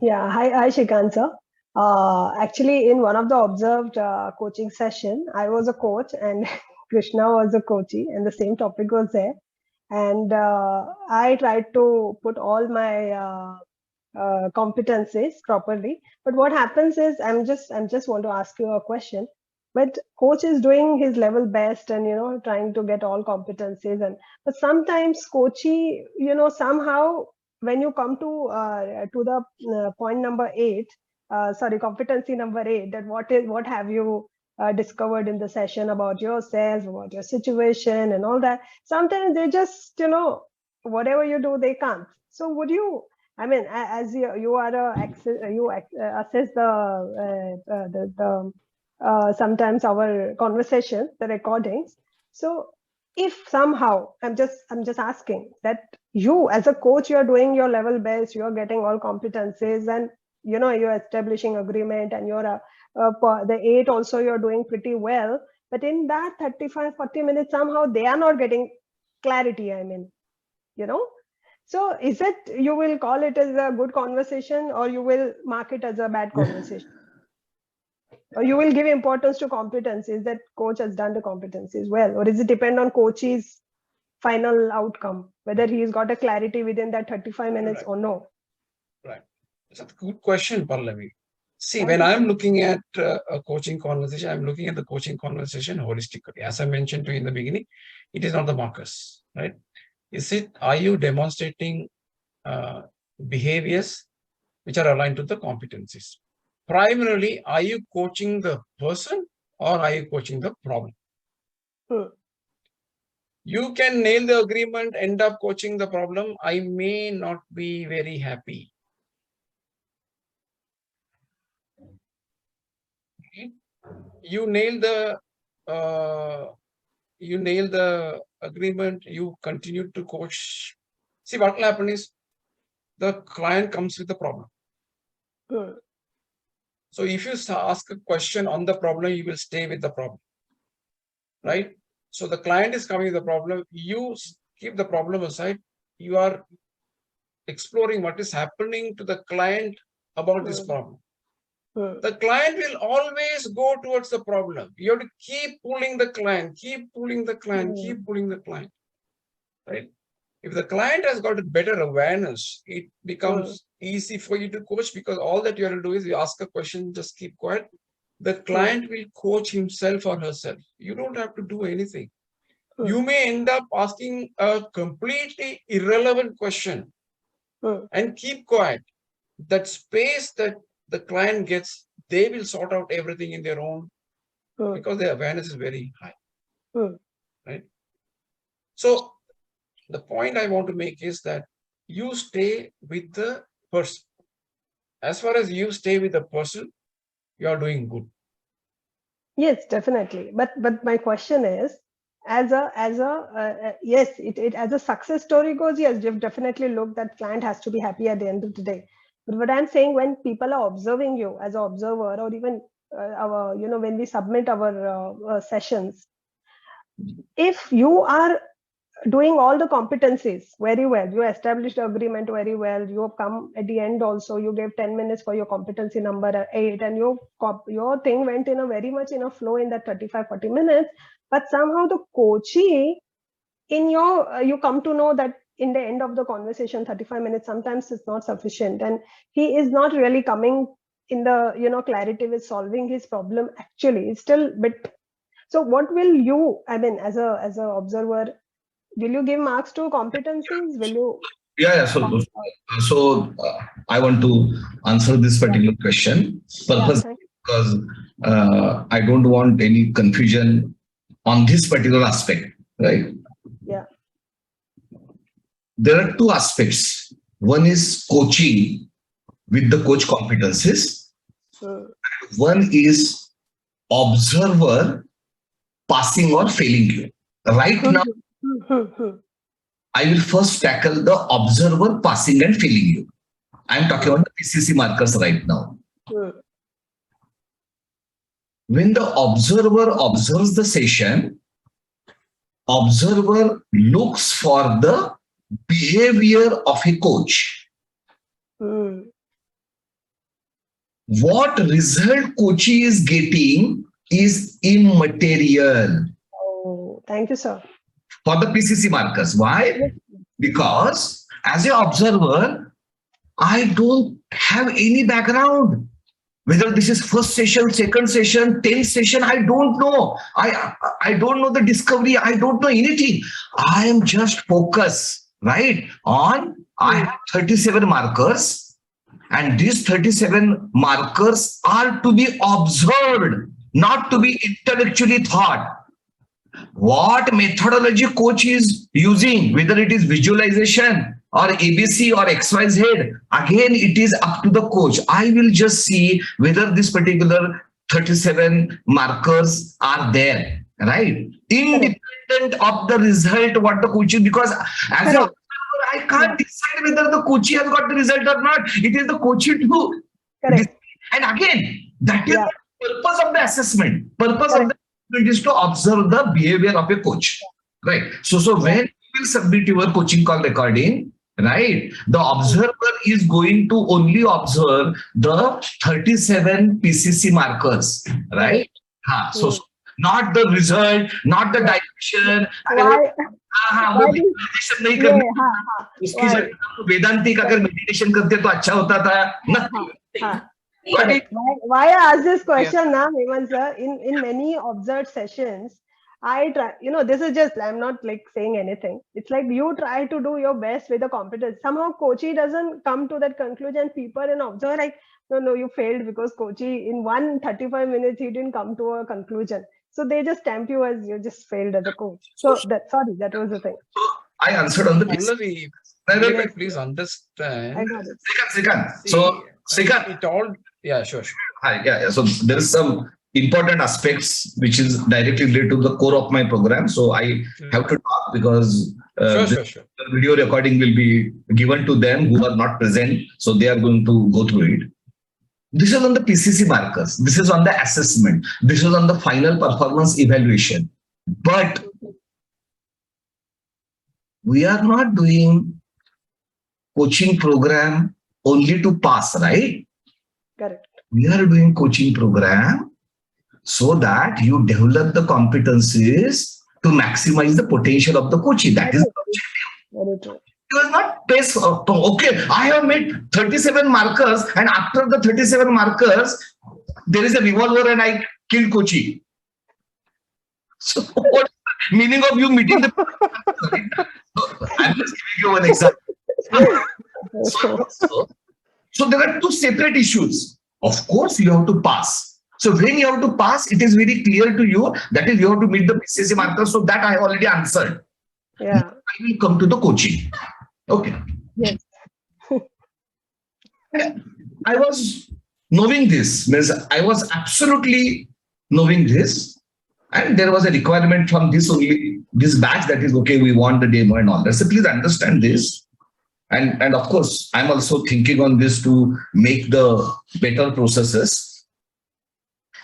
Yeah, hi Shrikant sir. Actually, in one of the observed coaching session, I was a coach and Krishna was a coachee, and the same topic was there. And I tried to put all my competencies properly. But what happens is, I'm just want to ask you a question. But coach is doing his level best and trying to get all competencies, but sometimes coachee, somehow when you come to the point number 8, sorry, competency number 8, that what have you discovered in the session about yourself, about your situation and all that. Sometimes they just, whatever you do, they can't. So would you, I mean, as you are assess the sometimes our conversation, the recordings. So if somehow I'm just asking that you as a coach, you're doing your level best, you're getting all competencies, and you're establishing agreement, and you're the 8 also you're doing pretty well, but in that 35-40 minutes somehow they are not getting clarity. I mean, so is it, you will call it as a good conversation, or you will mark it as a bad conversation? Or you will give importance to competencies, that coach has done the competencies well? Or is it depend on coach's final outcome, whether he's got a clarity within that 35 minutes or no? Right. That's a good question, Pallavi. See, when I'm looking at a coaching conversation, I'm looking at the coaching conversation holistically. As I mentioned to you in the beginning, it is not the markers, right? Are you demonstrating behaviors which are aligned to the competencies? Primarily, are you coaching the person or are you coaching the problem? You can nail the agreement, end up coaching the problem. I may not be very happy. You nail the agreement, you continue to coach. See, what will happen is the client comes with the problem. So if you ask a question on the problem, you will stay with the problem, right? So the client is coming with the problem. You keep the problem aside. You are exploring what is happening to the client about this problem. The client will always go towards the problem. You have to keep pulling the client, keep pulling the client, keep pulling the client, right? If the client has got a better awareness, it becomes easy for you to coach, because all that you have to do is you ask a question, just keep quiet. The client will coach himself or herself. You don't have to do anything. You may end up asking a completely irrelevant question and keep quiet. That space that the client gets, they will sort out everything in their own, because their awareness is very high, right? So the point I want to make is that you stay with the person. As far as you stay with the person, you are doing good. Yes, definitely. But my question is, as a yes, it as a success story goes, yes, you've definitely looked that client has to be happy at the end of the day. But what I'm saying, when people are observing you as an observer, or even when we submit our sessions, if you are doing all the competencies very well, you established the agreement very well, you have come at the end also, you gave 10 minutes for your competency number 8, and your thing went in a very much in a flow in that 35-40 minutes, but somehow the coachee in your you come to know that in the end of the conversation 35 minutes sometimes is not sufficient, and he is not really coming in the clarity with solving his problem. Actually it's still bit. So what will you, I mean, as a observer, will you give marks to competencies? Will you? Yeah. So I want to answer this particular question purposely, because I don't want any confusion on this particular aspect, right? Yeah. There are two aspects. One is coaching with the coach competencies. One is observer passing or failing you. Right now, I will first tackle the observer passing and failing you. I'm talking about the PCC markers right now. When the observer observes the session, observer looks for the behavior of a coach. What result coachee is getting is immaterial. Oh, thank you, sir. For the PCC markers. Why? Because as an observer, I don't have any background. Whether this is first session, second session, 10th session, I don't know. I don't know the discovery. I don't know anything. I am just focused, right, on I have 37 markers, and these 37 markers are to be observed, not to be intellectually thought. What methodology coach is using, whether it is visualization or ABC or XYZ, again, it is up to the coach. I will just see whether this particular 37 markers are there, right? Independent of the result, what the coach is, because as an observer, I can't decide whether the coach has got the result or not. It is the coach to decide. And again, that is the purpose of the assessment. Purpose of the assessment is to observe the behavior of a coach, right? So when you will submit your coaching call recording, right, the observer is going to only observe the 37 PCC markers, right? So not the result, not the direction. Vedanti का अगर meditation करते तो अच्छा होता था. Why I ask this question now, Hemant sir, in many observed sessions, I try, this is just, I'm not like saying anything. It's like you try to do your best with the competence. Somehow coachee doesn't come to that conclusion. People and observer like, no, you failed because coachee in 135 minutes, he didn't come to a conclusion. So they just stamp you as you just failed as a coach. So that was the thing. I answered on the Mullari, may I please understand? I got it. Srikanth. See, So Srikanth. it all, yeah, sure. Hi, yeah. So there is some important aspects which is directly related to the core of my program. So I have to talk because Sure. the video recording will be given to them who are not present. So they are going to go through it. This is on the PCC markers. This is on the assessment. This is on the final performance evaluation. But we are not doing coaching program only to pass, right? Correct. We are doing coaching program so that you develop the competencies to maximize the potential of the coachee. That is the objective. Very true. You will not pace. Okay, I have made 37 markers, and after the 37 markers, there is a revolver and I killed coachee. So what is the meaning of you meeting the I'm just giving you one example. So there are two separate issues. Of course, you have to pass. So when you have to pass, it is very clear to you that is you have to meet the PCC markers. So that I have already answered. Yeah. I will come to the coaching. Okay. Yes. I was knowing this, means I was absolutely knowing this, and there was a requirement from this only, this batch, that is okay, we want the demo and all that. So please understand this. And of course, I'm also thinking on this to make the better processes.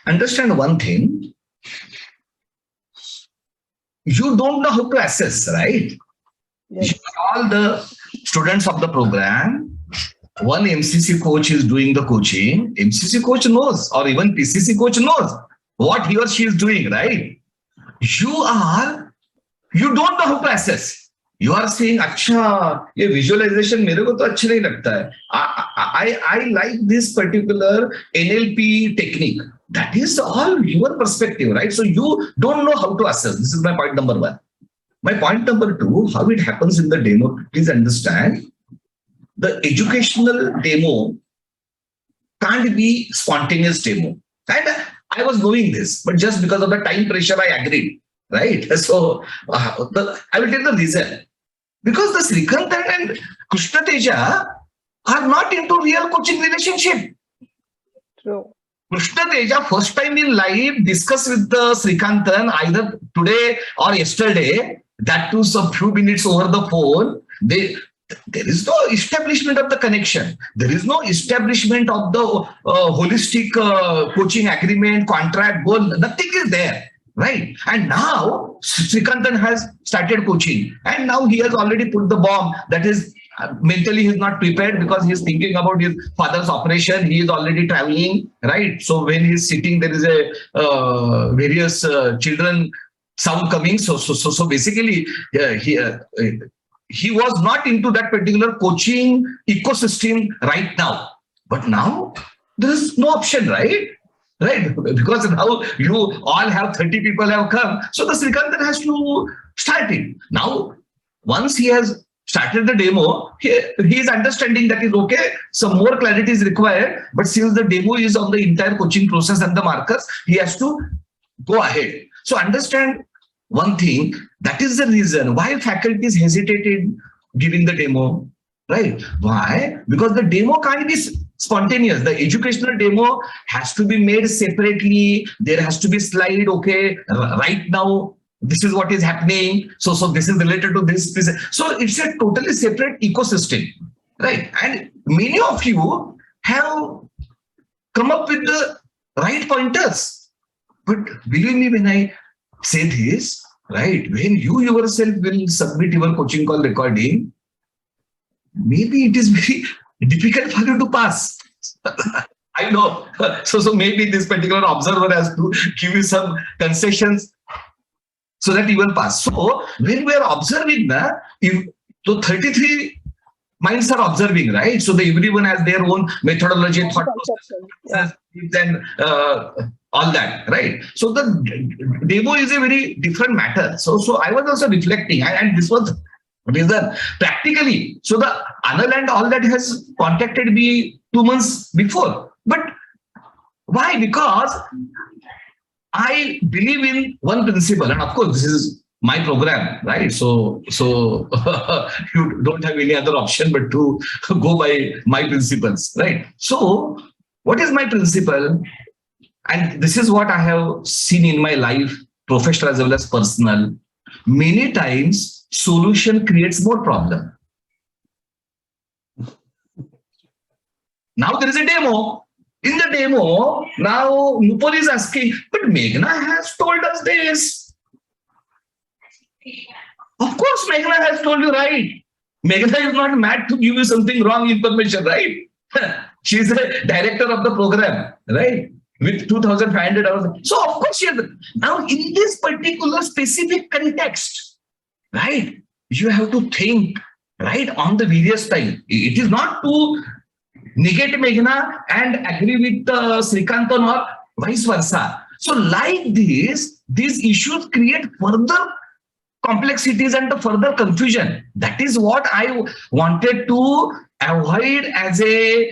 Understand one thing. You don't know how to assess, right? Yes. All the students of the program, one MCC coach is doing the coaching. MCC coach knows, or even PCC coach knows what he or she is doing, right? You don't know how to assess. You are saying, "Acha, ye visualization mere ko to achha nahi lagta hai. I like this particular NLP technique." That is all your perspective, right? So you don't know how to assess. This is my point number one. My point number two, how it happens in the demo. Please understand, the educational demo can't be spontaneous demo. And I was knowing this, but just because of the time pressure, I agreed, right? So I will tell the reason. Because the Srikanth and Krishna Teja are not into real coaching relationship. True. Krishna Teja first time in live discussed with the Srikanthan either today or yesterday, that too some few minutes over the phone. There is no establishment of the connection. There is no establishment of the holistic coaching agreement, contract, goal. Nothing is there, right? And now Srikanthan has started coaching, and now he has already put the bomb. That is, mentally he's not prepared because he's thinking about his father's operation. He is already traveling, right? So when he's sitting, there is a various children sound coming. So basically, he was not into that particular coaching ecosystem right now. But now there is no option, right? Right? Because now you all have 30 people have come. So the Srikanthan has to start it. Now, once he has started the demo, he is understanding that is okay, some more clarity is required. But since the demo is on the entire coaching process and the markers, he has to go ahead. So understand one thing, that is the reason why faculties hesitated giving the demo, right? Why? Because the demo can't be spontaneous. The educational demo has to be made separately. There has to be slide, okay, right now, this is what is happening. So this is related to this. So it's a totally separate ecosystem, right? And many of you have come up with the right pointers. But believe me when I say this, right? When you yourself will submit your coaching call recording, maybe it is very difficult for you to pass. I know. So maybe this particular observer has to give you some concessions so that you will pass. So when we are observing, so 33 minds are observing, right? So everyone has their own methodology, thought process, and all that, right? So the demo is a very different matter. So I was also reflecting, and this was reason practically. So the Anil and all that has contacted me 2 months before. But why? Because I believe in one principle, and of course, this is my program, right? So you don't have any other option but to go by my principles, right? So what is my principle? And this is what I have seen in my life, professional as well as personal. Many times, solution creates more problem. Now there is a demo. In the demo, now Nupur is asking, but Meghna has told us this. Of course, Meghna has told you right. Meghna is not mad to give you something wrong information, right? She is the director of the program, right? With 2,500 hours. So of course, she has. Now in this particular specific context, right? You have to think, right, on the various time. It is not to negate Meghna and agree with Srikantan or vice versa. So like this, these issues create further complexities and the further confusion. That is what I wanted to avoid as a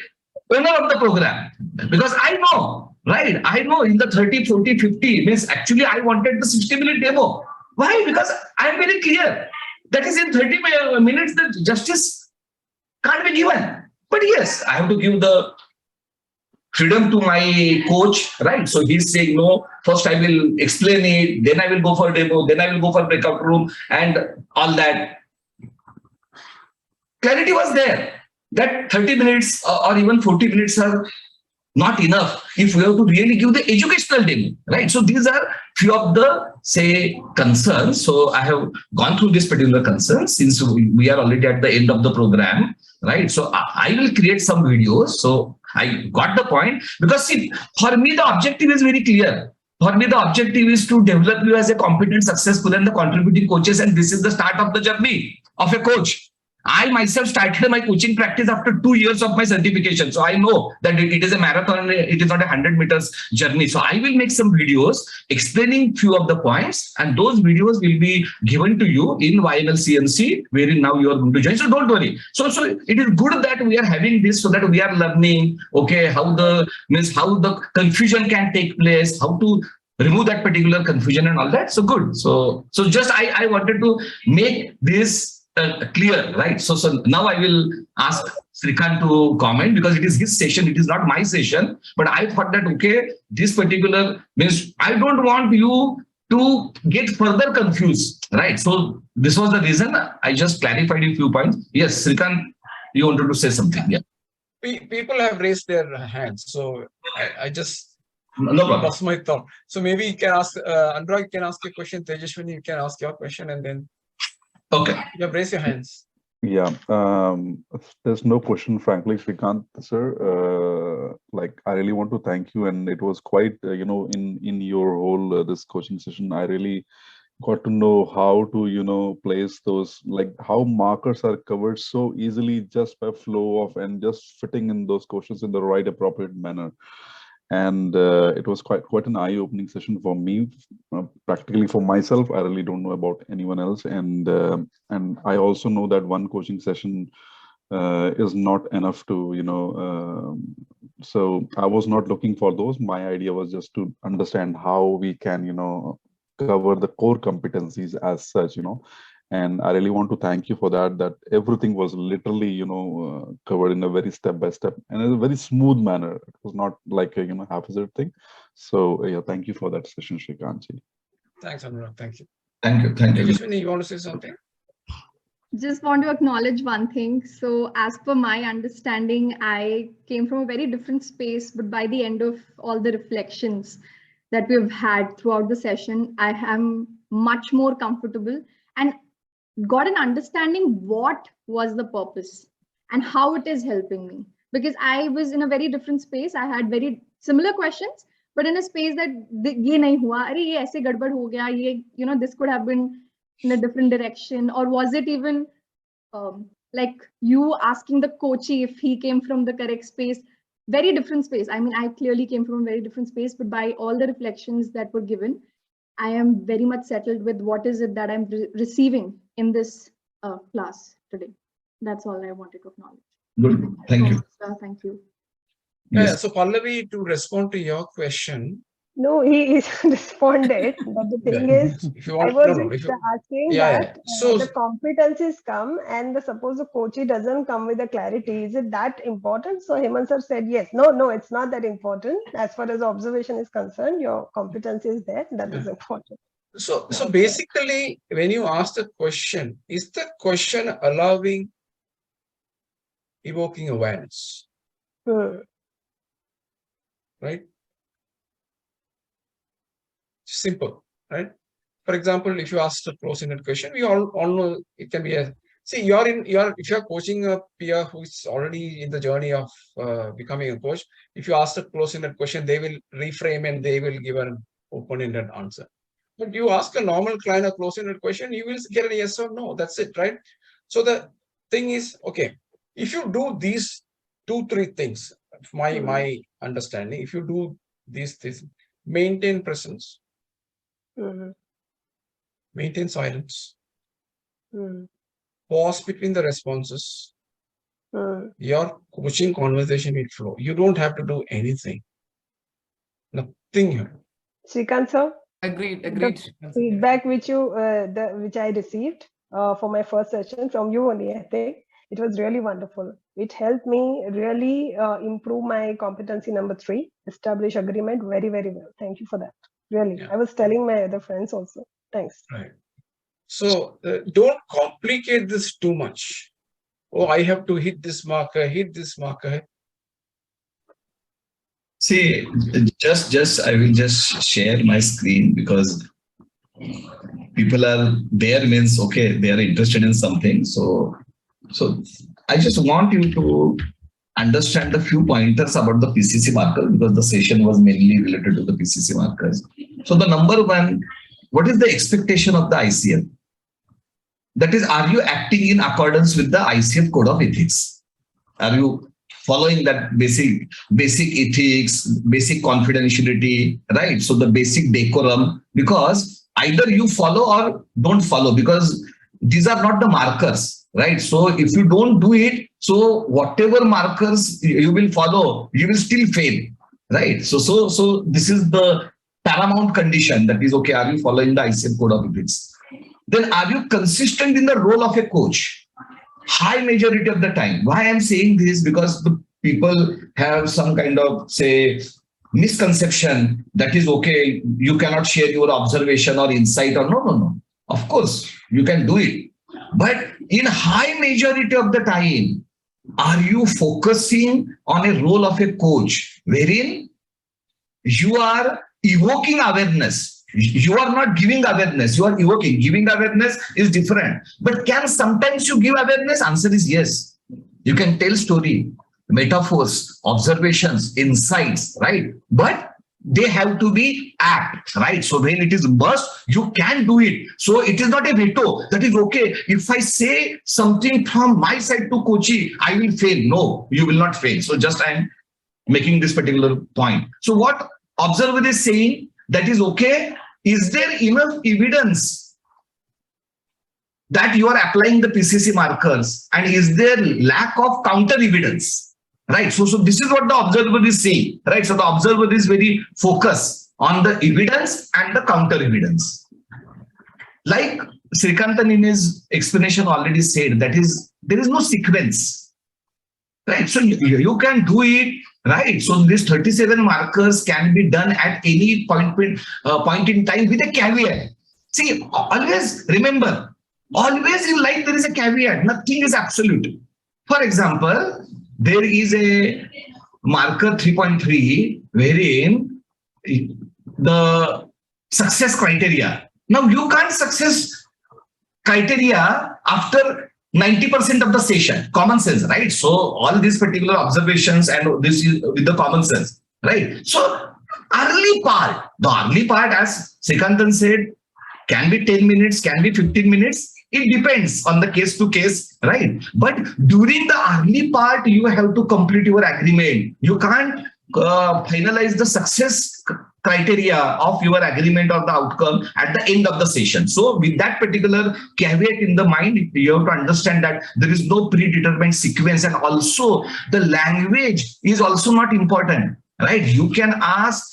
owner of the program. Because I know, right? I know in the 30, 40, 50 means actually I wanted the 60-minute demo. Why? Because I am very clear. That is in 30 minutes the justice can't be given. But yes, I have to give the freedom to my coach, right? So he's saying, no, first I will explain it, then I will go for demo, then I will go for breakout room and all that. Clarity was there that 30 minutes or even 40 minutes are not enough if we have to really give the educational demo, right? So these are few of the, say, concerns. So I have gone through this particular concerns since we are already at the end of the program, right? So I will create some videos. So I got the point because see, for me, the objective is very clear. For me, the objective is to develop you as a competent, successful and the contributing coaches. And this is the start of the journey of a coach. I myself started my coaching practice after 2 years of my certification. So I know that it is a marathon, it is not a 100 meters journey. So I will make some videos explaining few of the points and those videos will be given to you in YML CNC, wherein now you are going to join. So don't worry. So it is good that we are having this so that we are learning, okay, how the confusion can take place, how to remove that particular confusion and all that. So good. So just I wanted to make this clear, right? So now I will ask Srikant to comment because it is his session, it is not my session. But I thought that, okay, this particular means I don't want you to get further confused, right? So this was the reason I just clarified a few points. Yes, Srikant, you wanted to say something. Yeah. People have raised their hands, so I just lost my thought. So maybe you can ask, Anurag can ask a question, Tejaswini, you can ask your question and then. Okay. You have raised your hands. Yeah, there's no question, frankly, Srikant, sir. Like, I really want to thank you, and it was quite, in your whole this coaching session, I really got to know how to, place those, like how markers are covered so easily just by flow of and just fitting in those questions in the right appropriate manner. And it was quite an eye-opening session for me, practically for myself. I really don't know about anyone else, and I also know that one coaching session is not enough to so I was not looking for those. My idea was just to understand how we can cover the core competencies as such, and I really want to thank you for that everything was literally covered in a very step-by-step and in a very smooth manner. It was not like a haphazard thing. So yeah, thank you for that session, Srikant. Thanks, Anurag. Thank you. Thank you. Tejaswini, you want to say something? Just want to acknowledge one thing. So as per my understanding, I came from a very different space, but by the end of all the reflections that we've had throughout the session, I am much more comfortable and got an understanding what was the purpose and how it is helping me. Because I was in a very different space. I had very similar questions, but in a space that ye nahi hua, arey ye aise gadbad ho gaya, ye, this could have been in a different direction, or was it even like you asking the coachee if he came from the correct space? Very different space. I mean, I clearly came from a very different space, but by all the reflections that were given, I am very much settled with what is it that I'm receiving in this class today. That's all I wanted to acknowledge. Good. Thank you. Thank you. Yeah, so Pallavi, to respond to your question, No, he responded. But the thing is, if you I want, was no, if just you, asking yeah, that So the competencies come and suppose the coachee doesn't come with the clarity. Is it that important? So Hemant sir said yes. No, it's not that important. As far as observation is concerned, your competence is there. That is important. So basically, when you ask the question, is the question allowing evoking awareness? Right? Simple, right? For example, if you ask a close-ended question, we all know it can be a, see, if you're coaching a peer who is already in the journey of becoming a coach, if you ask a close-ended question, they will reframe and they will give an open-ended answer. But you ask a normal client a close-ended question, you will get a yes or no. That's it, right? So the thing is, okay, if you do these 2-3 things, my understanding, if you do these things, maintain presence, maintain silence, pause between the responses, your coaching conversation will flow. You don't have to do anything. Nothing here. Srikanth sir? Agreed. The feedback which which I received for my first session from you only, I think it was really wonderful. It helped me really improve my competency number 3, establish agreement very, very well. Thank you for that. Really, I was telling my other friends also. Thanks. Right. So don't complicate this too much. Oh, I have to hit this marker, hit this marker. See, I will just share my screen because people are there means, okay, they are interested in something. So I just want you to understand the few pointers about the PCC marker because the session was mainly related to the PCC markers. So the number one, what is the expectation of the ICF? That is, are you acting in accordance with the ICF code of ethics? Are you following that basic ethics, basic confidentiality, right? So the basic decorum, because either you follow or don't follow, because these are not the markers, right? So if you don't do it, so whatever markers you will follow, you will still fail, right? So this is the paramount condition, that is, okay, are you following the ICF code of ethics? Then are you consistent in the role of a coach? High majority of the time. Why I'm saying this? Because the people have some kind of, say, misconception that is, okay, you cannot share your observation or insight or no. Of course, you can do it. But in high majority of the time, are you focusing on a role of a coach wherein you are evoking awareness? You are not giving awareness, you are evoking. Giving awareness is different. But can sometimes you give awareness? Answer is yes. You can tell story, metaphors, observations, insights, right? But they have to be apt, right? So when it is must, you can do it. So it is not a veto. That is okay. If I say something from my side to coachee, I will fail. No, you will not fail. So just I am making this particular point. So what observer is saying, that is okay. Is there enough evidence that you are applying the PCC markers, and is there lack of counter evidence, right? So this is what the observer is saying, right? So the observer is very focused on the evidence and the counter evidence. Like Srikantan in his explanation already said, that is, there is no sequence, right? So you can do it, right? So these 37 markers can be done at any point in time with a caveat. See, always remember, always in life there is a caveat. Nothing is absolute. For example, there is a marker 3.3 wherein the success criteria. Now you can't success criteria after 90% of the session. Common sense, right? So all these particular observations and this is with the common sense, right? So early part, the early part, as Srikantan said, can be 10 minutes, can be 15 minutes. It depends on the case to case, right? But during the early part, you have to complete your agreement. You can't finalize the success criteria of your agreement or the outcome at the end of the session. So with that particular caveat in the mind, you have to understand that there is no predetermined sequence, and also the language is also not important, right? You can ask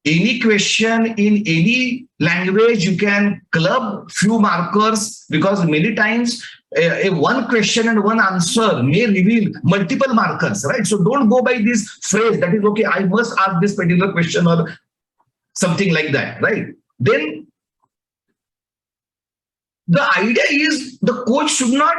any question in any language, you can club few markers, because many times a one question and one answer may reveal multiple markers, right? So don't go by this phrase that is okay, I must ask this particular question or something like that, right? Then the idea is the coach should not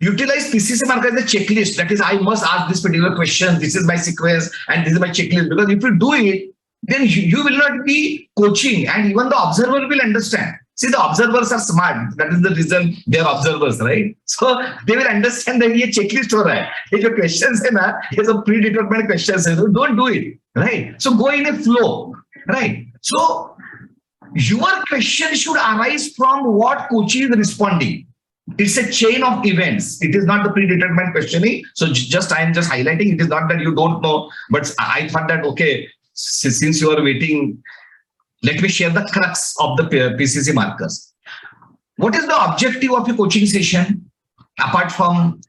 utilize PCC marker as a checklist. That is, I must ask this particular question, this is my sequence, and this is my checklist. Because if you do it, then you will not be coaching, and even the observer will understand. See, the observers are smart. That is the reason they are observers, right? So they will understand that ये checklist हो रहा है. If your questions है ना, ये सब predetermined questions है, so don't do it, right? So go in a flow, right? So your question should arise from what coach is responding. It's a chain of events. It is not the predetermined questioning. So I am just highlighting. It is not that you don't know, but I thought that, okay, since you are waiting, let me share the crux of the PCC markers. What is the objective of a coaching session apart from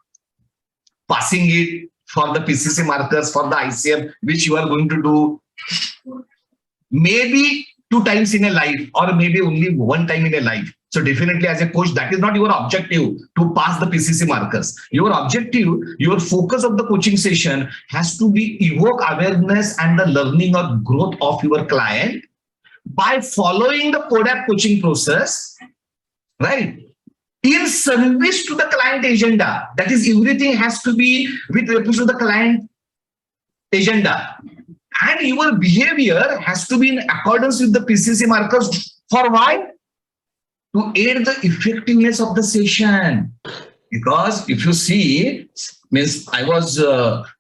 passing it for the PCC markers for the ICM, which you are going to do maybe 2 times in a life, or maybe only 1 time in a life. So definitely as a coach, that is not your objective to pass the PCC markers. Your objective, your focus of the coaching session has to be evoke awareness and the learning or growth of your client by following the PODAP coaching process, right? In service to the client agenda. That is, everything has to be with reference to the client agenda. And your behavior has to be in accordance with the PCC markers. For why? To aid the effectiveness of the session. Because if you see, means I was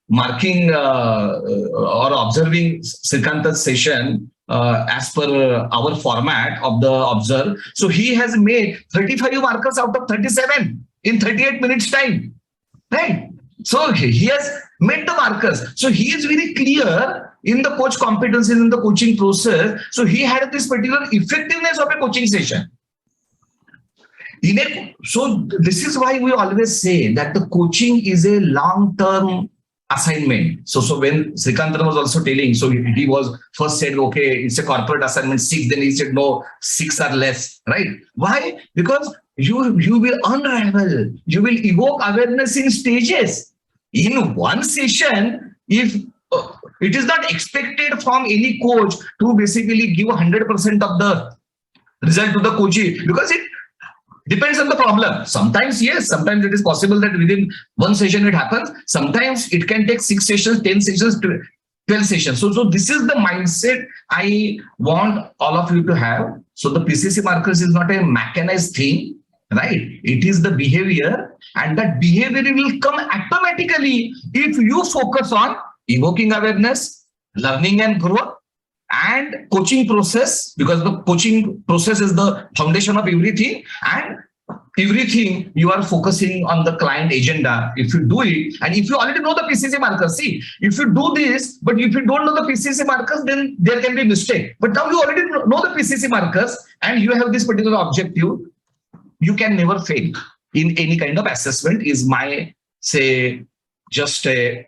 marking or observing Srikanta's session as per our format of the observe. So he has made 35 markers out of 37 in 38 minutes time, right? So he has made the markers. So he is very clear in the coach competencies in the coaching process. So he had this particular effectiveness of a coaching session. So this is why we always say that the coaching is a long-term assignment. So when Srikantan was also telling, so he was first said, okay, it's a corporate assignment 6, then he said, no, 6 are less, right? Why? Because you will unravel, you will evoke awareness in stages. In one session, if it is not expected from any coach to basically give 100% of the result to the coachee, because it depends on the problem. Sometimes yes, sometimes it is possible that within one session it happens. Sometimes it can take 6 sessions, 10 sessions, 12 sessions. So this is the mindset I want all of you to have. So the PCC markers is not a mechanized thing, right? It is the behavior, and that behavior will come automatically if you focus on evoking awareness, learning and growth, and coaching process, because the coaching process is the foundation of everything, and everything you are focusing on the client agenda. If you do it, and if you already know the PCC markers, see, if you do this, but if you don't know the PCC markers, then there can be mistake. But now you already know the PCC markers and you have this particular objective, you can never fail in any kind of assessment, is my, say, just a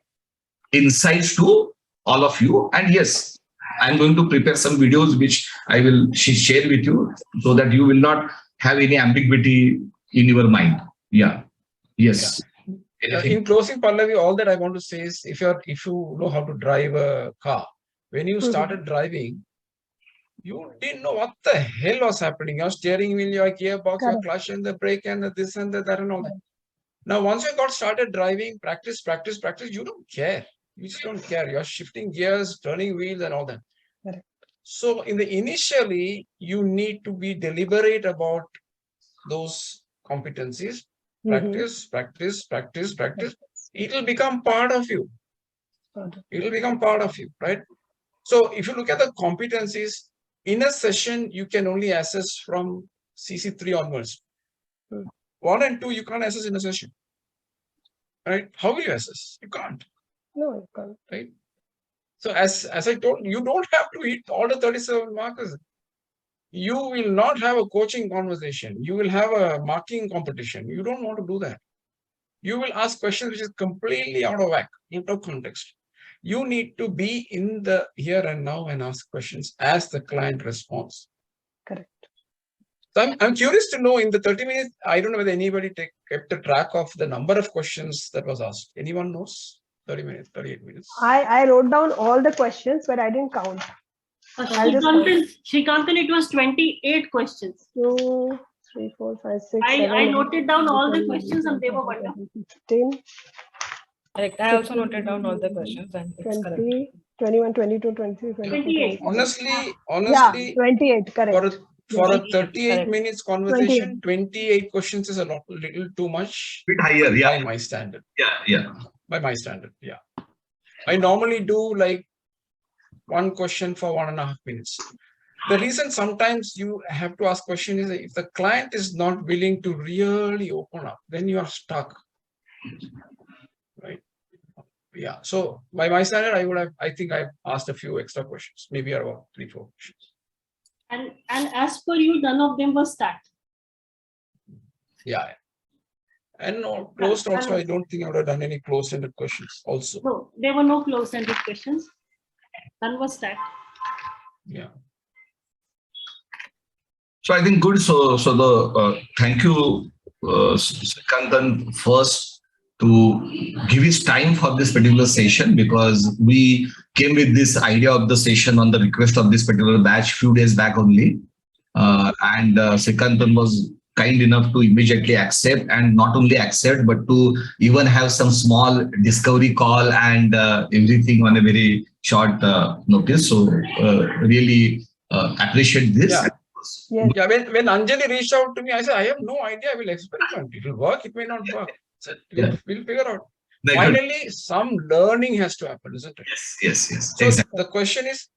insights to all of you. And yes, I'm going to prepare some videos which I will share with you so that you will not have any ambiguity in your mind. Yeah. Yes. Yeah. In closing, Pallavi, all that I want to say is, if you know how to drive a car, when you started driving, you didn't know what the hell was happening. Your steering wheel, your gearbox, your clutch and the brake and the this and the that and all that. Now, once you got started driving, practice, you don't care. You just don't care. You're shifting gears, turning wheels and all that. Correct. So initially, you need to be deliberate about those competencies. Practice. It will become part of you. It will become part of you, right? So if you look at the competencies, in a session, you can only assess from CC3 onwards. 1 and 2, you can't assess in a session. Right? How will you assess? You can't. No, you can't. Right? So as I told you, don't have to hit all the 37 markers. You will not have a coaching conversation. You will have a marking competition. You don't want to do that. You will ask questions which is completely out of whack, out of context. You need to be in the here and now and ask questions as the client responds. Correct. So I'm curious to know in the 30 minutes, I don't know whether anybody kept a track of the number of questions that was asked. Anyone knows? 30 minutes, 38 minutes. I wrote down all the questions, but I didn't count. Srikantan, it was 28 questions. 2, 3, 4, 5, 6, 7. I noted down all the questions and they were wonderful. 15. Correct. I also noted down all the questions and it's 20, correct. 21, 22, 23, 24, 28. Honestly, yeah, 28, correct. For a 38 minutes conversation, 28 questions is a little too much. Bit higher, yeah. By my standard. Yeah. By my standard, yeah. I normally do like one question for 1.5 minutes. The reason sometimes you have to ask question is if the client is not willing to really open up, then you are stuck. Right? Yeah. So by my standard, I think I've asked a few extra questions, maybe about 3-4 questions. And as per you, none of them were stacked. Yeah. And no, closed also, I don't think I would have done any closed-ended questions also. No, there were no closed-ended questions. None was stacked. Yeah. So I think good. So thank you, Srikantan, first to give his time for this particular session, because we came with this idea of the session on the request of this particular batch few days back only. And Srikantan was kind enough to immediately accept, and not only accept, but to even have some small discovery call and everything on a very short notice. So really appreciate this. Yeah. Yeah, when Anjali reached out to me, I said, I have no idea. I will experiment. It will work. It may not work. So we'll figure out. Finally, some learning has to happen, isn't it? Yes. So the question is,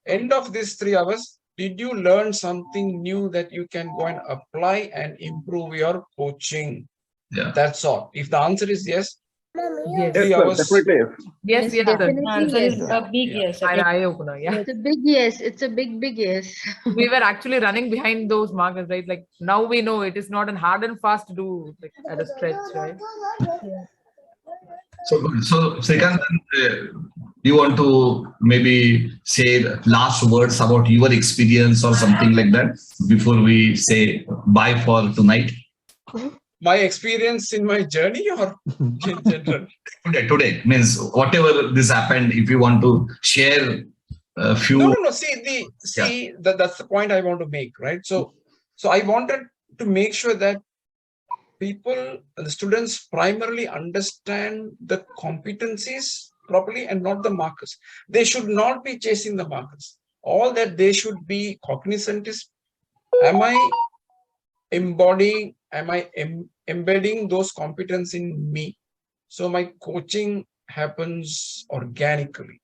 end of these 3 hours, did you learn something new that you can go and apply and improve your coaching? Yeah. That's all. If the answer is yes, Yes. 3 hours. Definitely. Yes, yes, definitely sir. Answer yes. is a big yes. An eye opener, yeah. It's a big yes. It's a big yes. We were actually running behind those markers, right? Like now we know it is not an hard and fast to do like at a stretch, right? So good. So Srikantan, you want to maybe say last words about your experience or something like that before we say bye for tonight? My experience in my journey or in general? Today means whatever this happened, if you want to share a few. No. See, that's the point I want to make, right? So I wanted to make sure that people, the students primarily understand the competencies properly and not the markers. They should not be chasing the markers. All that they should be cognizant is, am I embodying, am I embedding those competencies in me? So my coaching happens organically.